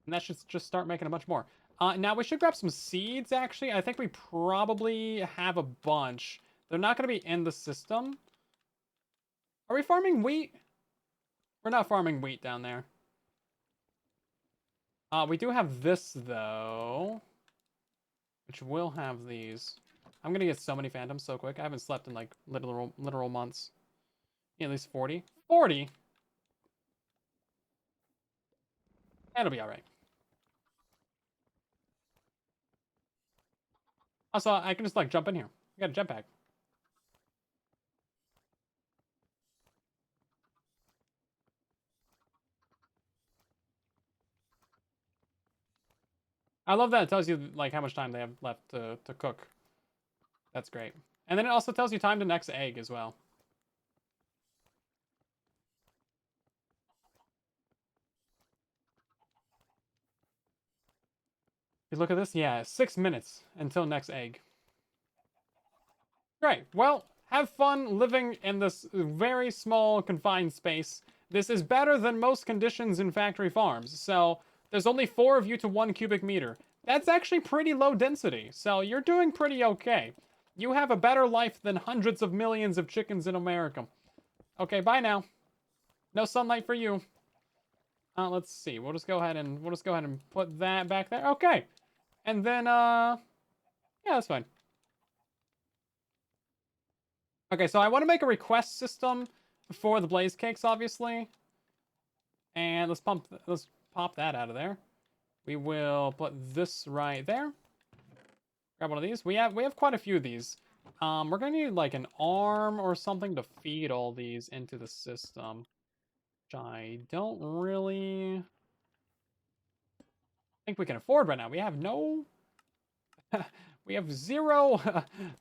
And that should just start making a bunch more. Now we should grab some seeds, actually. I think we probably have a bunch. They're not going to be in the system. Are we farming wheat? We're not farming wheat down there. We do have this, though. which will have these. I'm gonna get so many phantoms so quick. I haven't slept in like literal months. Yeah, at least 40. 40? That'll be alright. Also, I can just like jump in here. I got a jetpack. I love that it tells you like how much time they have left to cook. That's great. And then it also tells you time to next egg as well. You look at this, yeah, 6 minutes until next egg. Great. Well, have fun living in this very small confined space. This is better than most conditions in factory farms. So there's only 4 of you to 1 cubic meter. That's actually pretty low density. So you're doing pretty okay. You have a better life than hundreds of millions of chickens in America. Okay, bye now. No sunlight for you. Let's see. We'll just go ahead and put that back there. Okay. And then yeah, that's fine. Okay, so I want to make a request system for the blaze cakes, obviously. And let's pop that out of there. We will put this right there. Grab one of these. We have quite a few of these. We're gonna need like an arm or something to feed all these into the system. Which I don't really think we can afford right now. We have no we have 0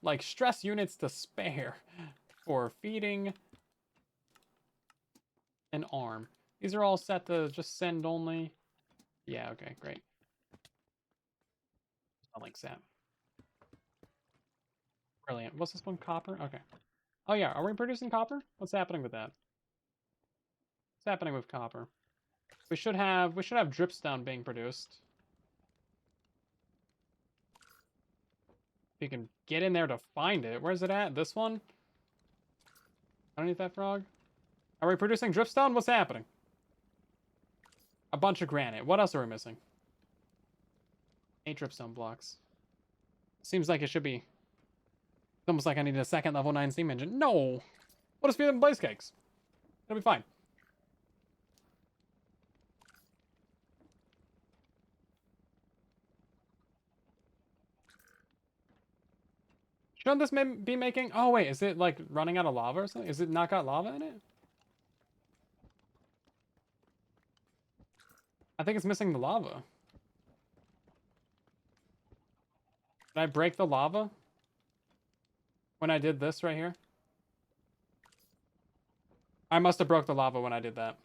like stress units to spare for feeding an arm. These are all set to just send only. Yeah, okay, great. I like that. Brilliant. What's this one? Copper? Okay. Oh yeah, are we producing copper? What's happening with that? What's happening with copper? We should have dripstone being produced. If you can get in there to find it. Where's it at? This one? Underneath that frog? Are we producing dripstone? What's happening? A bunch of granite. What else are we missing? 8 dripstone blocks. Seems like it should be. It's almost like I need a second level 9 steam engine. No! We'll just feed them blaze cakes. It'll be fine. Shouldn't this be making... Oh, wait. Is it, like, running out of lava or something? Is it not got lava in it? I think it's missing the lava. Did I break the lava? When I did this right here? I must have broke the lava when I did that.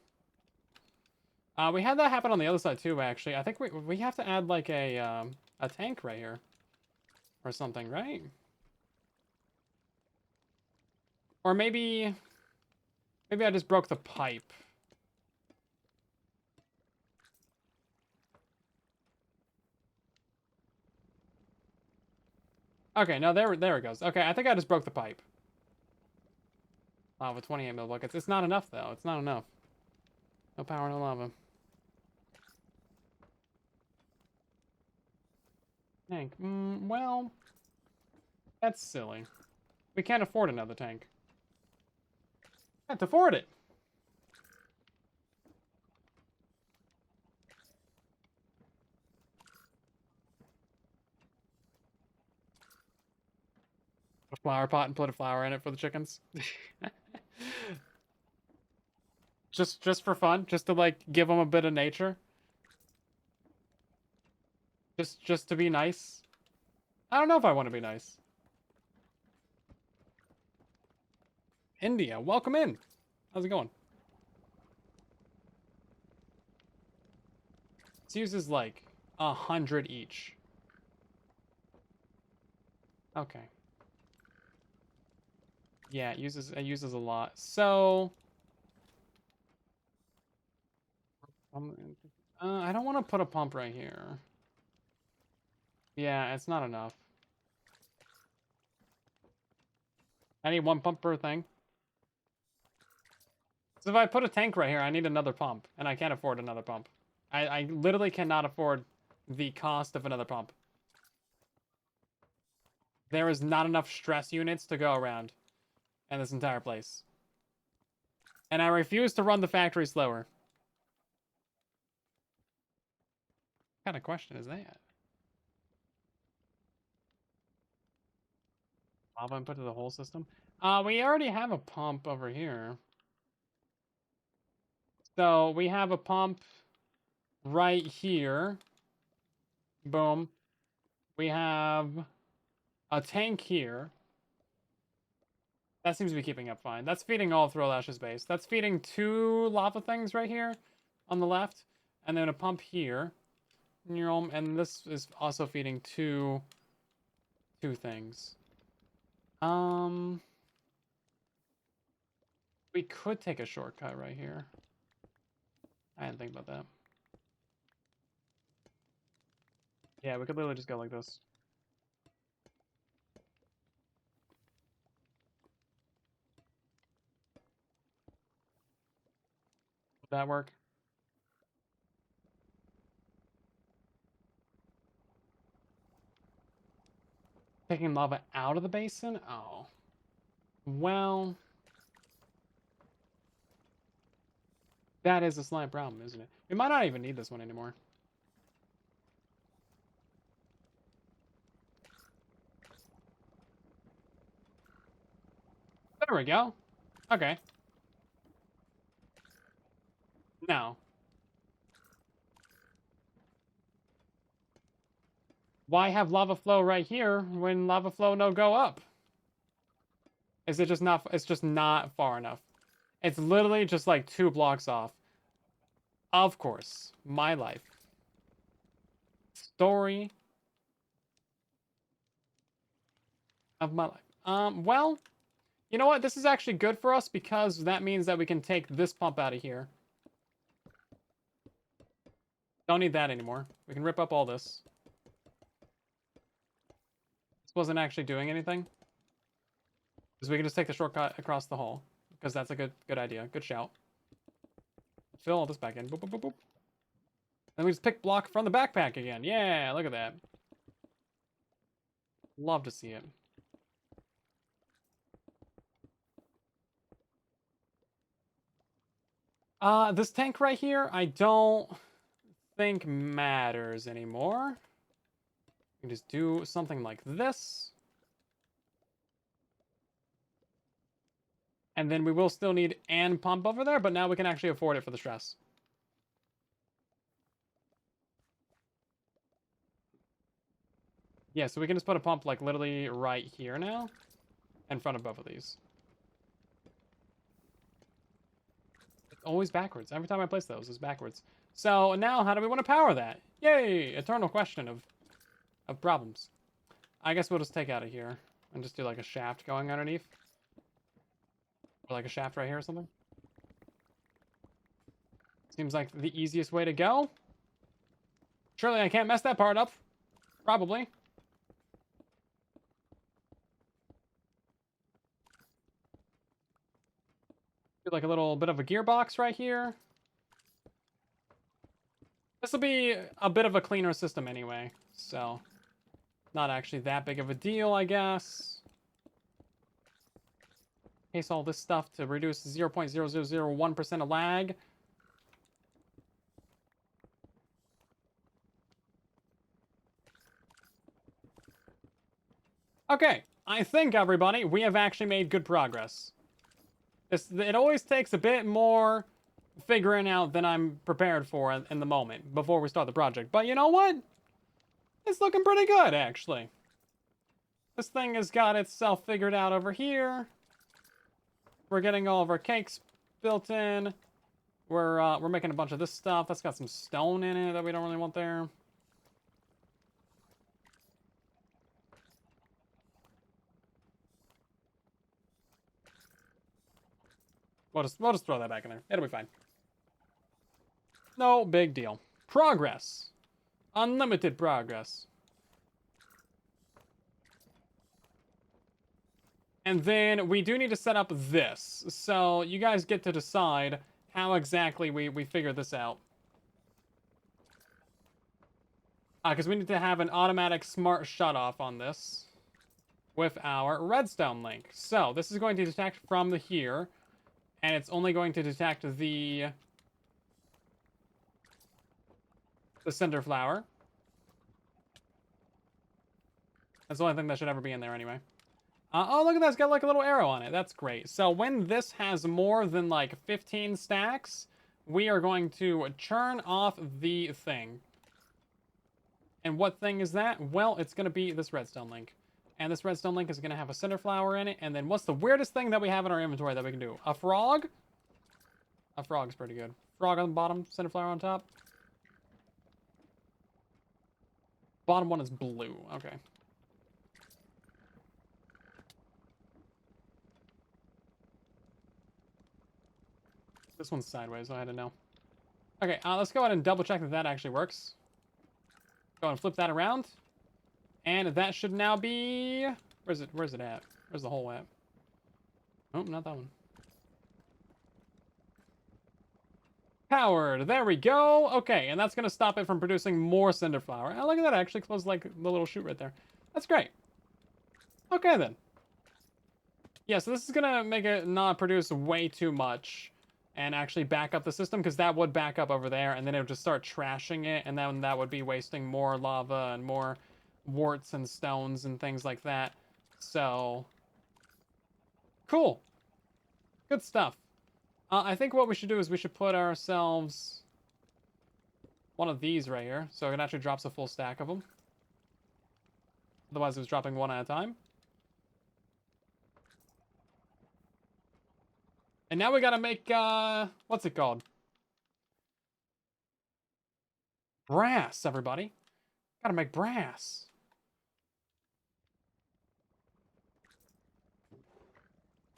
We had that happen on the other side too, actually. I think we have to add like a tank right here. Or something, right? Or maybe I just broke the pipe. Okay, no, there it goes. Okay, I think I just broke the pipe. Lava, 28 mil buckets. It's not enough, though. It's not enough. No power, no lava. Tank. Well, that's silly. We can't afford another tank. Can't afford it. A flower pot and put a flower in it for the chickens. just for fun, just to like give them a bit of nature. Just to be nice. I don't know if I want to be nice. India, welcome in. How's it going? This uses like 100 each. Okay. Yeah, it uses a lot. So I don't want to put a pump right here. Yeah, it's not enough. I need 1 pump per thing. So if I put a tank right here, I need another pump, and I can't afford another pump. I literally cannot afford the cost of another pump. There is not enough stress units to go around in this entire place. And I refuse to run the factory slower. What kind of question is that? Lava input to the whole system? We already have a pump over here. So we have a pump right here. Boom. We have a tank here. That seems to be keeping up fine. That's feeding all of Thrillash's base. That's feeding 2 lava things right here on the left. And then a pump here. And this is also feeding two things. We could take a shortcut right here. I didn't think about that. Yeah, we could literally just go like this. Would that work? Taking lava out of the basin? Oh. Well, that is a slight problem, isn't it? We might not even need this one anymore. There we go. Okay. Now. Why have lava flow right here when lava flow no go up? Is it just not, it's just not far enough. It's literally just like 2 blocks off. Of course. My life. Story of my life. Well, you know what? This is actually good for us because that means that we can take this pump out of here. Don't need that anymore. We can rip up all this. This wasn't actually doing anything. Because we can just take the shortcut across the hole. Because that's a good idea. Good shout. Fill all this back in. Boop, boop, boop, boop. Then we just pick block from the backpack again. Yeah, look at that. Love to see it. This tank right here, I don't think matters anymore. We can just do something like this. And then we will still need an pump over there, but now we can actually afford it for the stress. Yeah, so we can just put a pump like literally right here now. In front of both of these. It's always backwards. Every time I place those, it's backwards. So now how do we want to power that? Yay! Eternal question of problems. I guess we'll just take out of here and just do like a shaft going underneath. Or like a shaft right here or something. Seems like the easiest way to go. Surely I can't mess that part up. Probably. Do like a little bit of a gearbox right here. This will be a bit of a cleaner system anyway, so not actually that big of a deal, I guess. Case all this stuff to reduce 0.0001% of lag. Okay, I think, everybody, we have actually made good progress. It always takes a bit more figuring out than I'm prepared for in the moment before we start the project. But you know what? It's looking pretty good, actually. This thing has got itself figured out over here. We're getting all of our cakes built in. We're making a bunch of this stuff. That's got some stone in it that we don't really want there. We'll just throw that back in there. It'll be fine. No big deal. Progress. Unlimited progress. And then we do need to set up this. So you guys get to decide how exactly we figure this out. Because we need to have an automatic smart shut off on this. with our redstone link. So this is going to detect from the here, and it's only going to detect the cinder flower. That's the only thing that should ever be in there anyway. Oh, look at that. It's got like a little arrow on it. That's great. So when this has more than like 15 stacks, we are going to churn off the thing. And what thing is that? Well, it's going to be this redstone link. And this redstone link is going to have a cinder flower in it. And then what's the weirdest thing that we have in our inventory that we can do? A frog? A frog's pretty good. Frog on the bottom, cinder flower on top. Bottom one is blue. Okay. This one's sideways, so I had to know. Okay, let's go ahead and double check that that actually works. Go and flip that around. And that should now be... Where's it at? Where's the hole at? Oh, not that one. Powered. There we go. Okay, and that's going to stop it from producing more cinder flower. Oh, look at that. It actually closed like the little chute right there. That's great. Okay, then. Yeah, so this is going to make it not produce way too much and actually back up the system, because that would back up over there, and then it would just start trashing it, and then that would be wasting more lava and more warts and stones and things like that. So, cool. Good stuff. I think what we should do is we should put ourselves one of these right here, so it actually drops a full stack of them. Otherwise, it was dropping one at a time. And now we gotta make, what's it called? Brass, everybody. Gotta make brass.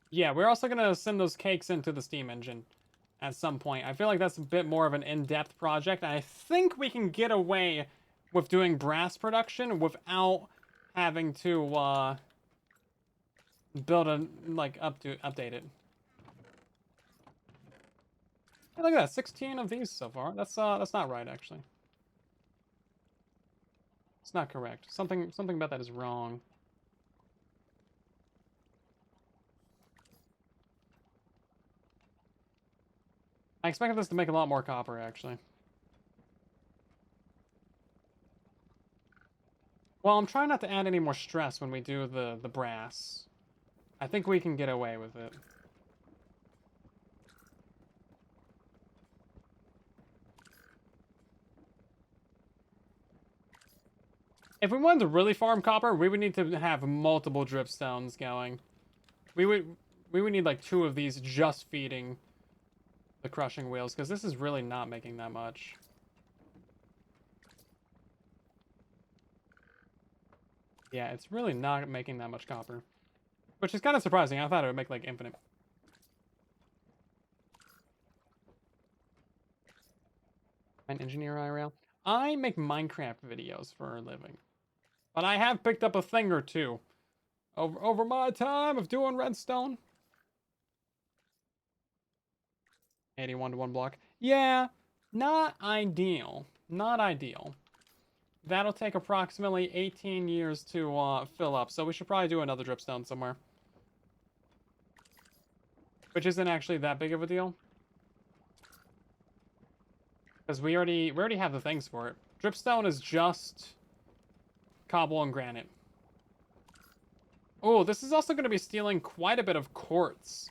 Yeah, we're also gonna send those cakes into the steam engine at some point. I feel like that's a bit more of an in-depth project. I think we can get away with doing brass production without having to, build a, like, update it. Hey, look at that, 16 of these so far. That's not right, actually. It's not correct. Something about that is wrong. I expected this to make a lot more copper, actually. Well, I'm trying not to add any more stress when we do the brass. I think we can get away with it. If we wanted to really farm copper, we would need to have multiple dripstones going. We would need like 2 of these just feeding the crushing wheels, because this is really not making that much. Yeah, it's really not making that much copper. Which is kind of surprising. I thought it would make like infinite. An engineer IRL. I make Minecraft videos for a living. But I have picked up a thing or two over my time of doing redstone. 81 to 1 block. Yeah, not ideal. Not ideal. That'll take approximately 18 years to fill up, so we should probably do another dripstone somewhere. Which isn't actually that big of a deal. Because we already have the things for it. Dripstone is just cobble and granite. Oh, this is also going to be stealing quite a bit of quartz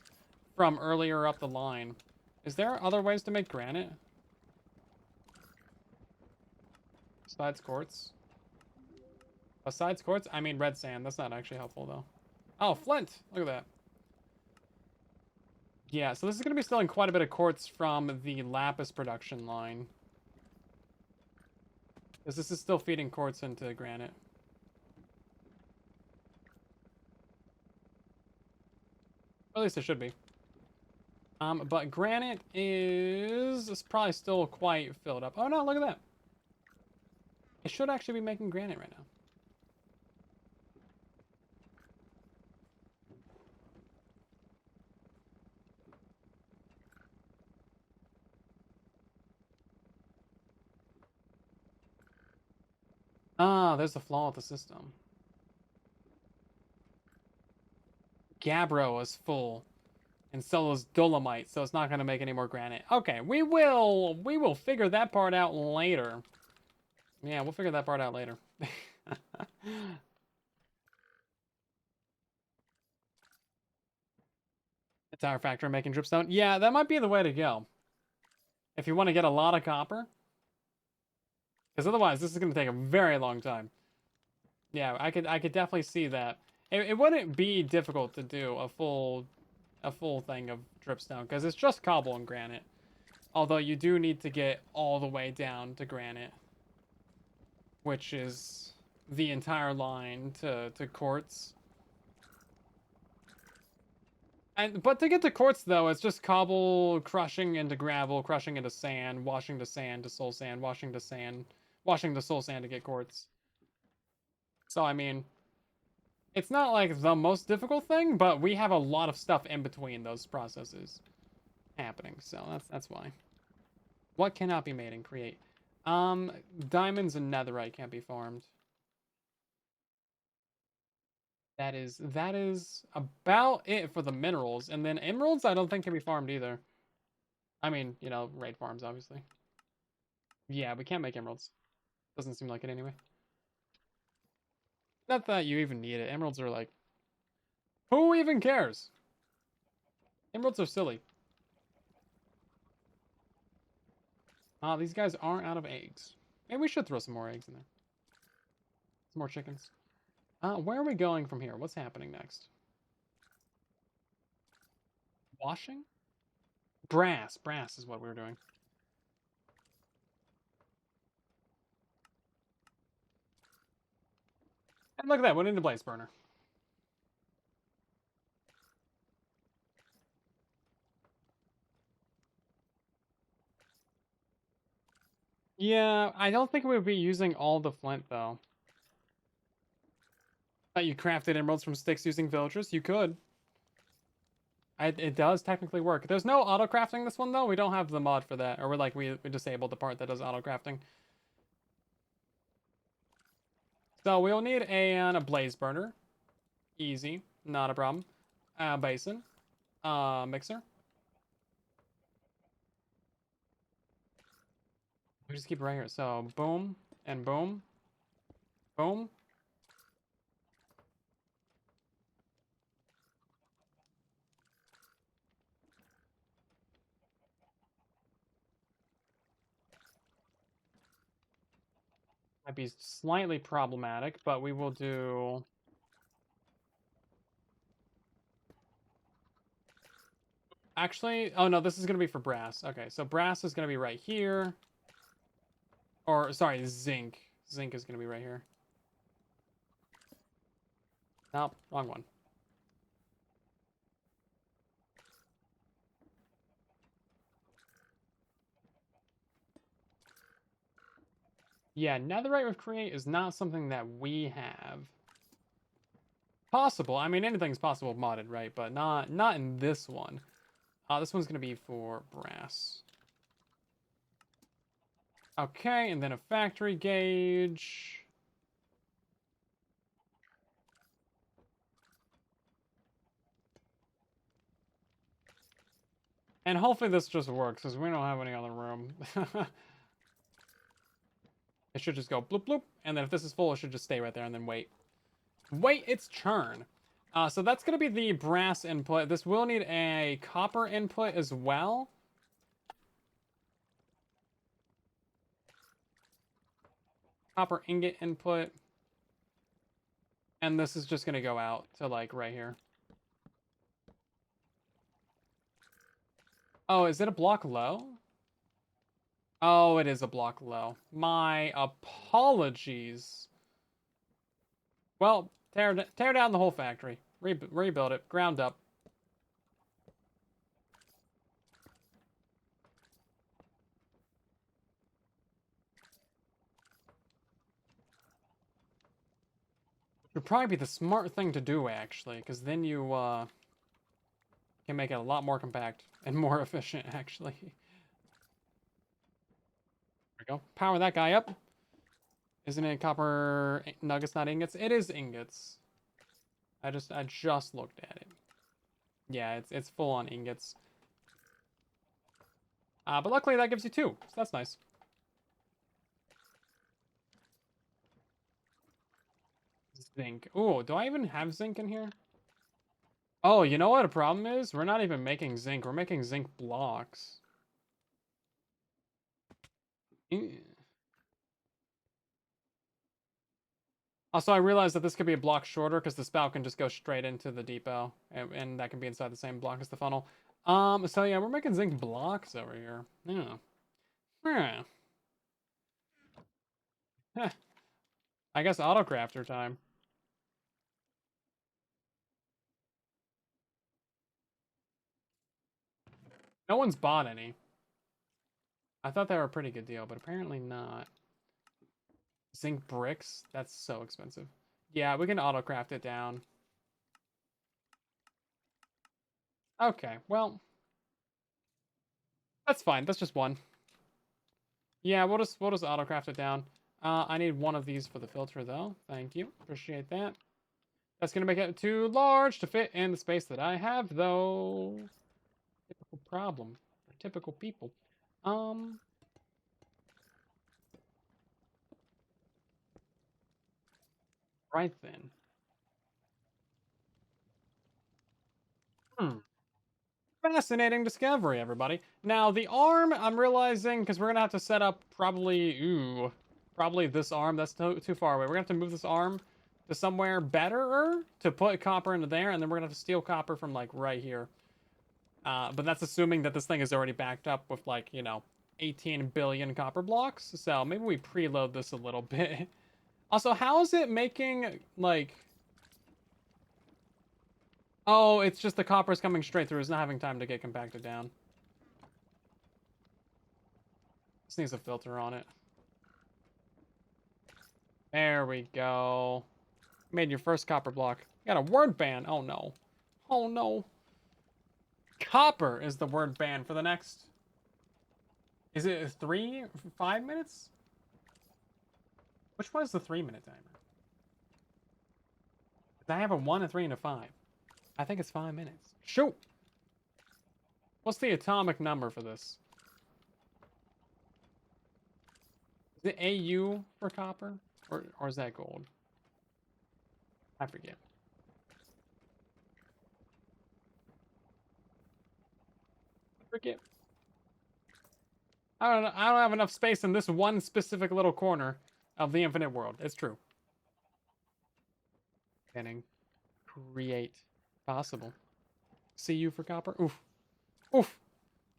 from earlier up the line. Is there other ways to make granite? Besides quartz? Besides quartz? I mean red sand. That's not actually helpful, though. Oh, flint! Look at that. Yeah, so this is going to be stealing quite a bit of quartz from the lapis production line. Because this is still feeding quartz into granite. Or at least it should be. But granite is probably still quite filled up. Oh no, look at that. It should actually be making granite right now. Ah, there's a flaw with the system. gabbro is full. And so is dolomite, so it's not going to make any more granite. Okay, we will figure that part out later. Yeah, we'll figure that part out later. The tire factory making dripstone. Yeah, that might be the way to go. If you want to get a lot of copper. Because otherwise, this is going to take a very long time. Yeah, I could definitely see that. It wouldn't be difficult to do a full thing of dripstone because it's just cobble and granite. Although you do need to get all the way down to granite, which is the entire line to quartz. But to get to quartz though, it's just cobble crushing into gravel, crushing into sand, washing to sand to soul sand, washing to sand, washing to soul sand to get quartz. So I mean, it's not like the most difficult thing, but we have a lot of stuff in between those processes happening. So that's why. What cannot be made and create? Diamonds and netherite can't be farmed. That is about it for the minerals. And then emeralds, I don't think can be farmed either. I mean, you know, raid farms, obviously. Yeah, we can't make emeralds. Doesn't seem like it anyway. Not that you even need it. Emeralds are like, who even cares? Emeralds are silly. These guys aren't out of eggs. Maybe we should throw some more eggs in there. Some more chickens. Where are we going from here? What's happening next? Washing? Brass. Brass is what we're doing. And look at that. Went into blaze burner. Yeah, I don't think we would be using all the flint, though. You crafted emeralds from sticks using villagers? You could. It does technically work. There's no auto crafting this one though. We don't have the mod for that, or we disabled the part that does auto crafting. So we'll need a blaze burner, easy, not a problem. Basin, mixer. We just keep it right here. So boom and boom, boom. Might be slightly problematic, but we will do. Actually, oh no, this is going to be for brass. Okay, so brass is going to be right here. Or, sorry, zinc. Zinc is going to be right here. Nope, wrong one. Yeah, netherite with create is not something that we have. Possible. I mean, anything's possible modded, right? But not in this one. This one's going to be for brass. Okay, and then a factory gauge. And hopefully this just works, because we don't have any other room. It should just go bloop bloop, and then if this is full, it should just stay right there and then wait. Wait its turn. So that's going to be the brass input. This will need a copper input as well. Copper ingot input. And this is just going to go out to like right here. Oh, is it a block low? Oh, it is a block low. My apologies. Well, tear down the whole factory. Rebuild it. Ground up. Would probably be the smart thing to do, actually, because then you can make it a lot more compact and more efficient, actually. There we go. Power that guy up. Isn't it copper nuggets, not ingots? It is ingots. I just looked at it. Yeah, it's full on ingots. But luckily that gives you 2, so that's nice. Zinc. Ooh, do I even have zinc in here? Oh, you know what a problem is? We're not even making zinc. We're making zinc blocks. Also, I realized that this could be a block shorter because the spout can just go straight into the depot, and that can be inside the same block as the funnel. So yeah, we're making zinc blocks over here. Yeah. Yeah. Heh. I guess autocrafter time. No one's bought any. I thought they were a pretty good deal, but apparently not. Zinc bricks? That's so expensive. Yeah, we can autocraft it down. Okay, well, that's fine. That's just one. Yeah, we'll just autocraft it down. I need one of these for the filter though. Thank you. Appreciate that. That's gonna make it too large to fit in the space that I have though. Typical problem for typical people. Um, right then. Hmm. Fascinating discovery, everybody. Now, the arm, I'm realizing, because we're going to have to set up probably this arm. That's too far away. We're going to have to move this arm to somewhere better to put copper into there, and then we're going to have to steal copper from, like, right here. But that's assuming that this thing is already backed up with, like, 18 billion copper blocks. So maybe we preload this a little bit. Also, how is it making, like... Oh, it's just the copper is coming straight through. It's not having time to get compacted down. This needs a filter on it. There we go. Made your first copper block. You got a word ban. Oh no. Oh no. Copper is the word ban for the next... Is it 5 minutes? Which one is the 3-minute timer? I have a 1, a 3, and a 5. I think it's 5 minutes. Shoot! What's the atomic number for this? Is it AU for copper? Or is that gold? I forget. I don't know. I don't have enough space in this one specific little corner of the infinite world. It's true. Pinning. Create. Possible. See you for copper. Oof. Oof.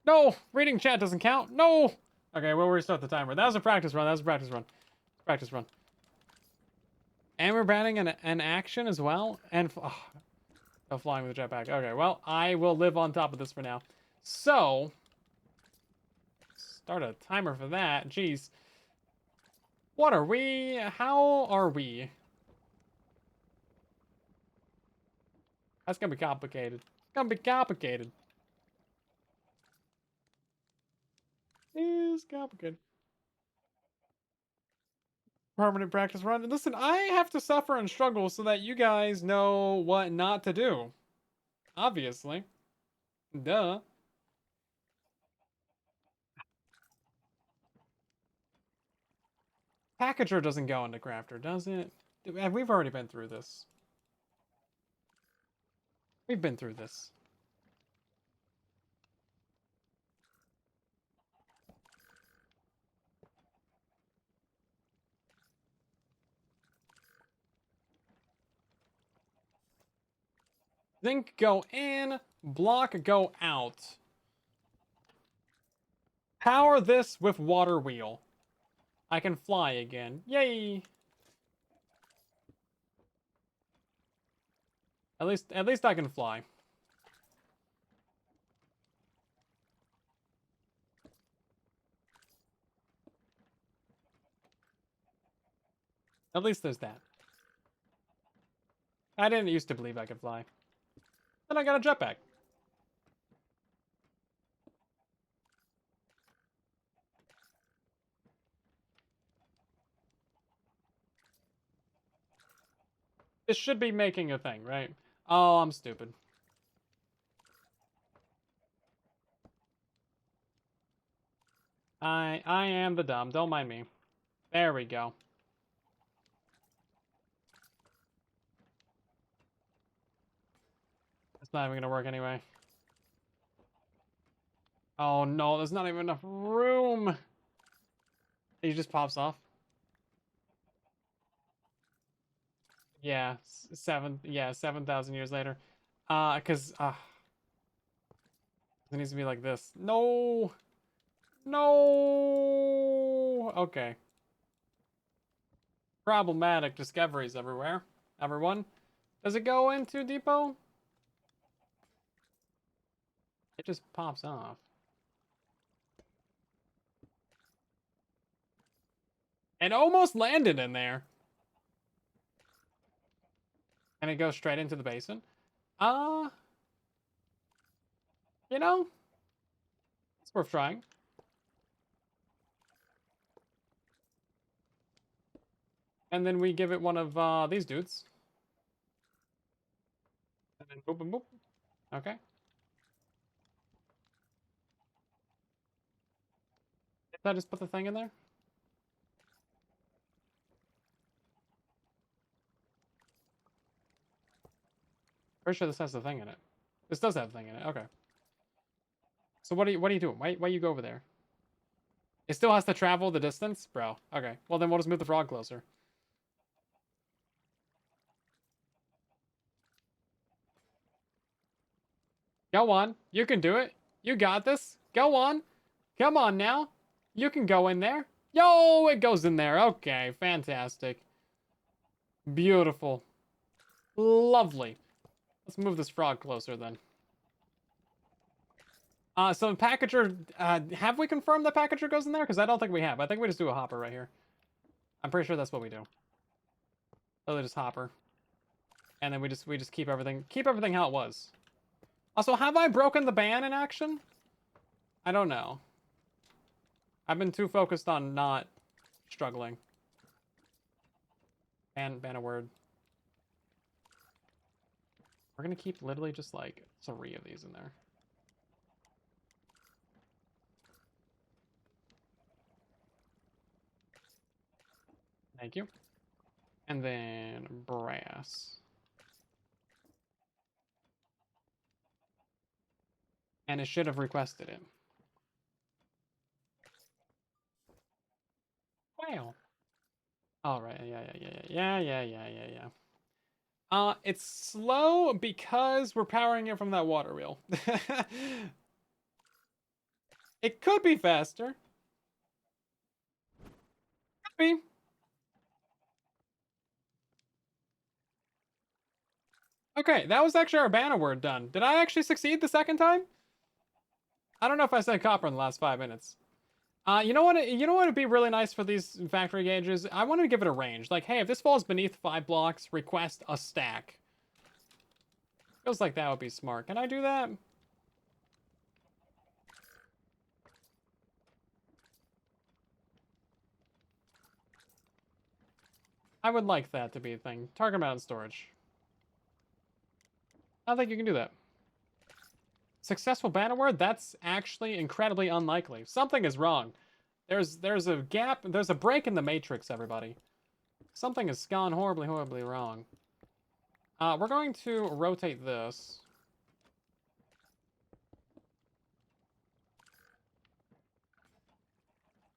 No! Reading chat doesn't count. No! Okay, we'll restart the timer. That was a practice run. That was a practice run. Practice run. And we're banning an action as well. And flying with a jetpack. Okay, well, I will live on top of this for now. So, start a timer for that. Jeez. What are we? How are we? That's gonna be complicated. It's gonna be complicated. It's complicated. Permanent practice run. Listen, I have to suffer and struggle so that you guys know what not to do. Obviously. Duh. Packager doesn't go into Crafter, does it? We've already been through this. We've been through this. Zinc go in, block go out. Power this with water wheel. I can fly again. Yay! At least I can fly. At least there's that. I didn't used to believe I could fly. Then I got a jetpack. This should be making a thing, right? Oh, I'm stupid. I am the dumb. Don't mind me. There we go. It's not even gonna work anyway. Oh no, there's not even enough room. He just pops off. Yeah, 7,000 years later. Cause it needs to be like this. No, no. Okay. Problematic discoveries everywhere. Everyone, does it go into depot? It just pops off. It almost landed in there. And it goes straight into the basin. You know, it's worth trying. And then we give it one of these dudes. And then boop, boop, boop. Okay. Did I just put the thing in there? Pretty sure this has the thing in it. This does have the thing in it. Okay. So what are you doing? Why you go over there? It still has to travel the distance, bro. Okay. Well then we'll just move the frog closer. Go on. You can do it. You got this. Go on. Come on now. You can go in there. Yo, it goes in there. Okay, fantastic. Beautiful. Lovely. Let's move this frog closer then. So the packager, have we confirmed the packager goes in there? Because I don't think we have. I think we just do a hopper right here. I'm pretty sure that's what we do. Literally just hopper. And then we just keep everything how it was. Also, have I broken the ban in action? I don't know. I've been too focused on not struggling. Ban a word. We're gonna keep literally just like 3 of these in there. Thank you. And then brass. And it should have requested it. Wow. All right. Yeah. It's slow because we're powering it from that water wheel. It could be faster. Could be. Okay, that was actually our banner word done. Did I actually succeed the second time? I don't know if I said copper in the last 5 minutes. You know what? You know what would be really nice for these factory gauges? I want to give it a range. Like, hey, if this falls beneath 5 blocks, request a stack. Feels like that would be smart. Can I do that? I would like that to be a thing. Target mounted storage. I don't think you can do that. Successful banner word? That's actually incredibly unlikely. Something is wrong. There's a gap. There's a break in the matrix, everybody. Something has gone horribly wrong. We're going to rotate this.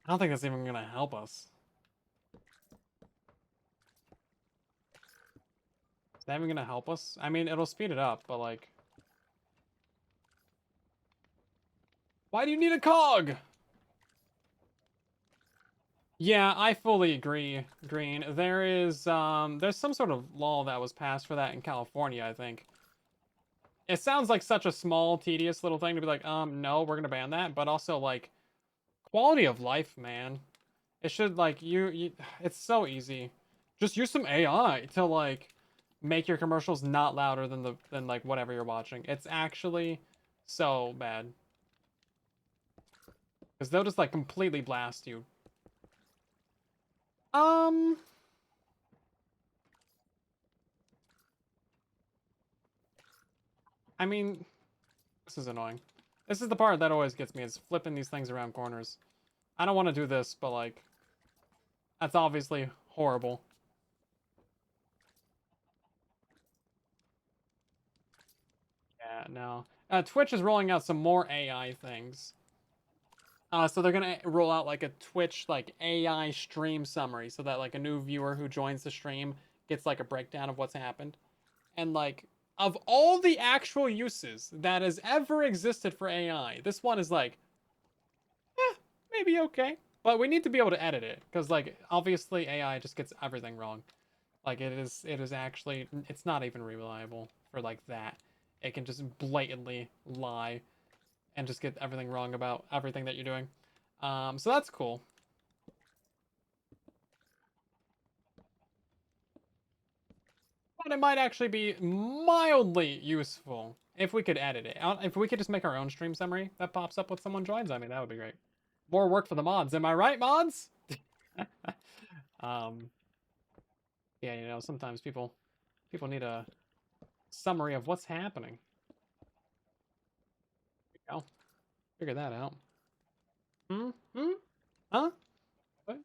I don't think that's even gonna help us. Is that even gonna help us? I mean, it'll speed it up, but like... Why do you need a cog? Yeah, I fully agree, Green. There's some sort of law that was passed for that in California, I think. It sounds like such a small, tedious little thing to be like, no, we're gonna ban that, but also, like, quality of life, man. It should, like, it's so easy. Just use some AI to, like, make your commercials not louder than like, whatever you're watching. It's actually so bad. Because they'll just, like, completely blast you. I mean, this is annoying. This is the part that always gets me, is flipping these things around corners. I don't want to do this, but like, that's obviously horrible. Yeah, no. Twitch is rolling out some more AI things. So they're gonna roll out like a Twitch like AI stream summary, so that like a new viewer who joins the stream gets like a breakdown of what's happened. And like, of all the actual uses that has ever existed for AI, this one is like, maybe okay. But we need to be able to edit it, because like obviously AI just gets everything wrong. Like it is actually, it's not even reliable for like that. It can just blatantly lie and just get everything wrong about everything that you're doing. So that's cool. But it might actually be mildly useful if we could edit it. If we could just make our own stream summary that pops up when someone joins, I mean, that would be great. More work for the mods, am I right, mods? um, yeah, you know, sometimes people need a summary of what's happening. You know, figure that out. Hmm? Hmm? Huh? What?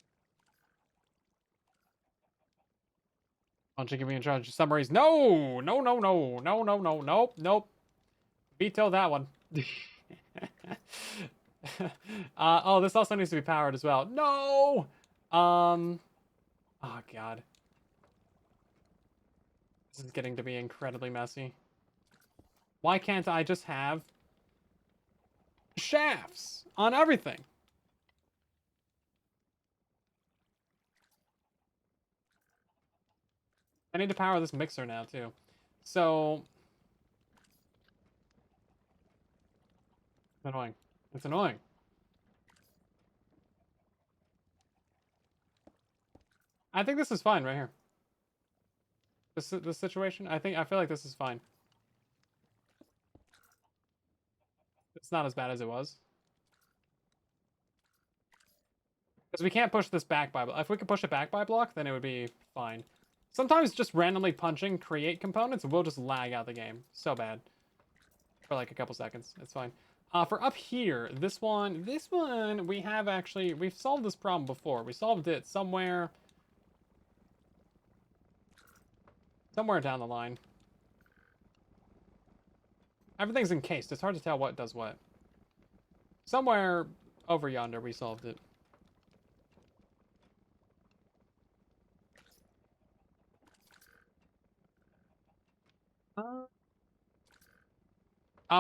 Why don't you give me in charge of summaries? No! No, no, no. No, no, no. Nope, nope. Veto that one. Oh, this also needs to be powered as well. No! Oh, God. This is getting to be incredibly messy. Why can't I just have shafts on everything? I need to power this mixer now, too. So... annoying. It's annoying. I think this is fine right here. This situation, I feel like this is fine. It's not as bad as it was. Because we can't push this back by... if we could push it back by block, then it would be fine. Sometimes just randomly punching create components will just lag out the game. So bad. For like a couple seconds. It's fine. For up here, this one, we have actually... we've solved this problem before. We solved it somewhere down the line. Everything's encased. It's hard to tell what does what. Somewhere over yonder, we solved it.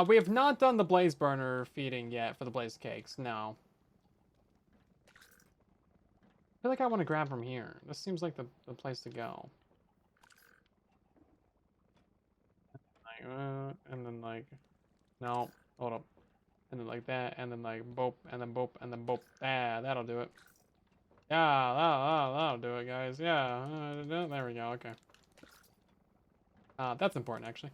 We have not done the blaze burner feeding yet for the blaze cakes. No. I feel like I want to grab from here. This seems like the place to go. And then like, no, hold up. And then like that, and then like boop, and then boop, and then boop. Yeah, that'll do it. Yeah, that'll do it, guys. Yeah, there we go. Okay. That's important, actually.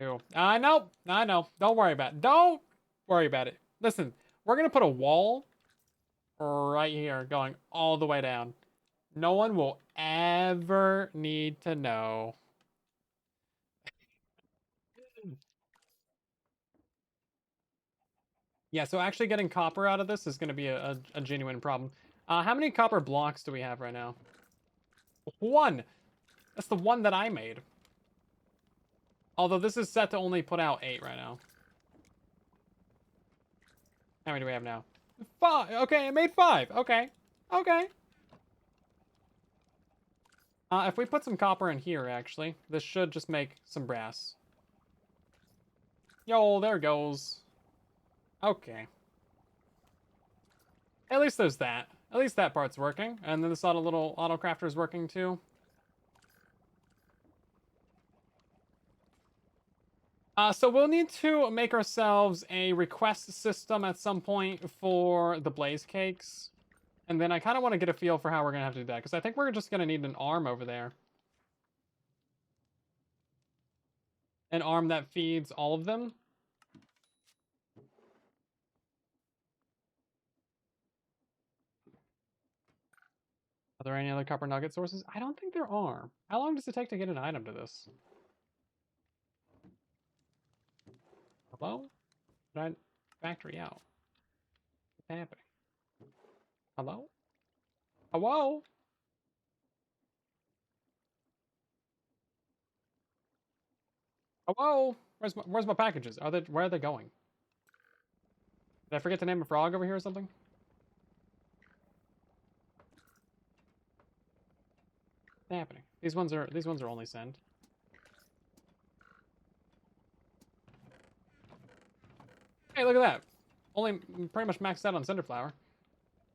Ew. I know. Don't worry about it. Don't worry about it. Listen, we're gonna put a wall right here, going all the way down. No one will ever need to know. Yeah, so actually getting copper out of this is going to be a genuine problem. How many copper blocks do we have right now? One! That's the one that I made. Although this is set to only put out 8 right now. How many do we have now? 5! Okay, I made 5! Okay. Okay. If we put some copper in here, actually, this should just make some brass. Yo, there goes. Okay. At least there's that. At least that part's working. And then this little auto crafter is working too. So we'll need to make ourselves a request system at some point for the blaze cakes. And then I kind of want to get a feel for how we're going to have to do that. Because I think we're just going to need an arm over there. An arm that feeds all of them. Are there any other copper nugget sources? I don't think there are. How long does it take to get an item to this? Hello? Did I factory out? What's happening? Hello? Hello? Hello? Where's my packages? Where are they going? Did I forget to name a frog over here or something? What's happening? These ones are only send. Hey, look at that. Only pretty much maxed out on Cinderflower.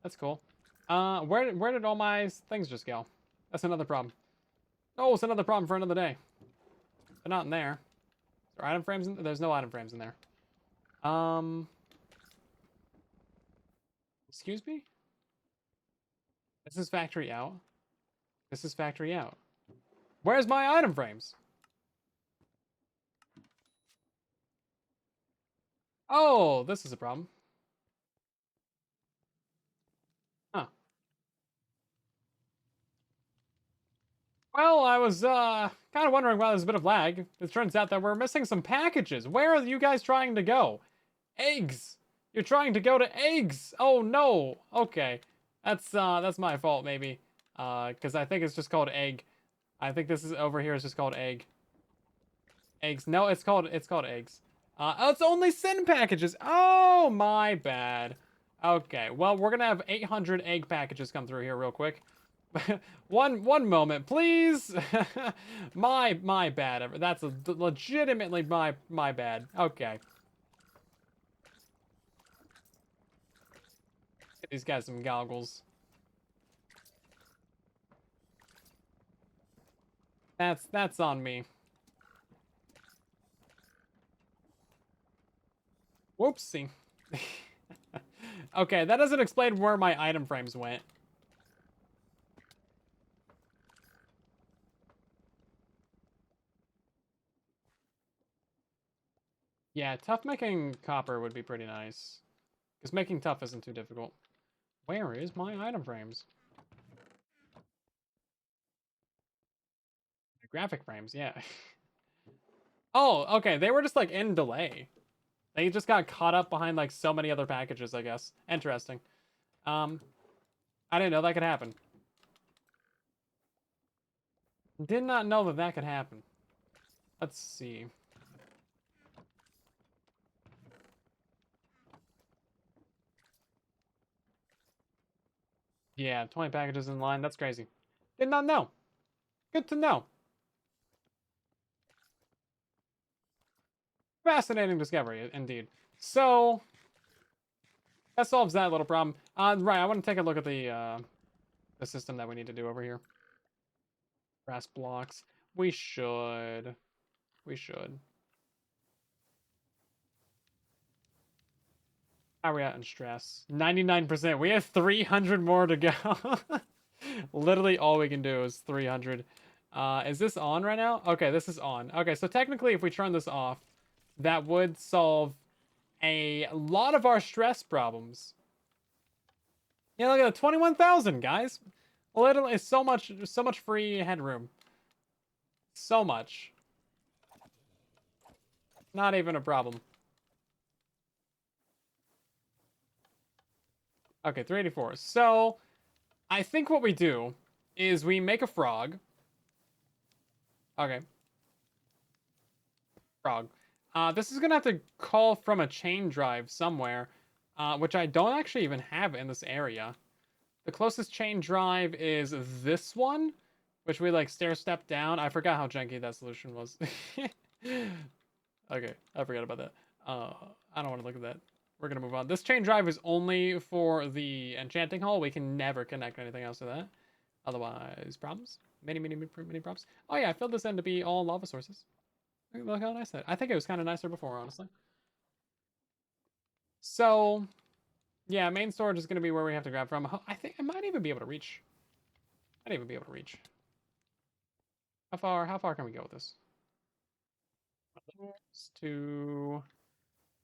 That's cool. Where did all my things just go? That's another problem. Oh, it's another problem for another day. They're not in there. Is there item frames in there? There's no item frames in there. Excuse me? This is factory out. This is factory out. Where's my item frames? Oh, this is a problem. Huh. Well, I was kind of wondering why there's a bit of lag. It turns out that we're missing some packages. Where are you guys trying to go? Eggs. You're trying to go to eggs. Oh no. Okay. That's my fault maybe. Cuz I think it's just called egg. I think this is over here is just called egg. Eggs. No, it's called eggs. Oh, it's only sin packages. Oh, my bad. Okay. Well, we're going to have 800 egg packages come through here real quick. one moment, please. my bad. That's legitimately my bad. Okay. Get these guys some goggles. That's on me. Whoopsie. Okay, that doesn't explain where my item frames went. Yeah, tough making copper would be pretty nice. Because making tough isn't too difficult. Where is my item frames? The graphic frames, yeah. Oh, okay, they were just like in delay. They just got caught up behind like so many other packages, I guess. Interesting. I didn't know that could happen. Did not know that that could happen. Let's see. Yeah, 20 packages in line. That's crazy. Did not know. Good to know. Fascinating discovery, indeed. So, that solves that little problem. Right, I want to take a look at the system that we need to do over here. Brass blocks. We should. We should. How are we at in stress? 99%. We have 300 more to go. Literally all we can do is 300. Is this on right now? Okay, this is on. Okay, so technically if we turn this off, that would solve a lot of our stress problems. Yeah, look at that, 21,000, guys. Literally so much free headroom. So much. Not even a problem. Okay, 384. So, I think what we do is we make a frog. Okay. Frog. This is gonna have to call from a chain drive somewhere, which I don't actually even have in this area. The closest chain drive is this one, which we like stair step down. I forgot how janky that solution was. Okay, I forgot about that. I don't want to look at that. We're gonna move on. This chain drive is only for the enchanting hall. We can never connect anything else to that. Otherwise, problems. Many problems. Oh yeah, I filled this in to be all lava sources. Look how nice that. I think it was kind of nicer before, honestly. So, yeah, main storage is gonna be where we have to grab from. I think I might even be able to reach. Might even be able to reach. How far? How far can we go with this? To.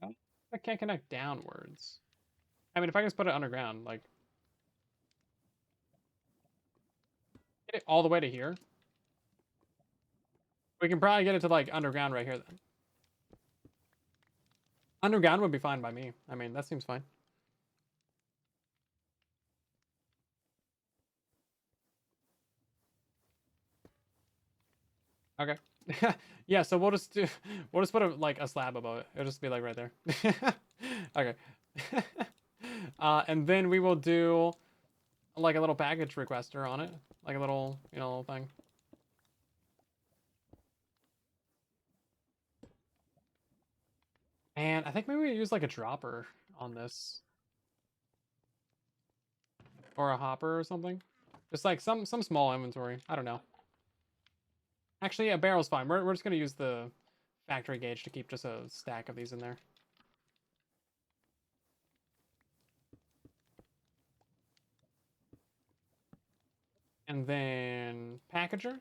Oh, I can't connect downwards. I mean, if I just put it underground, like get it all the way to here. We can probably get it to like underground right here then. Underground would be fine by me. I mean, that seems fine. Okay. Yeah, so we'll just put a slab above it. It'll just be like right there. Okay. And then we will do like a little package requester on it, like a little, little thing. And I think maybe we use like a dropper on this, or a hopper or something. Just like some small inventory. I don't know. Actually, a barrel's fine. We're just gonna use the factory gauge to keep just a stack of these in there. And then packager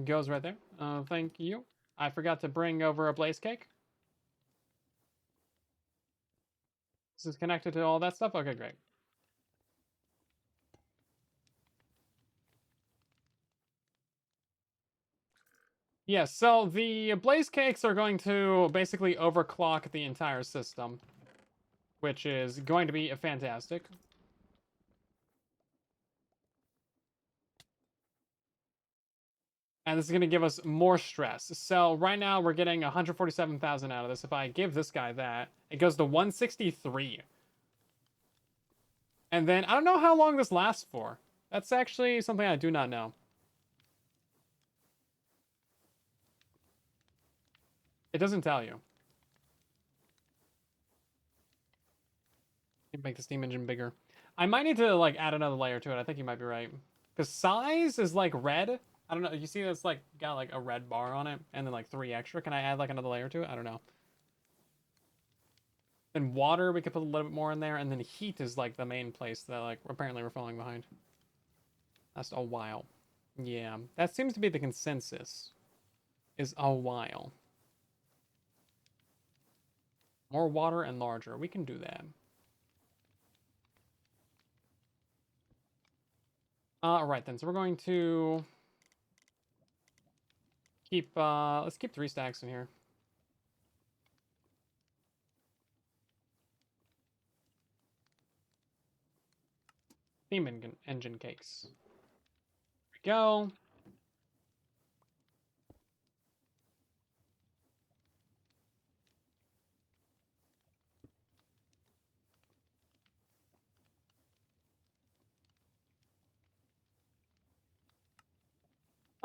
goes right there. Thank you. I forgot to bring over a blaze cake. This is connected to all that stuff. Okay, great. Yeah, so the blaze cakes are going to basically overclock the entire system, which is going to be fantastic. And this is going to give us more stress. So right now we're getting 147,000 out of this. If I give this guy that, it goes to 163. And then I don't know how long this lasts for. That's actually something I do not know. It doesn't tell you. Make the steam engine bigger. I might need to like add another layer to it. I think you might be right. Because size is like red. I don't know. You see it's like got like a red bar on it and then like 3 extra. Can I add like another layer to it? I don't know. Then water, we could put a little bit more in there. And then heat is like the main place that like apparently we're falling behind. That's a while. Yeah, that seems to be the consensus. Is a while. More water and larger. We can do that. All right then. So we're going to keep. Let's keep 3 stacks in here. Steam engine cakes. There we go.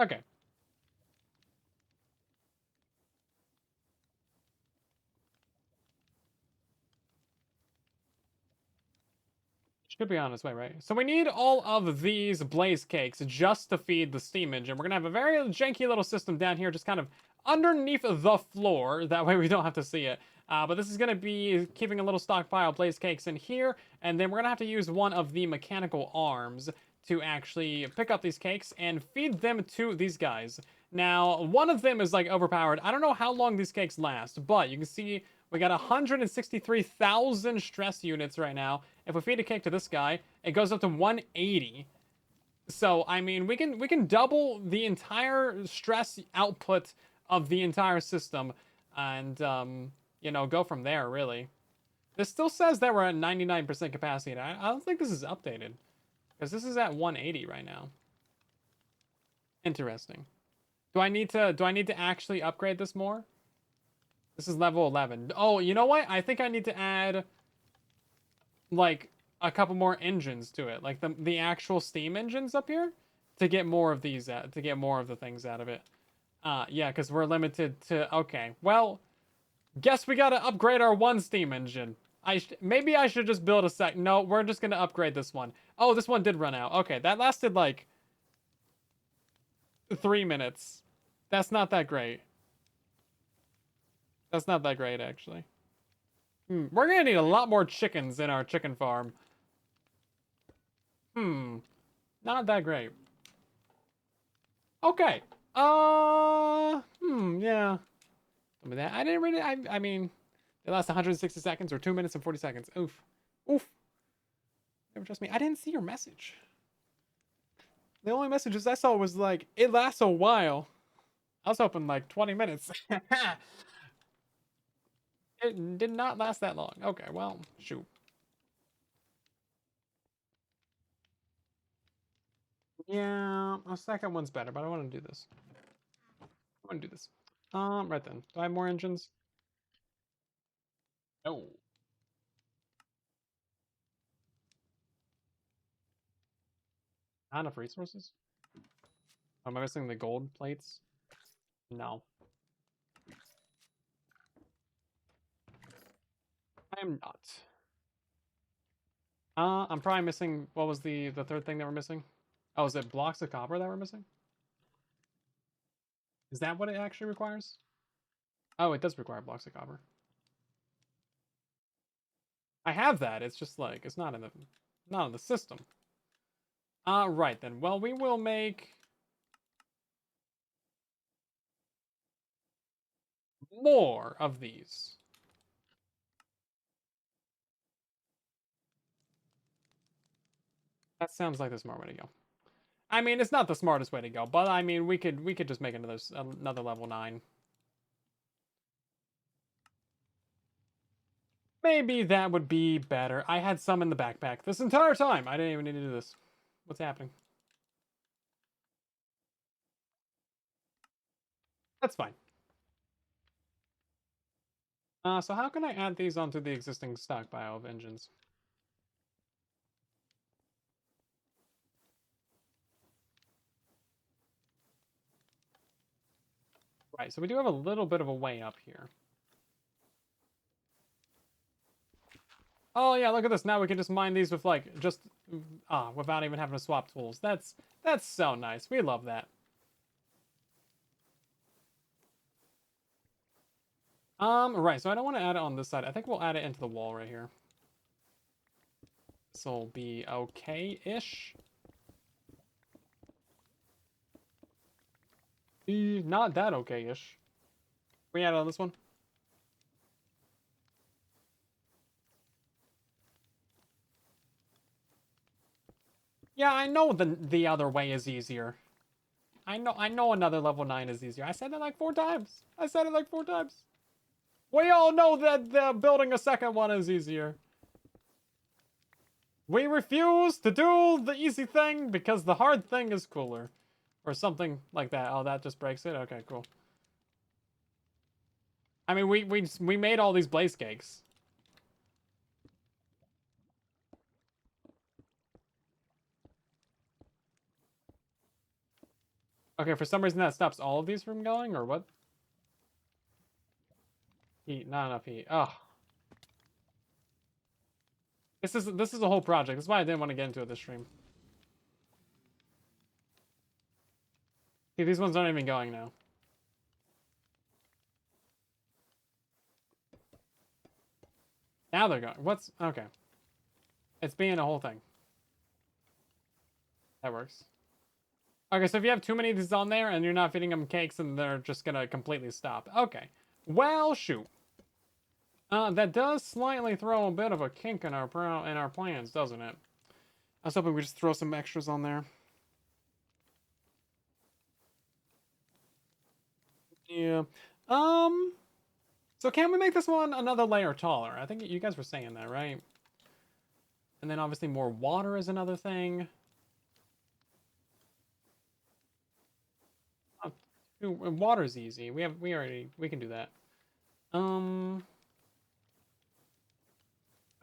Okay. Should be on its way, right? So we need all of these blaze cakes just to feed the steam engine. We're gonna have a very janky little system down here, just kind of underneath the floor. That way we don't have to see it. But this is gonna be keeping a little stockpile of blaze cakes in here, and then we're gonna have to use one of the mechanical arms to actually pick up these cakes and feed them to these guys. Now, one of them is like overpowered. I don't know how long these cakes last, but you can see we got 163,000 stress units right now. If we feed a cake to this guy, it goes up to 180. So, I mean, we can double the entire stress output of the entire system and, go from there, really. This still says that we're at 99% capacity, and I don't think this is updated. Because this is at 180 right now. Interesting. Do I need to actually upgrade this more? This is level 11. Oh, you know what? I think I need to add like a couple more engines to it, like the actual steam engines up here, to get more of these to get more of the things out of it. Yeah, because we're limited to. Okay, well, guess we gotta upgrade our one steam engine. Maybe I should just build a sec. No, we're just gonna upgrade this one. Oh, this one did run out. Okay, that lasted like 3 minutes. That's not that great. That's not that great, actually. We're gonna need a lot more chickens in our chicken farm. Not that great. Okay. Yeah. Some of that. I didn't really, I mean, it lasts 160 seconds or 2 minutes and 40 seconds. Oof. Oof. Never trust me. I didn't see your message. The only messages I saw was like, it lasts a while. I was hoping like 20 minutes. It did not last that long. Okay, well, shoot. Yeah, a second one's better, but I want to do this. want to do this. Right then. Do I have more engines? No. Not enough resources? Am I missing the gold plates? No. I am not. I'm probably missing, what was the third thing that we're missing? Oh, is it blocks of copper that we're missing? Is that what it actually requires? Oh, it does require blocks of copper. I have that, it's just like, it's not in the system. Right then. Well, we will make more of these. That sounds like the smart way to go. I mean, it's not the smartest way to go, but I mean, we could just make another level 9. Maybe that would be better. I had some in the backpack this entire time. I didn't even need to do this. What's happening? That's fine. So how can I add these onto the existing stockpile of engines? Right, so we do have a little bit of a way up here. Oh yeah, look at this. Now we can just mine these with like without even having to swap tools. That's so nice. We love that. Right, so I don't want to add it on this side. I think we'll add it into the wall right here. This will be okay-ish. Not that okay-ish. We add on this one? Yeah, I know the other way is easier. I know another level 9 is easier. I said it like 4 times. I said it like 4 times. We all know that building a second one is easier. We refuse to do the easy thing because the hard thing is cooler. Or something like that. Oh, that just breaks it? Okay, cool. I mean, we made all these blaze cakes. Okay, for some reason that stops all of these from going, or what? Heat, not enough heat. Oh. This is a whole project. That's why I didn't want to get into it this stream. See, these ones aren't even going now. Now they're going. What's... Okay. It's being a whole thing. That works. Okay, so if you have too many of these on there and you're not feeding them cakes, and they're just gonna completely stop. Okay. Well, shoot. That does slightly throw a bit of a kink in our plans, doesn't it? I was hoping we just throw some extras on there. Yeah. So can we make this one another layer taller? I think you guys were saying that, right? And then obviously more water is another thing. Water's easy. We can do that. I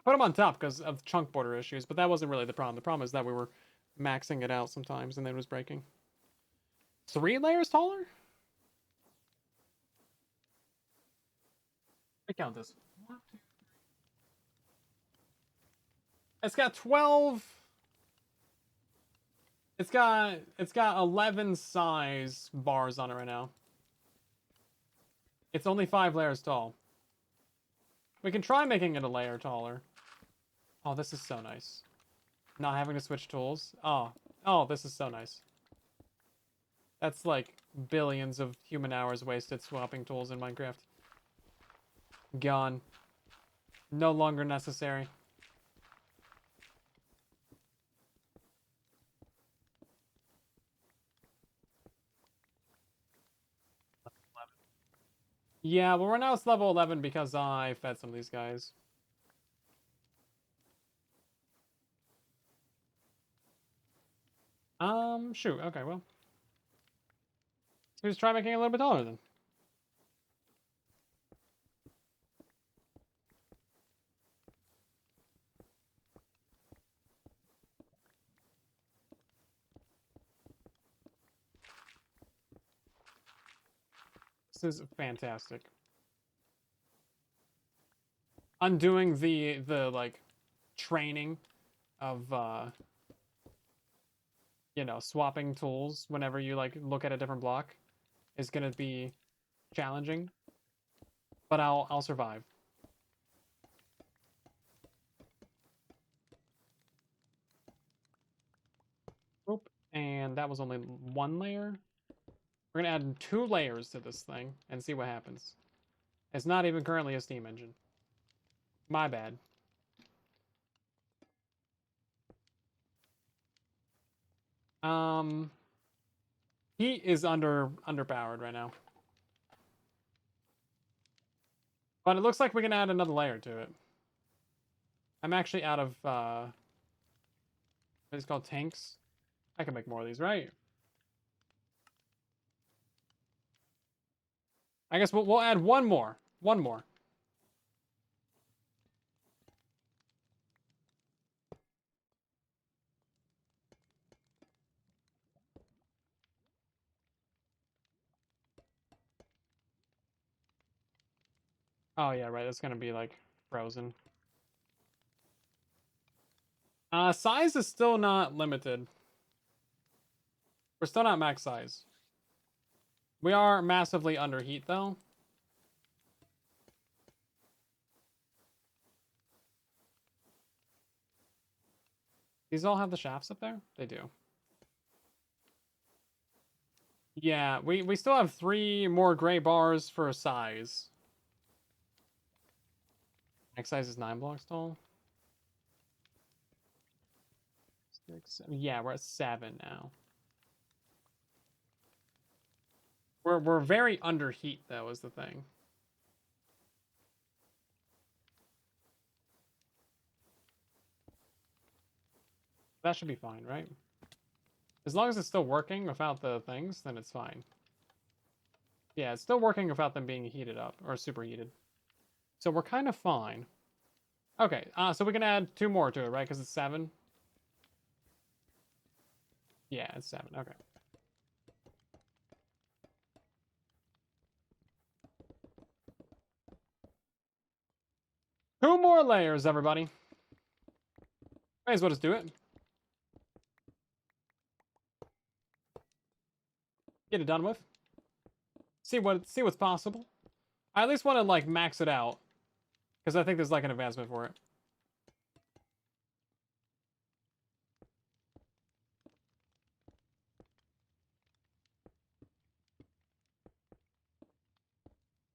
put them on top because of chunk border issues, but that wasn't really the problem. The problem is that we were maxing it out sometimes and then it was breaking. 3 layers taller? I count this. It's got 12. It's got 11 size bars on it right now. It's only 5 layers tall. We can try making it a layer taller. Oh, this is so nice. Not having to switch tools. Oh, this is so nice. That's like billions of human hours wasted swapping tools in Minecraft. Gone. No longer necessary. Yeah, well, right now it's level 11 because I fed some of these guys. Shoot. Okay, well. So just try making it a little bit taller then. This is fantastic. Undoing the like training of you know, swapping tools whenever you like look at a different block is gonna be challenging. But I'll survive. Oop. And that was only one layer. We're gonna add 2 layers to this thing and see what happens. It's not even currently a steam engine. My bad. Heat is underpowered right now. But it looks like we can add another layer to it. I'm actually out of what is called tanks. I can make more of these, right? I guess we'll add one more. One more. Oh yeah, right. It's gonna be like frozen. Size is still not limited. We're still not max size. We are massively under heat though. These all have the shafts up there? They do. Yeah, we still have 3 more gray bars for size. Max size is 9 blocks tall. 6, 7. Yeah, we're at 7 now. We're very under heat though, is the thing. That should be fine, right? As long as it's still working without the things, then it's fine. Yeah, it's still working without them being heated up or superheated. So we're kind of fine. Okay, so we can add 2 more to it, right? Because it's 7. Yeah, it's 7. Okay. Two more layers, everybody. May as well just do it. Get it done with. See what's possible. I at least want to like max it out, because I think there's like an advancement for it.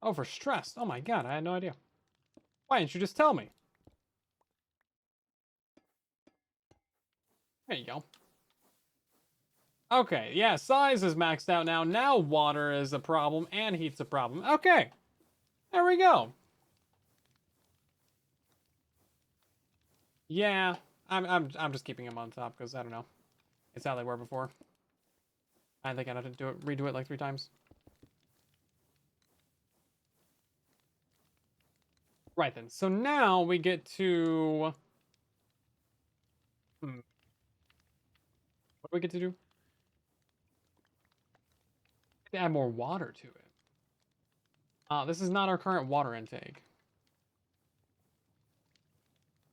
Overstressed. Oh my god, I had no idea. Why didn't you just tell me? There you go. Okay, yeah, size is maxed out now. Now water is a problem and heat's a problem. Okay, there we go. Yeah, I'm just keeping them on top because I don't know. It's how they were before. I think I'd have to redo it like 3 times. Right then. So now we get to. What do we get to do? To add more water to it. This is not our current water intake.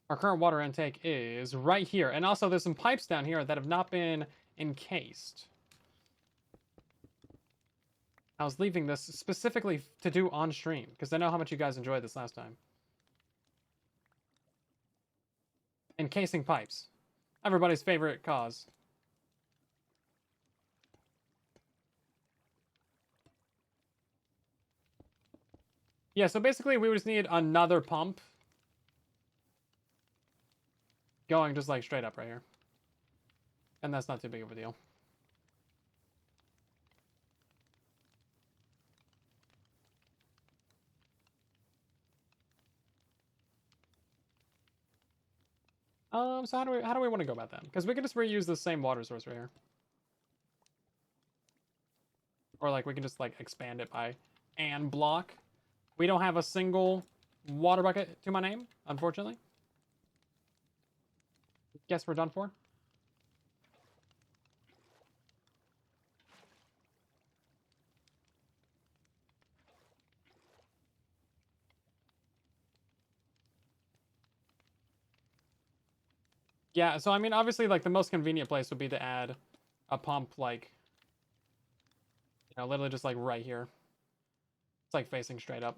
Our current water intake is right here. And also there's some pipes down here that have not been encased. I was leaving this specifically to do on stream because I know how much you guys enjoyed this last time. Encasing pipes. Everybody's favorite cause. Yeah, so basically we would just need another pump going just like straight up right here. And that's not too big of a deal. So how do we want to go about that? Because we can just reuse the same water source right here. Or like we can just like expand it by and block. We don't have a single water bucket to my name, unfortunately. Guess we're done for. Yeah, so I mean, obviously, like, the most convenient place would be to add a pump, like, you know, literally just, like, right here. It's, like, facing straight up.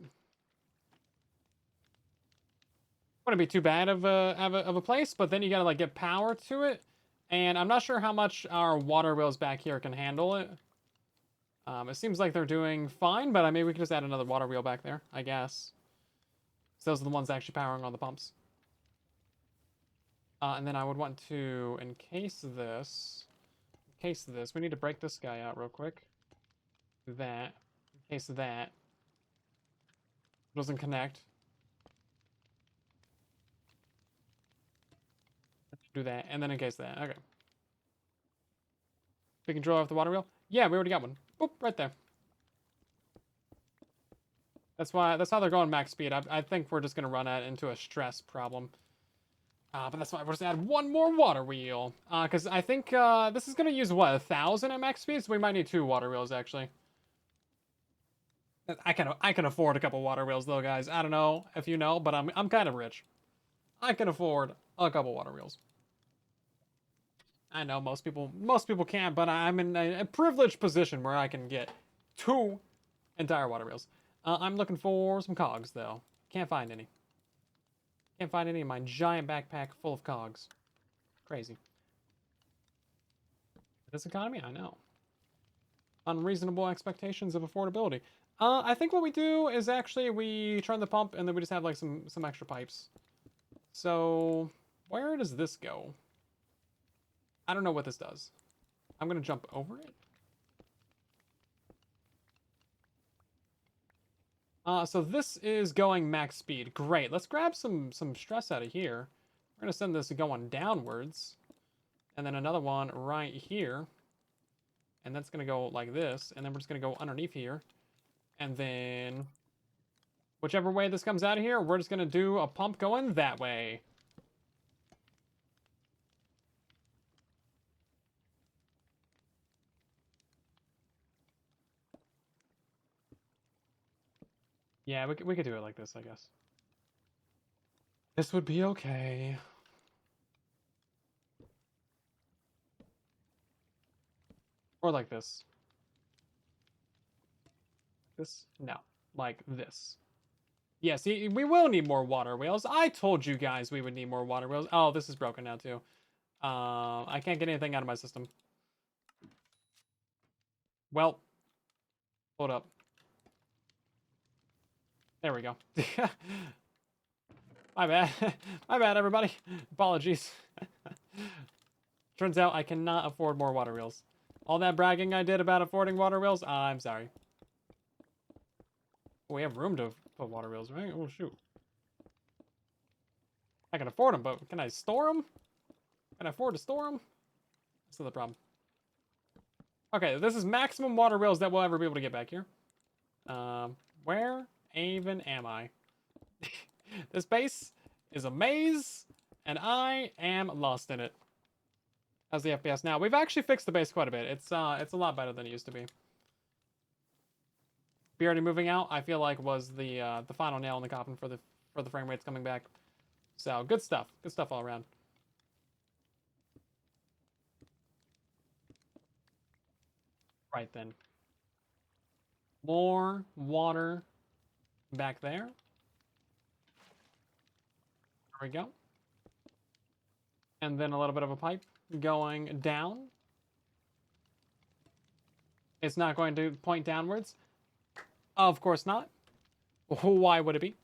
Wouldn't be too bad of a place, but then you gotta, like, get power to it. And I'm not sure how much our water wheels back here can handle it. It seems like they're doing fine, but maybe we could just add another water wheel back there, I guess. So those are the ones actually powering on the pumps. And then I would want to encase this. We need to break this guy out real quick. Do that. Encase that. Doesn't connect. Do that, and then encase that. Okay. We can draw off the water wheel? Yeah, we already got one. Boop, right there. That's how they're going max speed. I think we're just gonna run into a stress problem. But that's why we're just add one more water wheel. Because I think this is gonna use what, 1,000 at max speed, so we might need 2 water wheels actually. I can afford a couple water wheels though, guys. I don't know if you know, but I'm kind of rich. I can afford a couple water wheels. I know most people can't, but I'm in a privileged position where I can get 2 entire water wheels. I'm looking for some cogs though. Can't find any. Can't find any in my giant backpack full of cogs. Crazy. This economy, I know. Unreasonable expectations of affordability. I think what we do is actually we turn the pump and then we just have like some extra pipes. So where does this go? I don't know what this does. I'm gonna jump over it. So this is going max speed. Great. Let's grab some stress out of here. We're gonna send this going downwards, and then another one right here, and that's gonna go like this, and then we're just gonna go underneath here, and then whichever way this comes out of here, we're just gonna do a pump going that way. Yeah, we could do it like this, I guess. This would be okay. Or like this. This? No. Like this. Yeah, see, we will need more water wheels. I told you guys we would need more water wheels. Oh, this is broken now, too. I can't get anything out of my system. Well, hold up. There we go. My bad. My bad, everybody. Apologies. Turns out I cannot afford more water wheels. All that bragging I did about affording water wheels, I'm sorry. We have room to put water wheels, right? Oh, shoot. I can afford them, but can I store them? Can I afford to store them? That's the problem. Okay, this is maximum water wheels that we'll ever be able to get back here. Where even am I? This base is a maze, and I am lost in it. How's the FPS now? We've actually fixed the base quite a bit. It's a lot better than it used to be. Already moving out, I feel like was the final nail in the coffin for the frame rates coming back. So good stuff all around. Right then. More water back there. There we go. And then a little bit of a pipe going down. It's not going to point downwards. Of course not. Why would it be?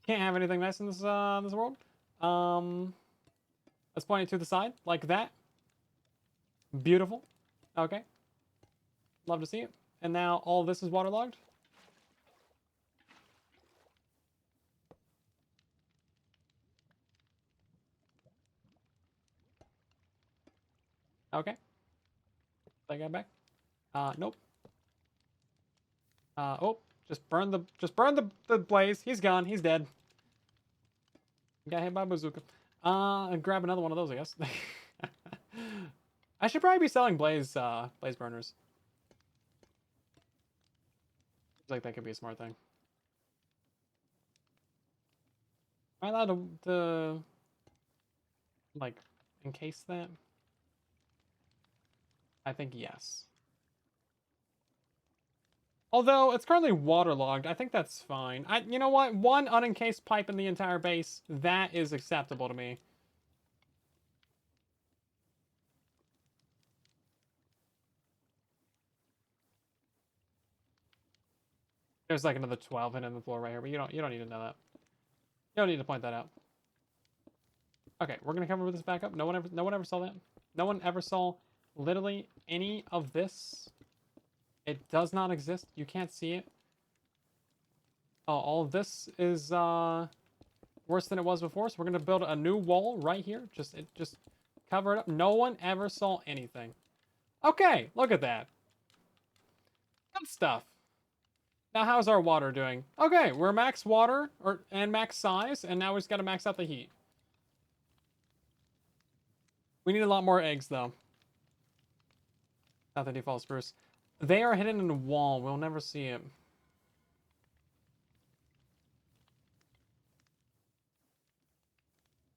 Can't have anything nice in this this world. Let's point it to the side like that. Beautiful. Okay. Love to see it. And now all this is waterlogged. Okay. That guy back? Nope. Oh, just burn the blaze. He's gone. He's dead. Got hit by a bazooka. And grab another one of those, I guess. I should probably be selling blaze burners. Seems like that could be a smart thing. Am I allowed to like encase that? I think yes. Although it's currently waterlogged, I think that's fine. You know what? One unencased pipe in the entire base, that is acceptable to me. There's like another 12 hidden in the floor right here, but you don't need to know that. You don't need to point that out. Okay, we're gonna cover this back up. No one ever saw that. No one ever saw literally any of this. It does not exist. You can't see it. Oh, all of this is worse than it was before. So we're gonna build a new wall right here. Just cover it up. No one ever saw anything. Okay, look at that. Good stuff. Now how's our water doing? Okay, we're max water and max size, and now we just gotta max out the heat. We need a lot more eggs though. Not the default spruce. They are hidden in a wall. We'll never see it.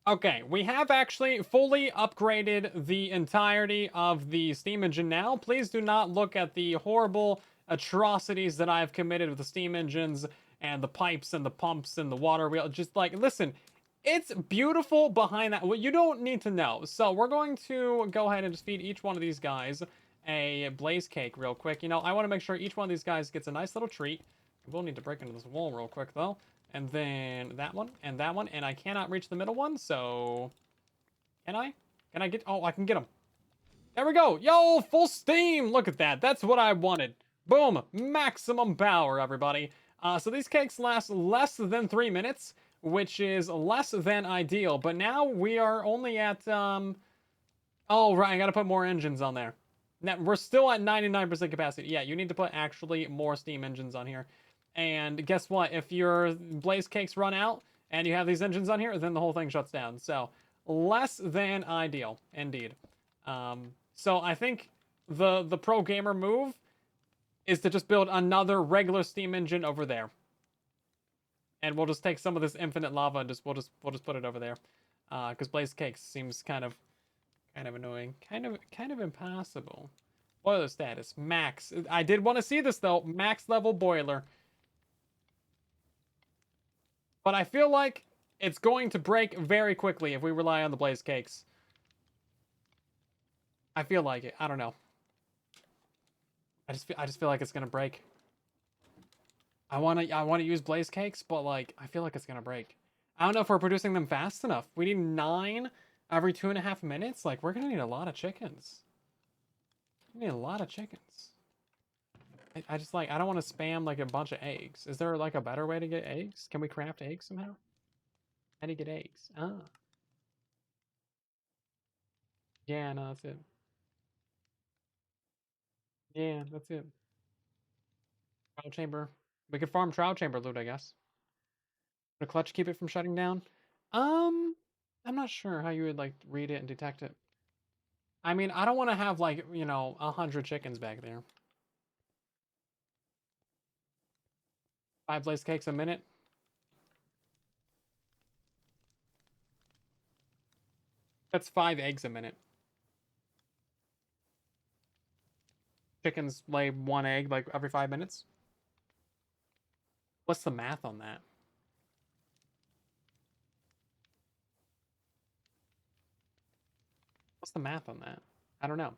Okay, we have actually fully upgraded the entirety of the steam engine now. Please do not look at the horrible atrocities that I've committed with the steam engines and the pipes and the pumps and the water wheel. Just like, listen, it's beautiful behind that. Well, you don't need to know. So we're going to go ahead and just feed each one of these guys a blaze cake real quick. You know, I want to make sure each one of these guys gets a nice little treat. We'll need to break into this wall real quick though. And then that one, and that one, and I cannot reach the middle one, so... Can I? Can I get... Oh, I can get them. There we go! Yo, full steam! Look at that. That's what I wanted. Boom! Maximum power, everybody. So these cakes last less than 3 minutes, which is less than ideal. But now we are only at... Oh, right, I gotta put more engines on there. Now, we're still at 99% capacity. Yeah, you need to put actually more steam engines on here. And guess what? If your blaze cakes run out and you have these engines on here, then the whole thing shuts down. So less than ideal, indeed. So I think the pro gamer move is to just build another regular steam engine over there, and we'll just take some of this infinite lava and we'll just put it over there, because blaze cakes seems kind of annoying, kind of impossible. Boiler status max. I did want to see this though. Max level boiler. But I feel like it's going to break very quickly if we rely on the blaze cakes. I feel like it. I don't know. I just feel like it's gonna break. I wanna use blaze cakes, but like I feel like it's gonna break. I don't know if we're producing them fast enough. We need 9 every 2.5 minutes. Like we're gonna need a lot of chickens. We need a lot of chickens. I just like I don't want to spam like a bunch of eggs. Is there like a better way to get eggs? Can we craft eggs somehow? How do you get eggs? Ah. Yeah, no, that's it. Yeah, that's it. Trial chamber. We could farm trial chamber loot, I guess. The clutch keep it from shutting down? I'm not sure how you would like read it and detect it. I mean, I don't want to have like, 100 chickens back there. 5 blaze cakes a minute. That's 5 eggs a minute. Chickens lay 1 egg like every 5 minutes. What's the math on that? What's the math on that? I don't know.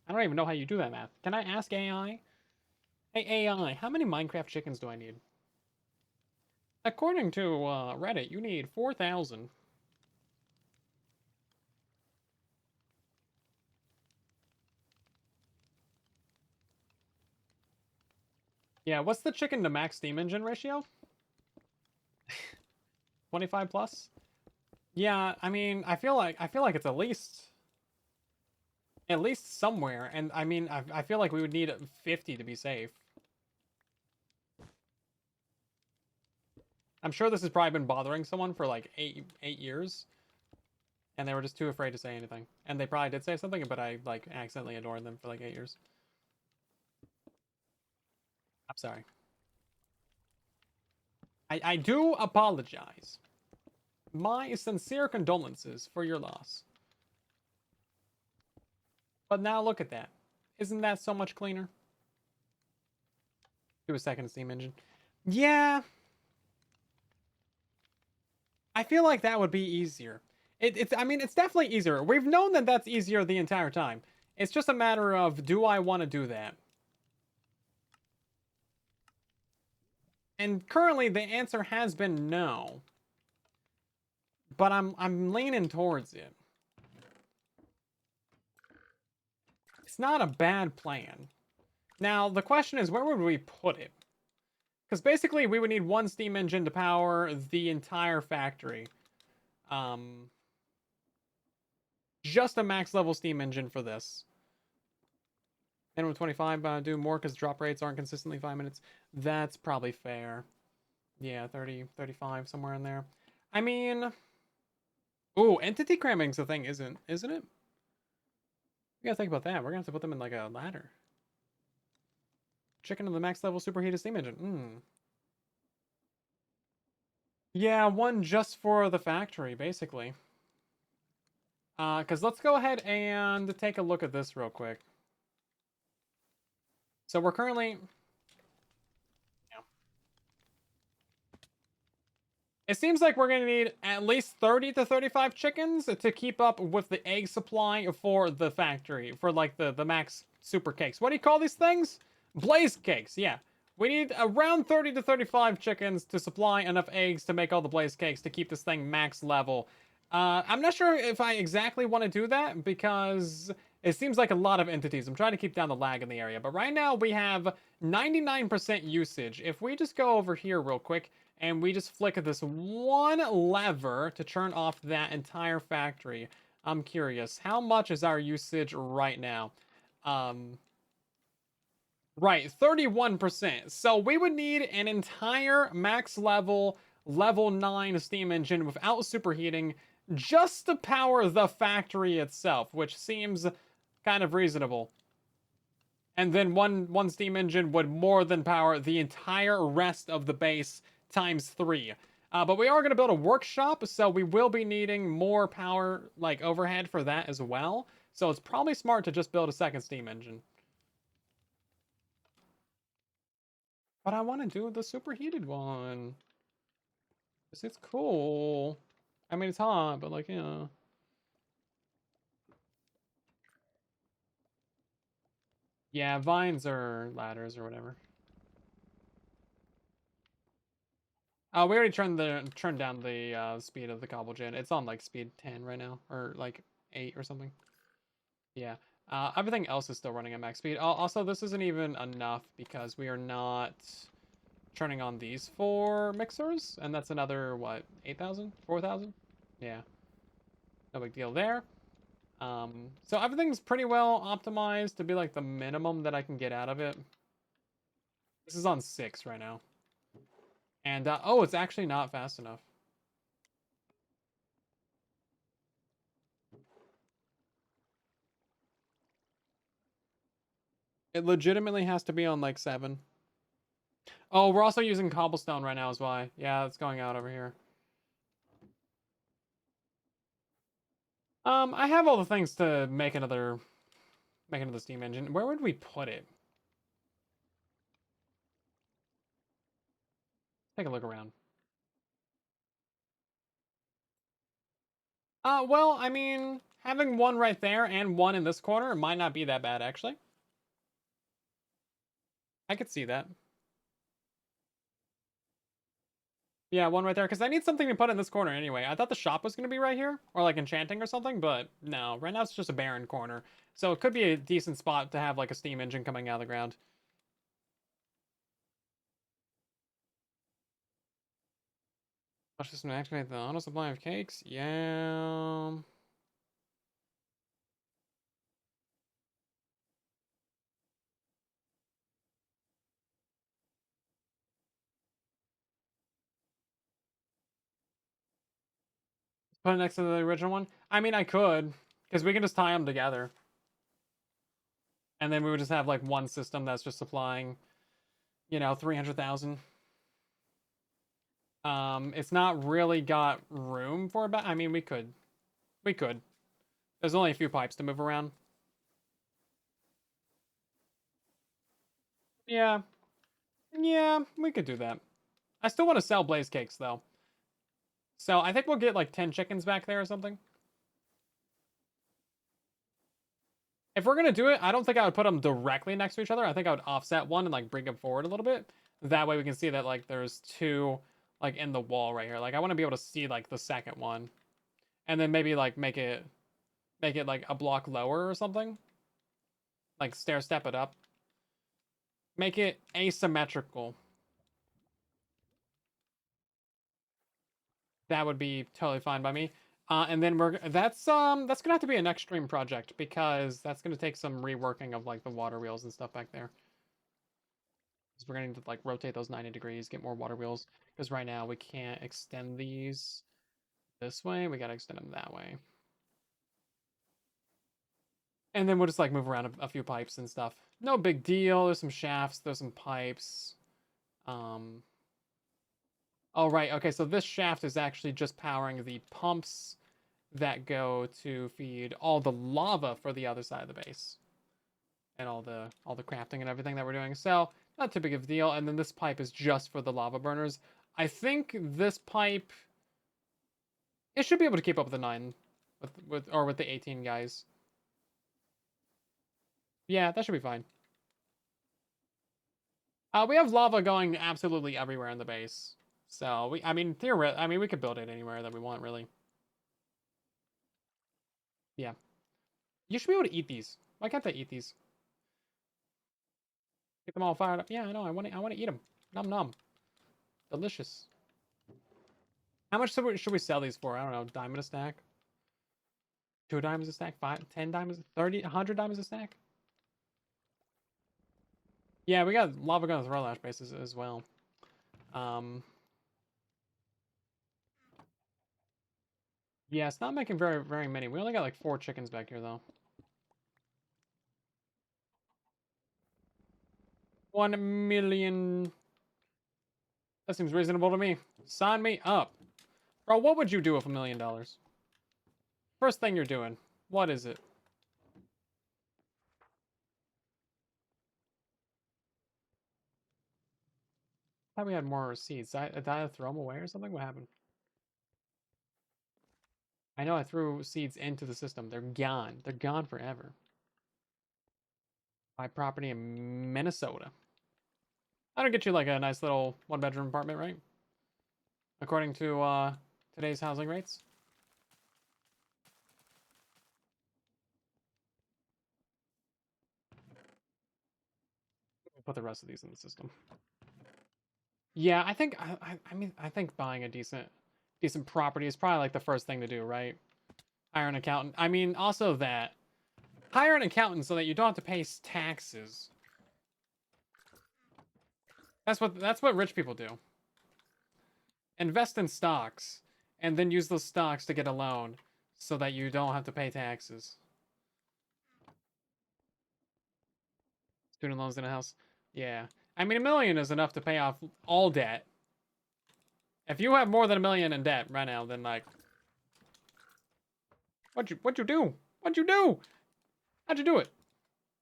I don't even know how you do that math. Can I ask AI? Hey AI, how many Minecraft chickens do I need? According to Reddit, you need 4,000. Yeah, what's the chicken to max steam engine ratio? 25 plus? Yeah, I mean, I feel like it's at least At least somewhere. And I mean, I feel like we would need 50 to be safe. I'm sure this has probably been bothering someone for like eight years. And they were just too afraid to say anything. And they probably did say something, but I like accidentally ignored them for like 8 years. I'm sorry. I do apologize. My sincere condolences for your loss. But now look at that. Isn't that so much cleaner? Do a second steam engine. Yeah. I feel like that would be easier. I mean, it's definitely easier. We've known that that's easier the entire time. It's just a matter of, do I want to do that? And currently the answer has been no. But I'm leaning towards it. It's not a bad plan. Now, the question is, where would we put it? Because basically, we would need one steam engine to power the entire factory. Just a max level steam engine for this. And with 25, do more because drop rates aren't consistently 5 minutes. That's probably fair. Yeah, 30, 35, somewhere in there. I mean... Ooh, entity cramming's a thing, isn't it? We gotta think about that. We're gonna have to put them in like a ladder. Chicken to the max level superheated steam engine. Yeah, one just for the factory, basically. Because let's go ahead and take a look at this real quick. So we're currently... Yeah. It seems like we're going to need at least 30 to 35 chickens to keep up with the egg supply for the factory. For like the max super cakes. What do you call these things? Blaze cakes, yeah. We need around 30 to 35 chickens to supply enough eggs to make all the blaze cakes to keep this thing max level. I'm not sure if I exactly want to do that because it seems like a lot of entities. I'm trying to keep down the lag in the area. But right now we have 99% usage. If we just go over here real quick and we just flick this one lever to turn off that entire factory, I'm curious. How much is our usage right now? Right, 31%. So we would need an entire max level 9 steam engine without superheating just to power the factory itself, which seems kind of reasonable. And then one steam engine would more than power the entire rest of the base times 3. But we are going to build a workshop, so we will be needing more power, like overhead for that as well. So it's probably smart to just build a second steam engine. But I want to do the superheated one. It's cool. I mean, it's hot, but like, yeah. Yeah, vines or ladders or whatever. We already turned down the speed of the cobble gen. It's on like speed 10 right now, or like 8 or something. Yeah. Everything else is still running at max speed. Also, this isn't even enough because we are not turning on these 4 mixers, and that's another what, 8,000, 4,000? Yeah. No big deal there. So everything's pretty well optimized to be like the minimum that I can get out of it. This is on 6 right now. And, oh, it's actually not fast enough. It legitimately has to be on like 7. Oh, we're also using cobblestone right now is why. Yeah, it's going out over here. I have all the things to make another steam engine. Where would we put it? Take a look around. Well, I mean, having one right there and one in this corner might not be that bad, actually. I could see that. Yeah, one right there, because I need something to put in this corner anyway. I thought the shop was going to be right here, or like enchanting or something, but no. Right now it's just a barren corner. So it could be a decent spot to have like a steam engine coming out of the ground. Watch this one activate the auto supply of cakes. Yeah. Put it next to the original one. I mean, I could, because we can just tie them together, and then we would just have like one system that's just supplying, 300,000. It's not really got room for it. I mean, we could. There's only a few pipes to move around. Yeah, yeah, we could do that. I still want to sell blaze cakes though. So I think we'll get like 10 chickens back there or something. If we're gonna do it, I don't think I would put them directly next to each other. I think I would offset one and like bring them forward a little bit. That way we can see that like there's two like in the wall right here. Like I want to be able to see like the second one, and then maybe like make it like a block lower or something. Like stair step it up. Make it asymmetrical. That would be totally fine by me. And then that's gonna have to be an next stream project because that's gonna take some reworking of like the water wheels and stuff back there. Because we're gonna need to like rotate those 90 degrees, get more water wheels. Because right now we can't extend these this way. We gotta extend them that way. And then we'll just like move around a few pipes and stuff. No big deal. There's some shafts. There's some pipes. Oh right. Okay. So this shaft is actually just powering the pumps that go to feed all the lava for the other side of the base, and all the crafting and everything that we're doing. So not too big of a deal. And then this pipe is just for the lava burners. I think this pipe, it should be able to keep up with the 9 with the 18 guys. Yeah, that should be fine. We have lava going absolutely everywhere in the base. So I mean, we could build it anywhere that we want, really. Yeah. You should be able to eat these. Why can't they eat these? Get them all fired up. Yeah, I know. I want to eat them. Nom nom. Delicious. How much should we sell these for? I don't know. Diamond a stack? 2 diamonds a stack? 5, 10 diamonds? 30, 100 diamonds a stack? Yeah, we got lava gun throw lash bases as well. Yeah, it's not making very, very many. We only got like 4 chickens back here, though. 1 million. That seems reasonable to me. Sign me up. Bro, what would you do with $1 million? First thing you're doing. What is it? I thought we had more seeds. Did I throw them away or something? What happened? I know I threw seeds into the system. They're gone. They're gone forever. My property in Minnesota. That'll get you like a nice little 1-bedroom apartment, right? According to today's housing rates. We'll put the rest of these in the system. Yeah, I think I think buying a decent property is probably like the first thing to do, right? Hire an accountant. I mean, also that hire an accountant so that you don't have to pay taxes. That's what rich people do. Invest in stocks and then use those stocks to get a loan so that you don't have to pay taxes. Student loans in a house. Yeah. I mean, $1 million is enough to pay off all debt. If you have more than $1 million in debt right now, then like, what'd you do? What'd you do? How'd you do it?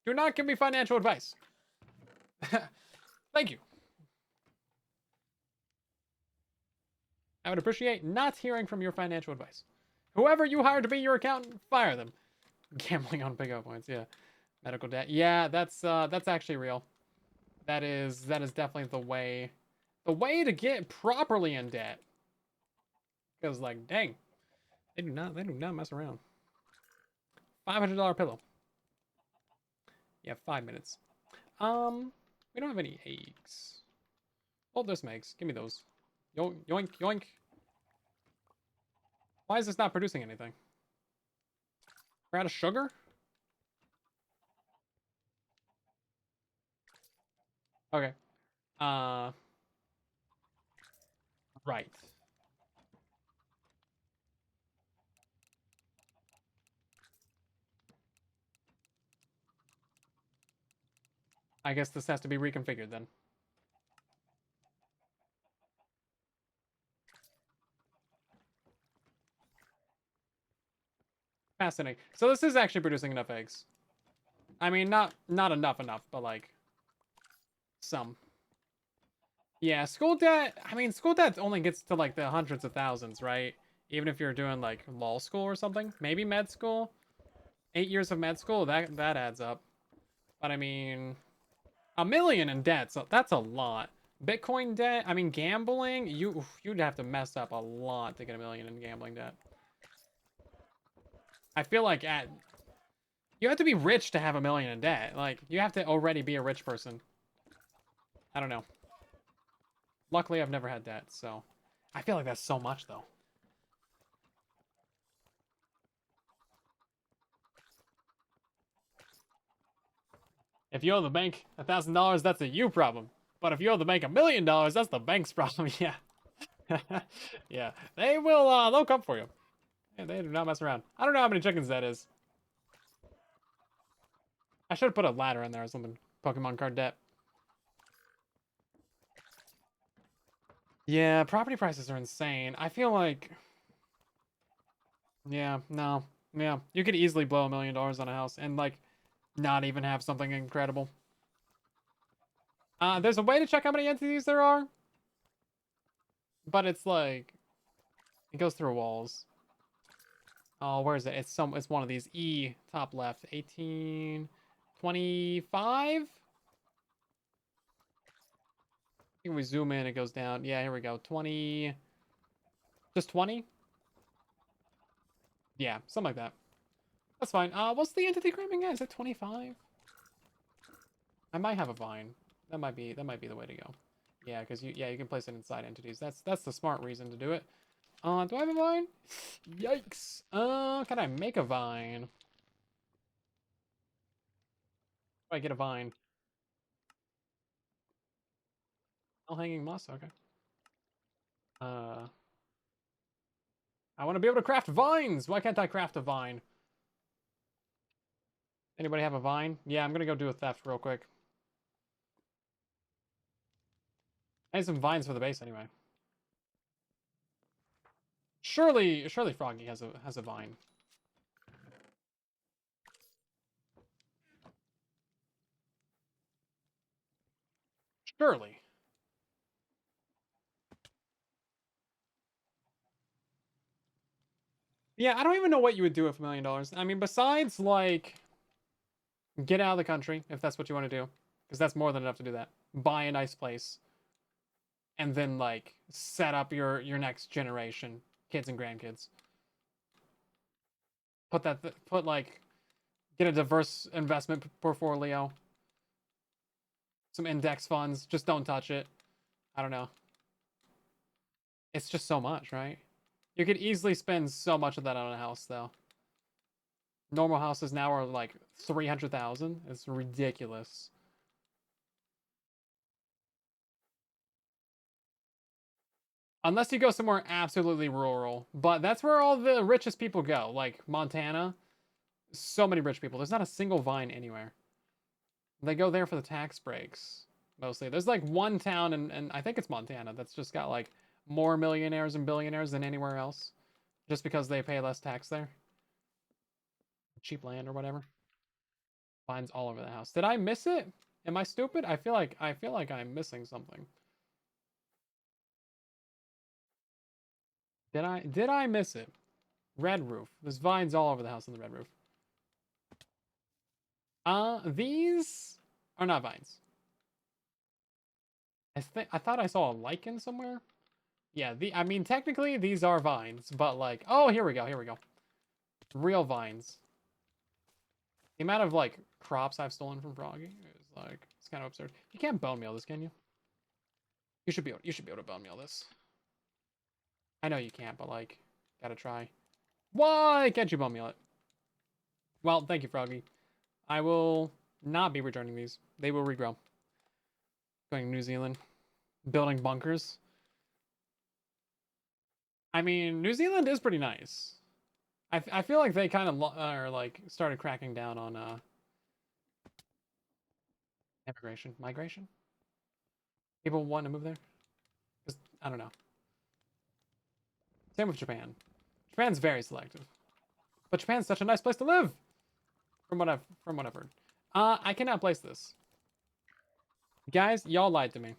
Do not give me financial advice. Thank you. I would appreciate not hearing from your financial advice. Whoever you hire to be your accountant, fire them. Gambling on big O points, yeah. Medical debt. Yeah, that's actually real. That is definitely the way to get properly in debt. Because like, dang, they do not mess around. $500 pillow. Yeah, 5 minutes. We don't have any eggs. Oh, there's some eggs. Give me those. Yoink, yoink, yoink. Why is this not producing anything? We're out of sugar? Okay. Right. I guess this has to be reconfigured then. Fascinating. So this is actually producing enough eggs. I mean, not enough, but like some. Yeah, school debt. I mean, school debt only gets to like the hundreds of thousands, right? Even if you're doing like law school or something, maybe med school. 8 years of med school, that adds up. But I mean, $1 million in debt, so that's a lot. Bitcoin debt. I mean, gambling. You'd have to mess up a lot to get $1 million in gambling debt. I feel like you have to be rich to have $1 million in debt. Like you have to already be a rich person. I don't know. Luckily, I've never had debt, so I feel like that's so much though. If you owe the bank $1,000, that's a you problem. But if you owe the bank $1 million, that's the bank's problem. Yeah. Yeah. They will they'll come for you. Yeah, they do not mess around. I don't know how many chickens that is. I should have put a ladder in there or something. Pokemon card debt. Yeah, property prices are insane. I feel like yeah, no. Yeah. You could easily blow $1 million on a house and like not even have something incredible. There's a way to check how many entities there are, but it's like it goes through walls. Oh, where is it? It's one of these E top left. 1825. I think we zoom in, it goes down. Yeah, here we go. 20. Just 20? Yeah, something like that. That's fine. What's the entity cramming at? Is it 25? I might have a vine. That might be the way to go. Yeah, because you can place it inside entities. That's the smart reason to do it. Do I have a vine? Yikes. Can I make a vine? Do I get a vine? Oh, hanging moss. Okay. Uh, I want to be able to craft vines. Why can't I craft a vine? Anybody have a vine? Yeah, I'm gonna go do a theft real quick. I need some vines for the base anyway. Surely Froggy has a vine. Surely. Yeah, I don't even know what you would do with $1 million. I mean, besides like get out of the country if that's what you want to do, because that's more than enough to do that. Buy a nice place, and then like set up your next generation, kids and grandkids. Put like get a diverse investment portfolio, some index funds. Just don't touch it. I don't know. It's just so much, right? You could easily spend so much of that on a house, though. Normal houses now are like 300,000. It's ridiculous. Unless you go somewhere absolutely rural, but that's where all the richest people go, like Montana. So many rich people. There's not a single vine anywhere. They go there for the tax breaks mostly. There's like one town, and I think it's Montana, that's just got like more millionaires and billionaires than anywhere else, just because they pay less tax there. Cheap land or whatever. Vines all over the house. Did I miss it? Am I stupid? I feel like I'm missing something. Did I miss it? Red roof. There's vines all over the house on the red roof. These are not vines. I thought I saw a lichen somewhere. Yeah, I mean technically these are vines, but like, oh, here we go. Real vines. The amount of like crops I've stolen from Froggy is like it's kind of absurd. You can't bone meal this, can you? You should be able to bone meal this. I know you can't, but like, gotta try. Why can't you bone meal it? Well, thank you, Froggy. I will not be returning these. They will regrow. Going to New Zealand, building bunkers. I mean, New Zealand is pretty nice. I feel like they kind of are like started cracking down on Migration? People want to move there? Just, I don't know. Same with Japan. Japan's very selective. But Japan's such a nice place to live! From what I've heard. I cannot place this. Guys, y'all lied to me.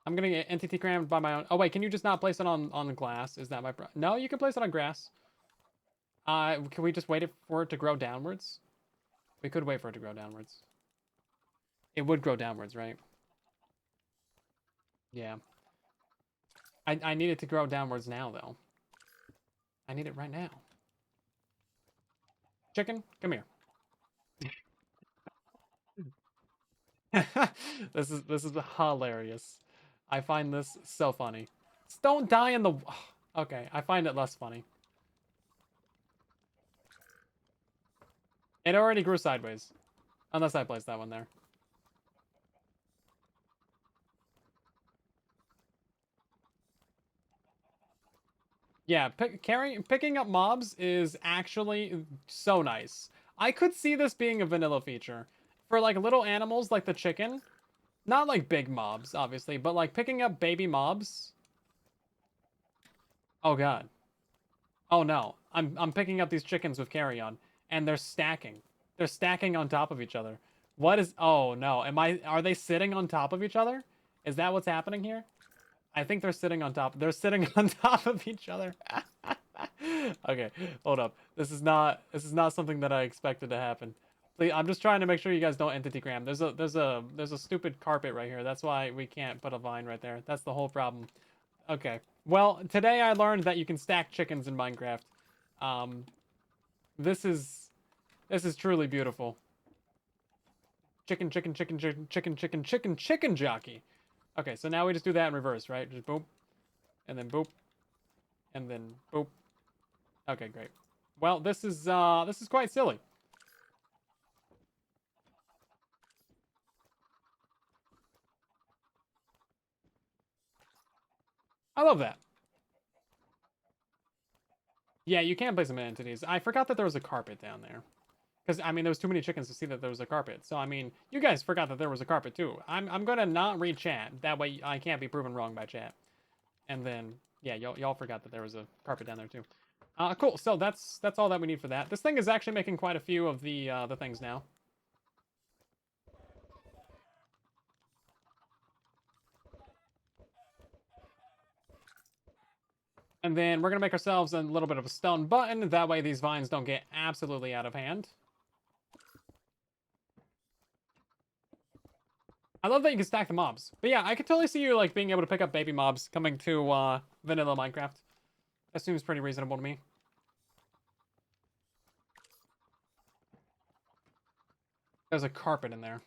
I'm gonna get entity crammed by my own. Oh wait, can you just not place it on glass? Is that my no? You can place it on grass. Can we just wait for it to grow downwards? We could wait for it to grow downwards. It would grow downwards, right? Yeah. I need it to grow downwards now, though. I need it right now. Chicken, come here. This is hilarious. I find this so funny. Just don't die in the... Okay, I find it less funny. It already grew sideways. Unless I placed that one there. Yeah, picking up mobs is actually so nice. I could see this being a vanilla feature. For like little animals like the chicken. Not like big mobs, obviously, but like picking up baby mobs. Oh god. Oh no. I'm picking up these chickens with carry-on. And they're stacking. They're stacking on top of each other. What is... Oh no. Are they sitting on top of each other? Is that what's happening here? I think they're sitting on top. They're sitting on top of each other. Okay, hold up. This is not something that I expected to happen. Please, I'm just trying to make sure you guys don't entity cram. There's a stupid carpet right here. That's why we can't put a vine right there. That's the whole problem. Okay. Well, today I learned that you can stack chickens in Minecraft. Um, this is truly beautiful. Chicken, chicken, chicken, chicken, chicken, chicken, chicken, chicken jockey. Okay, so now we just do that in reverse, right? Just boop, and then boop, and then boop. Okay, great. Well, this is quite silly. I love that. Yeah, you can place them in entities. I forgot that there was a carpet down there. Because, I mean, there was too many chickens to see that there was a carpet. So, I mean, you guys forgot that there was a carpet, too. I'm going to not read chat. That way I can't be proven wrong by chat. And then, yeah, y'all forgot that there was a carpet down there, too. Cool. So, that's all that we need for that. This thing is actually making quite a few of the things now. And then we're going to make ourselves a little bit of a stone button. That way these vines don't get absolutely out of hand. I love that you can stack the mobs. But yeah, I could totally see you like being able to pick up baby mobs coming to vanilla Minecraft. That seems pretty reasonable to me. There's a carpet in there.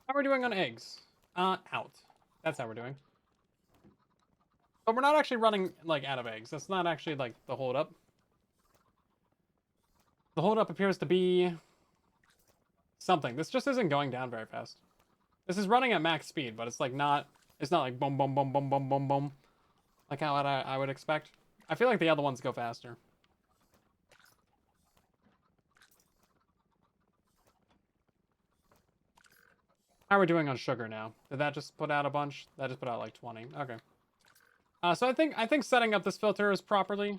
How are we doing on eggs? Out. That's how we're doing. But we're not actually running, like, out of eggs. That's not actually, like, the holdup. The holdup appears to be... something. This just isn't going down very fast. This is running at max speed, but it's, like, not... It's not like boom, boom, boom, boom, boom, boom, boom. Like how I would expect. I feel like the other ones go faster. How are we doing on sugar now? Did that just put out a bunch? That just put out like 20. Okay. So I think setting up this filter is properly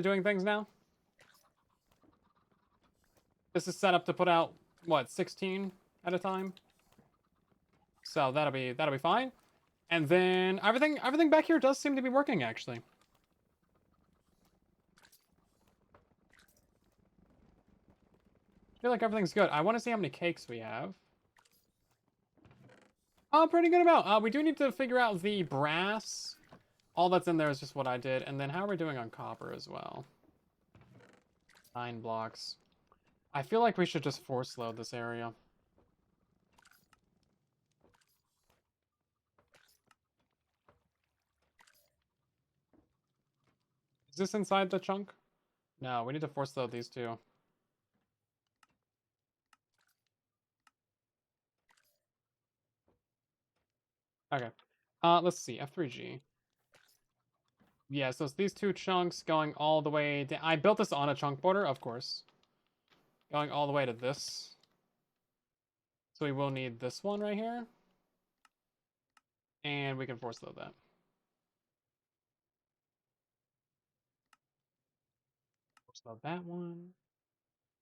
doing things now. This is set up to put out what, 16 at a time. So that'll be fine. And then everything back here does seem to be working actually. I feel like everything's good. I want to see how many cakes we have. Oh, pretty good amount. We do need to figure out the brass. All that's in there is just what I did. And then how are we doing on copper as well? 9 blocks. I feel like we should just force load this area. Is this inside the chunk? No, we need to force load these two. Okay. Let's see. F3G. Yeah, so it's these two chunks going all the way down. I built this on a chunk border, of course. Going all the way to this. So we will need this one right here. And we can force load that. Force load that one.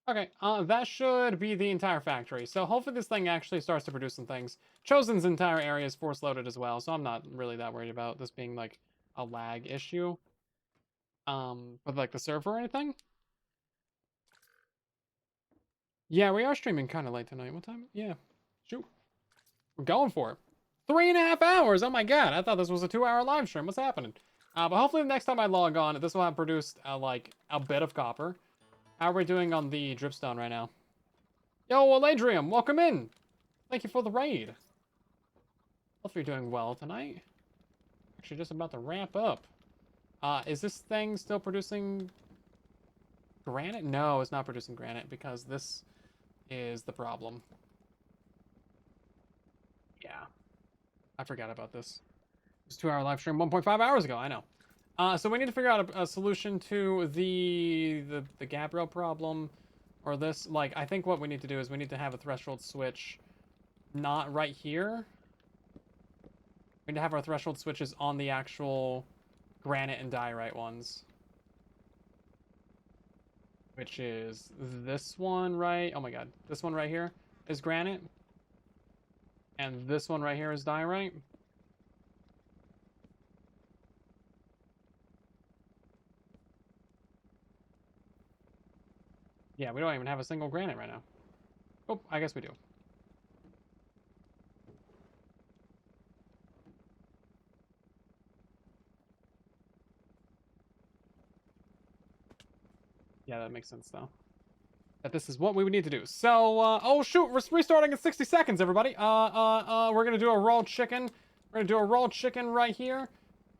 Okay, that should be the entire factory. So hopefully this thing actually starts to produce some things. Chosen's entire area is force loaded as well, so I'm not really that worried about this being like a lag issue. With like the server or anything. Yeah, we are streaming kind of late tonight. What time? Yeah, shoot, we're going for it. 3.5 hours. Oh my god, I thought this was a 2-hour live stream. What's happening? But hopefully the next time I log on, this will have produced like a bit of copper. How are we doing on the dripstone right now? Yo, Eladrium, welcome in. Thank you for the raid. Hopefully you're doing well tonight. Actually, just about to ramp up. Is this thing still producing granite? No, it's not producing granite because this is the problem. Yeah, I forgot about this. It was a 2-hour live stream 1.5 hours ago, I know. So we need to figure out a solution to the Gabriel problem. Or this, like, I think what we need to do is we need to have a threshold switch not right here. We need to have our threshold switches on the actual granite and diorite ones. Which is this one right... Oh my god. This one right here is granite. And this one right here is diorite. Yeah, we don't even have a single granite right now. Oh, I guess we do. Yeah, that makes sense, though. That this is what we would need to do. So, oh shoot, we're restarting in 60 seconds, everybody. We're gonna do a rolled chicken. We're gonna do a rolled chicken right here.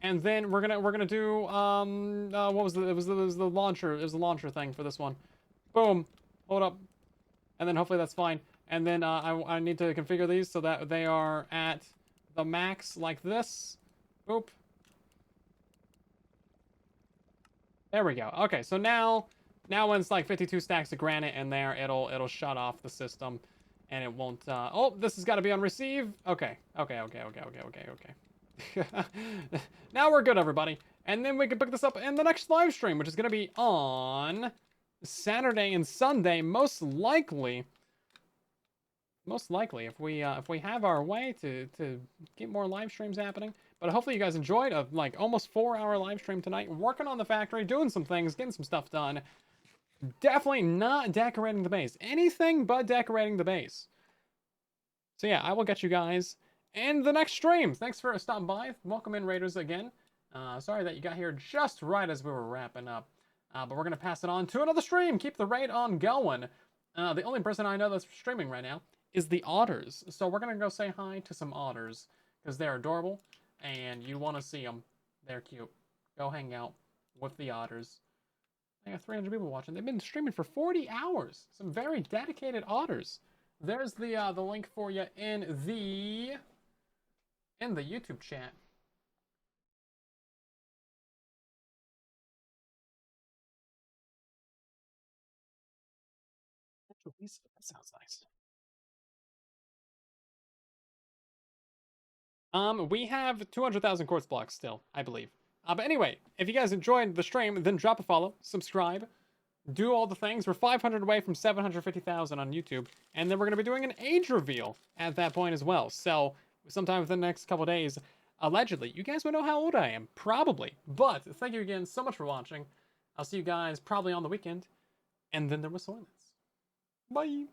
And then we're gonna do, what was it was the launcher. It was the launcher thing for this one. Boom. Hold up. And then hopefully that's fine. And then, I need to configure these so that they are at the max like this. Boop. There we go. Okay, so now when it's like 52 stacks of granite in there, it'll shut off the system, and it won't. Oh, this has got to be on receive. Okay. Now we're good, everybody. And then we can pick this up in the next live stream, which is gonna be on Saturday and Sunday, most likely. Most likely, if we have our way to get more live streams happening. But hopefully you guys enjoyed a like almost 4-hour live stream tonight, working on the factory, doing some things, getting some stuff done. Definitely not decorating the base. Anything but decorating the base. So yeah, I will get you guys in the next stream. Thanks for stopping by. Welcome in, Raiders, again. Sorry that you got here just right as we were wrapping up. But we're going to pass it on to another stream. Keep the raid on going. The only person I know that's streaming right now is the otters. So we're going to go say hi to some otters because they're adorable and you want to see them. They're cute. Go hang out with the otters. I got 300 people watching. They've been streaming for 40 hours. Some very dedicated otters. There's the link for you in the YouTube chat. That sounds nice. We have 200,000 quartz blocks still, I believe. But anyway, if you guys enjoyed the stream, then drop a follow, subscribe, do all the things. We're 500 away from 750,000 on YouTube, and then we're going to be doing an age reveal at that point as well. So sometime within the next couple days, allegedly, you guys will know how old I am, probably. But thank you again so much for watching. I'll see you guys probably on the weekend, and then there was Soylence. Bye.